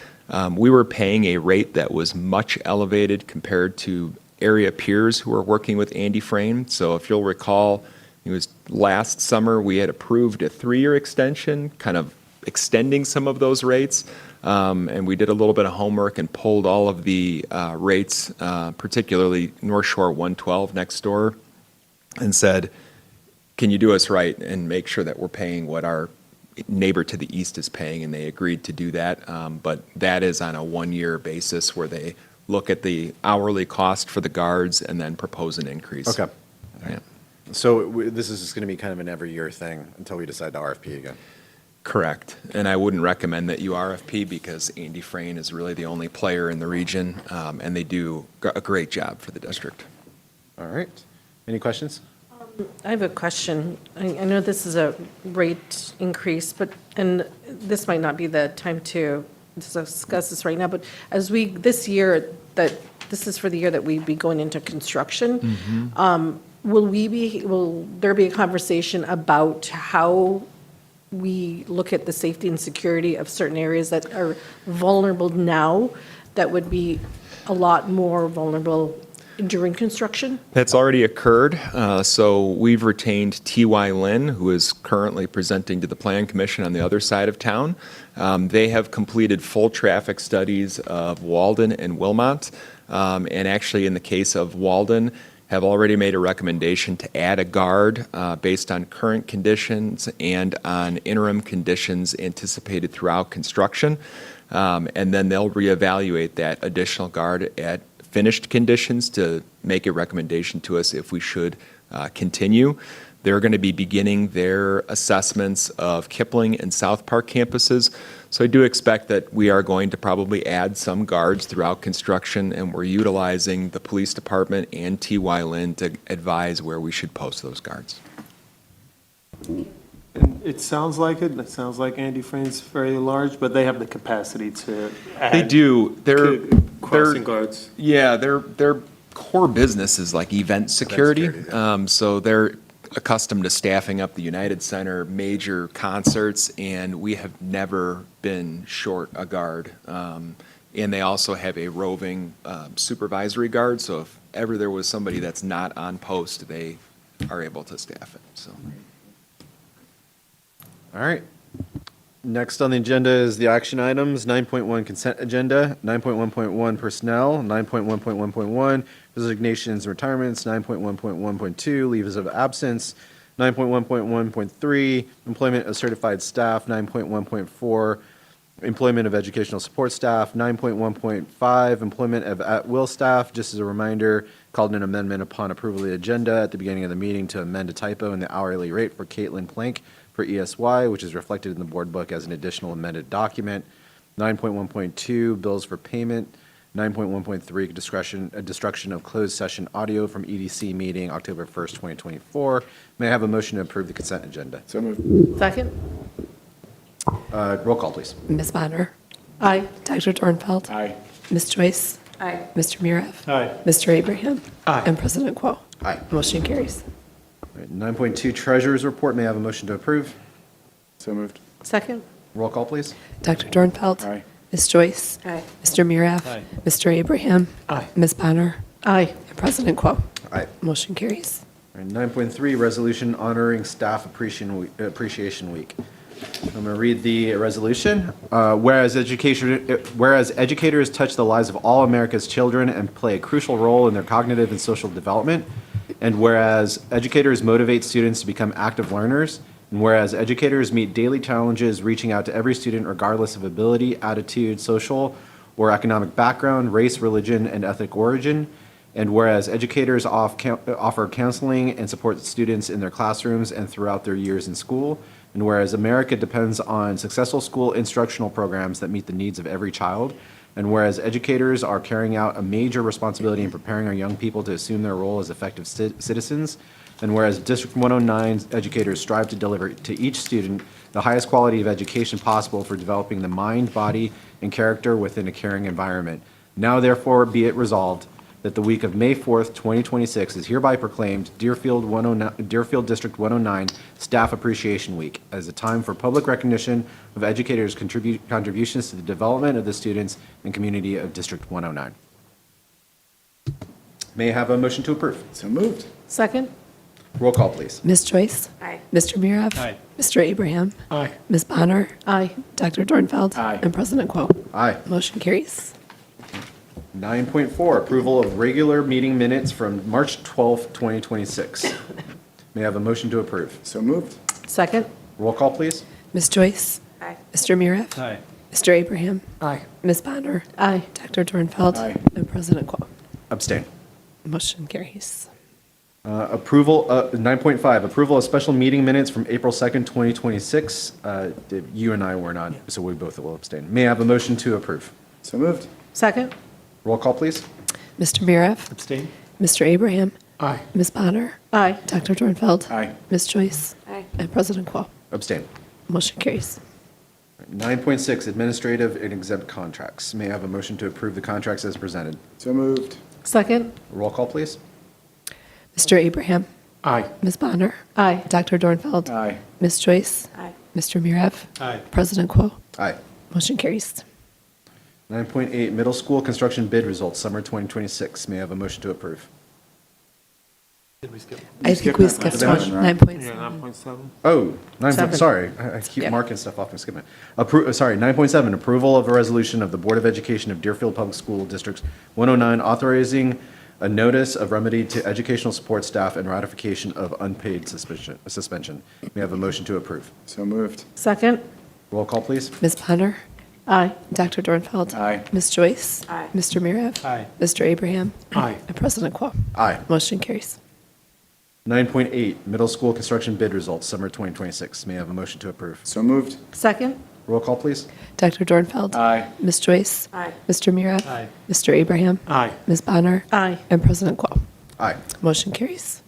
We were paying a rate that was much elevated compared to area peers who were working with Andy Frayne. So if you'll recall, it was last summer, we had approved a 3-year extension, kind of extending some of those rates. And we did a little bit of homework and pulled all of the rates, particularly North Shore 112 next door, and said, can you do us right and make sure that we're paying what our neighbor to the east is paying? And they agreed to do that. But that is on a 1-year basis where they look at the hourly cost for the guards and then propose an increase. Okay. Yeah. So this is just going to be kind of an every year thing until we decide to RFP again. Correct. And I wouldn't recommend that you RFP because Andy Frayne is really the only player in the region, and they do a great job for the district. All right. Any questions? I have a question. I know this is a rate increase, and this might not be the time to discuss this right now, but as this is for the year that we'd be going into construction, will there be a conversation about how we look at the safety and security of certain areas that are vulnerable now that would be a lot more vulnerable during construction? That's already occurred. So we've retained T.Y. Lin, who is currently presenting to the Plan Commission on the other side of town. They have completed full traffic studies of Walden and Wilmot. And actually, in the case of Walden, have already made a recommendation to add a guard based on current conditions and on interim conditions anticipated throughout construction. And then they'll reevaluate that additional guard at finished conditions to make a recommendation to us if we should continue. They're going to be beginning their assessments of Kipling and South Park campuses. So I do expect that we are going to probably add some guards throughout construction, and we're utilizing the police department and T.Y. Lin to advise where we should post those guards. And it sounds like it. It sounds like Andy Frank's very large, but they have the capacity to add. They do. They're crossing guards. Yeah, their core business is like event security. So they're accustomed to staffing up the United Center, major concerts, and we have never been short a guard. And they also have a roving supervisory guard. So if ever there was somebody that's not on post, they are able to staff it. So. All right. Next on the agenda is the action items, 9.1 consent agenda, 9.1.1 personnel, 9.1.1.1 resignations and retirements, 9.1.1.2 leaves of absence, 9.1.1.3 employment of certified staff, 9.1.4 employment of educational support staff, 9.1.5 employment of at-will staff. Just as a reminder, called an amendment upon approval of the agenda at the beginning of the meeting to amend a typo in the hourly rate for Caitlin Plank for ESY, which is reflected in the board book as an additional amended document. 9.1.2, bills for payment. 9.1.3, destruction of closed session audio from EDC meeting October 1st, 2024. May I have a motion to approve the consent agenda? So moved. Second? Roll call, please. Ms. Bonner? Aye. Dr. Dornfeld? Aye. Ms. Joyce? Aye. Mr. Murav? Aye. Mr. Abraham? Aye. And President Quo. Aye. Motion carries. All right, 9.2, treasurer's report. May I have a motion to approve? So moved. Second? Roll call, please. Dr. Dornfeld? Aye. Ms. Joyce? Aye. Mr. Murav? Aye. Mr. Abraham? Aye. Ms. Bonner? Aye. And President Quo. Aye. Motion carries. All right, 9.3, resolution honoring Staff Appreciation Week. I'm going to read the resolution. Whereas educators touch the lives of all America's children and play a crucial role in their cognitive and social development, and whereas educators motivate students to become active learners, and whereas educators meet daily challenges reaching out to every student regardless of ability, attitude, social or economic background, race, religion, and ethnic origin, and whereas educators offer counseling and support students in their classrooms and throughout their years in school, and whereas America depends on successful school instructional programs that meet the needs of every child, and whereas educators are carrying out a major responsibility in preparing our young people to assume their role as effective citizens, and whereas District 109 educators strive to deliver to each student the highest quality of education possible for developing the mind, body, and character within a caring environment. Now therefore be it resolved that the week of May 4th, 2026 is hereby proclaimed Deerfield District 109 Staff Appreciation Week as a time for public recognition of educators' contributions to the development of the students and community of District 109. May I have a motion to approve? So moved. Second? Roll call, please. Ms. Joyce? Aye. Mr. Murav? Aye. Mr. Abraham? Aye. Ms. Bonner? Aye. Dr. Dornfeld? Aye. And President Quo. Aye. Motion carries. 9.4, approval of regular meeting minutes from March 12th, 2026. May I have a motion to approve? So moved. Second? Roll call, please. Ms. Joyce? Aye. Mr. Murav? Aye. Mr. Abraham? Aye. Ms. Bonner? Aye. Dr. Dornfeld? Aye. And President Quo. Abstain. Motion carries. 9.5, approval of special meeting minutes from April 2nd, 2026. You and I were not, so we both will abstain. May I have a motion to approve? So moved. Second? Roll call, please. Mr. Murav? Abstain? Mr. Abraham? Aye. Ms. Bonner? Aye. Dr. Dornfeld? Aye. Ms. Joyce? Aye. And President Quo. Abstain. Motion carries. 9.6, administrative and exempt contracts. May I have a motion to approve the contracts as presented? So moved. Second? Roll call, please. Mr. Abraham? Aye. Ms. Bonner? Aye. Dr. Dornfeld? Aye. Ms. Joyce? Aye. Mr. Murav? Aye. President Quo. Aye. Motion carries. 9.8, middle school construction bid results, summer 2026. May I have a motion to approve? Did we skip? I think we skipped one, 9.7. Yeah, 9.7. Oh, Seven. sorry, I keep Yeah. marking stuff off and skipping it. Sorry, 9.7, approval of a resolution of the Board of Education of Deerfield Public School District 109 authorizing a notice of remedy to educational support staff and ratification of unpaid suspension. May I have a motion to approve? So moved. Second? Roll call, please. Ms. Bonner? Aye. Dr. Dornfeld? Aye. Ms. Joyce? Aye. Mr. Mirav? Aye. Mr. Abraham? Aye. And President Quo. Aye. Motion carries. 9.8, middle school construction bid results, summer 2026. May I have a motion to approve? So moved. Second? Roll call, please. Dr. Dornfeld? Aye. Ms. Joyce? Aye. Mr. Mirav? Aye. Mr. Abraham? Aye. Ms. Bonner? Aye. And President Quo. Aye. Motion carries.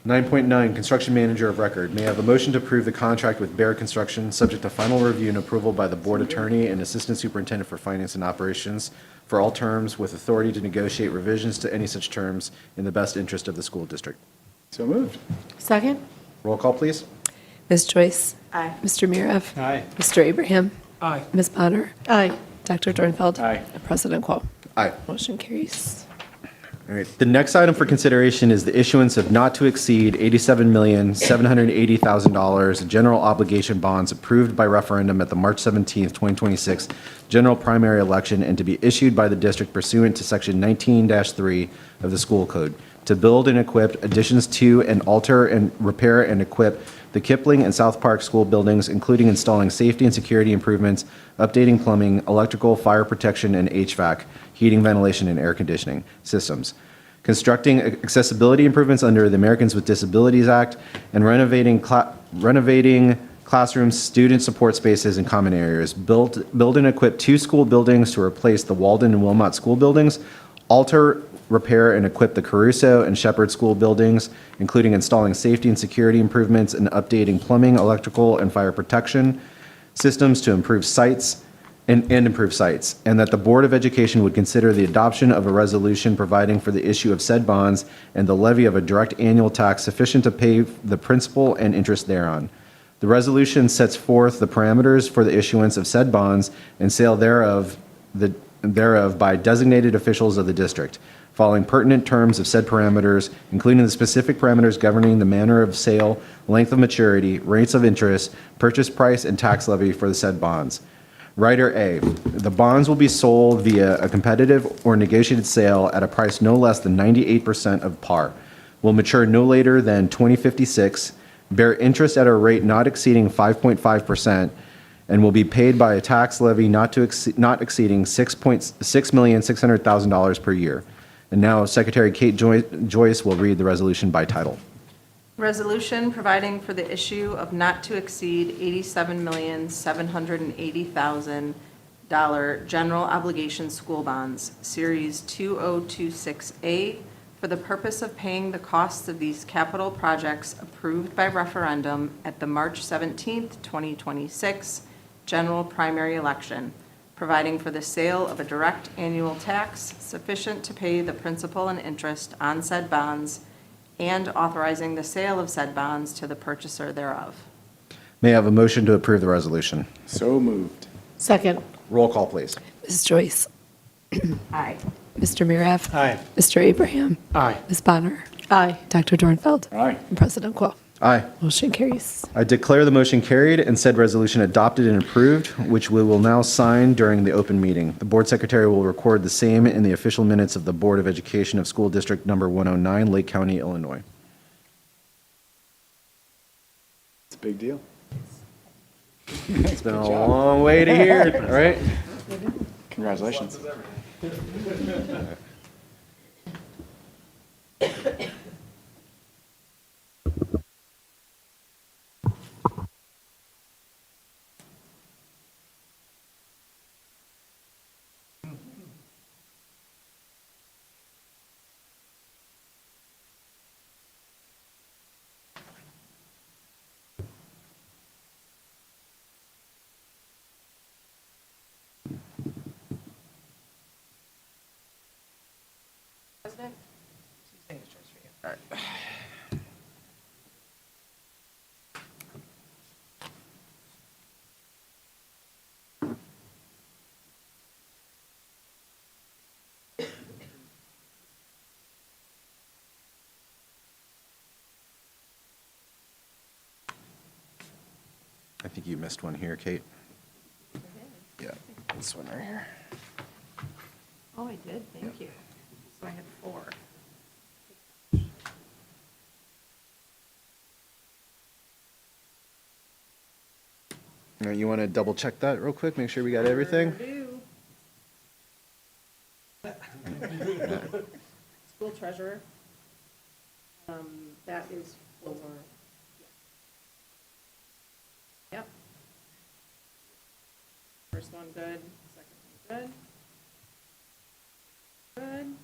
9.9, construction manager of record. May I have a motion to approve the contract with Bear Construction, subject to final review and approval by the board attorney and assistant superintendent for finance and operations for all terms, with authority to negotiate revisions to any such terms in the best interest of the school district. So moved. Second? Roll call, please. Ms. Joyce? Aye. Mr. Mirav? Aye. Mr. Abraham? Aye. Ms. Bonner? Aye. Dr. Dornfeld? Aye. And President Quo. Aye. Motion carries. All right. The next item for consideration is the issuance of not to exceed $87,780,000 general obligation bonds approved by referendum at the March 17th, 2026 general primary election and to be issued by the district pursuant to Section 19-3 of the school code to build and equip additions to and alter and repair and equip the Kipling and South Park school buildings, including installing safety and security improvements, updating plumbing, electrical, fire protection, and HVAC, heating, ventilation, and air conditioning systems, constructing accessibility improvements under the Americans with Disabilities Act, and renovating classrooms, student support spaces, and common areas. Build and equip 2 school buildings to replace the Walden and Wilmot school buildings, alter, repair, and equip the Caruso and Shepherd school buildings, including installing safety and security improvements and updating plumbing, electrical, and fire protection systems to improve sites and improve sites, and that the Board of Education would consider the adoption of a resolution providing for the issue of said bonds and the levy of a direct annual tax sufficient to pay the principal and interest thereon. The resolution sets forth the parameters for the issuance of said bonds and sale thereof by designated officials of the district, following pertinent terms of said parameters, including the specific parameters governing the manner of sale, length of maturity, rates of interest, purchase price, and tax levy for the said bonds. Rider A, the bonds will be sold via a competitive or negotiated sale at a price no less than 98% of par, will mature no later than 2056, bear interest at a rate not exceeding 5.5%, and will be paid by a tax levy not exceeding $6,600,000 per year. And now Secretary Kate Joyce will read the resolution by title. Resolution providing for the issue of not to exceed $87,780,000 general obligation school bonds, Series 2026A, for the purpose of paying the costs of these capital projects approved by referendum at the March 17th, 2026 general primary election, providing for the sale of a direct annual tax sufficient to pay the principal and interest on said bonds, and authorizing the sale of said bonds to the purchaser thereof. May I have a motion to approve the resolution? So moved. Second? Roll call, please. Ms. Joyce? Aye. Mr. Mirav? Aye. Mr. Abraham? Aye. Ms. Bonner? Aye. Dr. Dornfeld? Aye. And President Quo. Aye. Motion carries. I declare the motion carried and said resolution adopted and approved, which we will now sign during the open meeting. The board secretary will record the same in the official minutes of the Board of Education of School District Number 109, Lake County, Illinois. It's a big deal. It's been a long way to here, right? Congratulations. President, two signatures for you. I think you missed one here, Kate. Yeah, this one right here. Oh, I did, thank you. So I had 4. Now, you want to double check that real quick, make sure we got everything? School treasurer, that is for, yep. First one good, second one good. Good.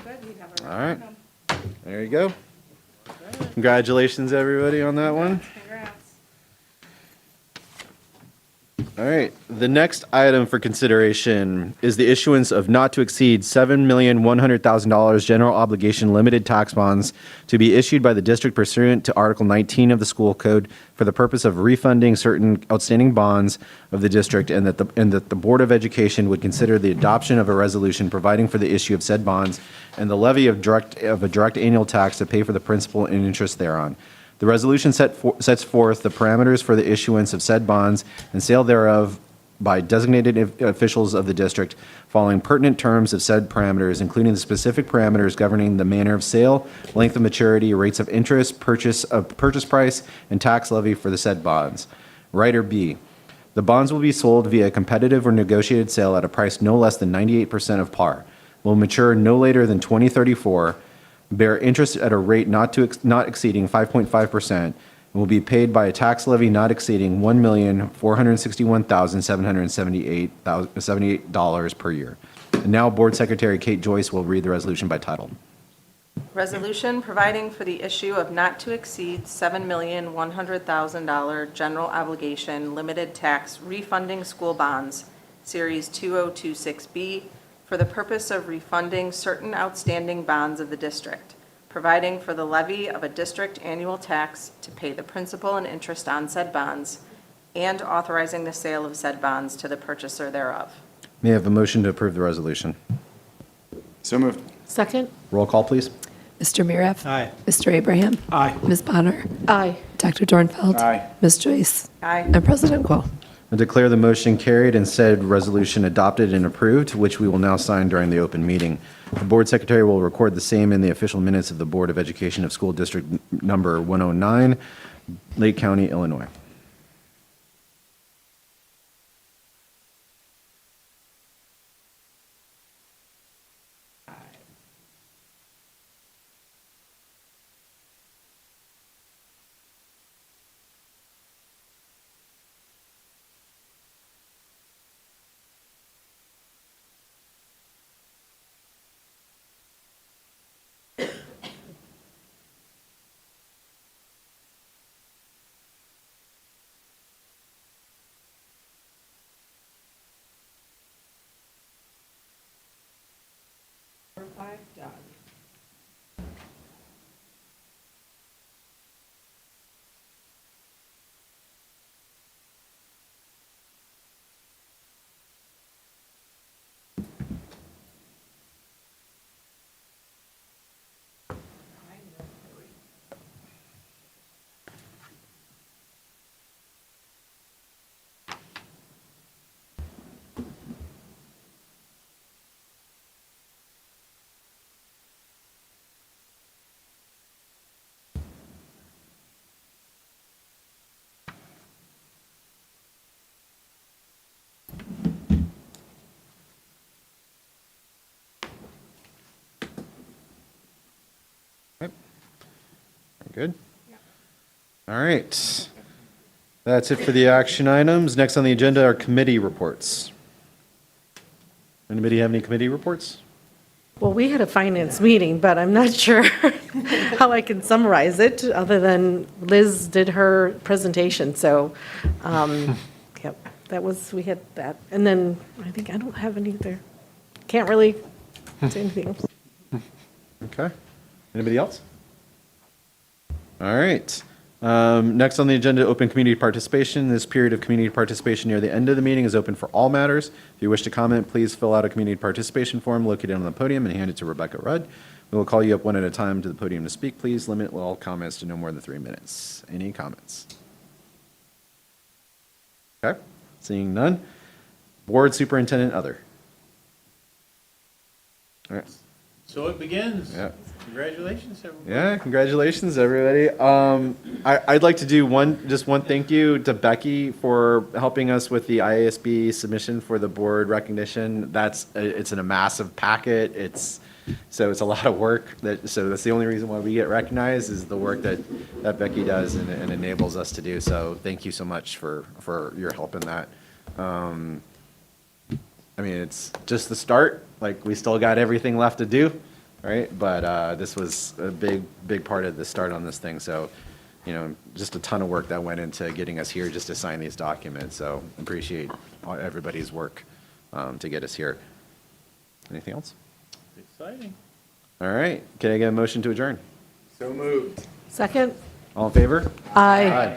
Good, we have our. All right. There you go. Congratulations, everybody, on that one. Congrats. All right, the next item for consideration is the issuance of not to exceed $7,100,000 general obligation limited tax bonds to be issued by the district pursuant to Article 19 of the school code for the purpose of refunding certain outstanding bonds of the district, and that the Board of Education would consider the adoption of a resolution providing for the issue of said bonds and the levy of a direct annual tax to pay for the principal and interest thereon. The resolution sets forth the parameters for the issuance of said bonds and sale thereof by designated officials of the district, following pertinent terms of said parameters, including the specific parameters governing the manner of sale, length of maturity, rates of interest, purchase price, and tax levy for the said bonds. Rider B. The bonds will be sold via competitive or negotiated sale at a price no less than 98% of par, will mature no later than 2034, bear interest at a rate not exceeding 5.5%, and will be paid by a tax levy not exceeding $1,461,778 per year. And now Board Secretary Kate Joyce will read the resolution by title. Resolution providing for the issue of not to exceed $7,100,000 general obligation limited tax refunding school bonds, Series 2026B, for the purpose of refunding certain outstanding bonds of the district, providing for the levy of a district annual tax to pay the principal and interest on said bonds, and authorizing the sale of said bonds to the purchaser thereof. May I have a motion to approve the resolution? So moved. Second? Roll call, please. Mr. Miriff? Aye. Mr. Abraham? Aye. Ms. Bonner? Aye. Dr. Dornfeld? Aye. Ms. Joyce? Aye. And President Quo. I declare the motion carried and said resolution adopted and approved, which we will now sign during the open meeting. The Board Secretary will record the same in the official minutes of the Board of Education of School District Number 109, Lake County, Illinois. Good? All right. That's it for the action items. Next on the agenda are committee reports. Anybody have any committee reports? Well, we had a finance meeting, but I'm not sure how I can summarize it, other than Liz did her presentation, so, yep, we had that. And then, I think I don't have any other, can't really say anything else. Okay. Anybody else? All right. Next on the agenda, open community participation. This period of community participation near the end of the meeting is open for all matters. If you wish to comment, please fill out a community participation form located on the podium and hand it to Rebecca Rudd. We will call you up one at a time to the podium to speak. Please limit all comments to no more than 3 minutes. Any comments? Okay, seeing none. Board Superintendent, other. All right. So it begins. Yeah. Congratulations, everyone. Yeah, congratulations, everybody. I'd like to do just one thank you to Becky for helping us with the IASB submission for the board recognition. It's in a massive packet. So it's a lot of work. So that's the only reason why we get recognized is the work that Becky does and enables us to do. So thank you so much for your help in that. I mean, it's just the start. Like, we still got everything left to do, right? But this was a big part of the start on this thing. So, just a ton of work that went into getting us here just to sign these documents. So appreciate everybody's work to get us here. Anything else? Exciting. All right. Can I get a motion to adjourn? Second? All in favor? Aye.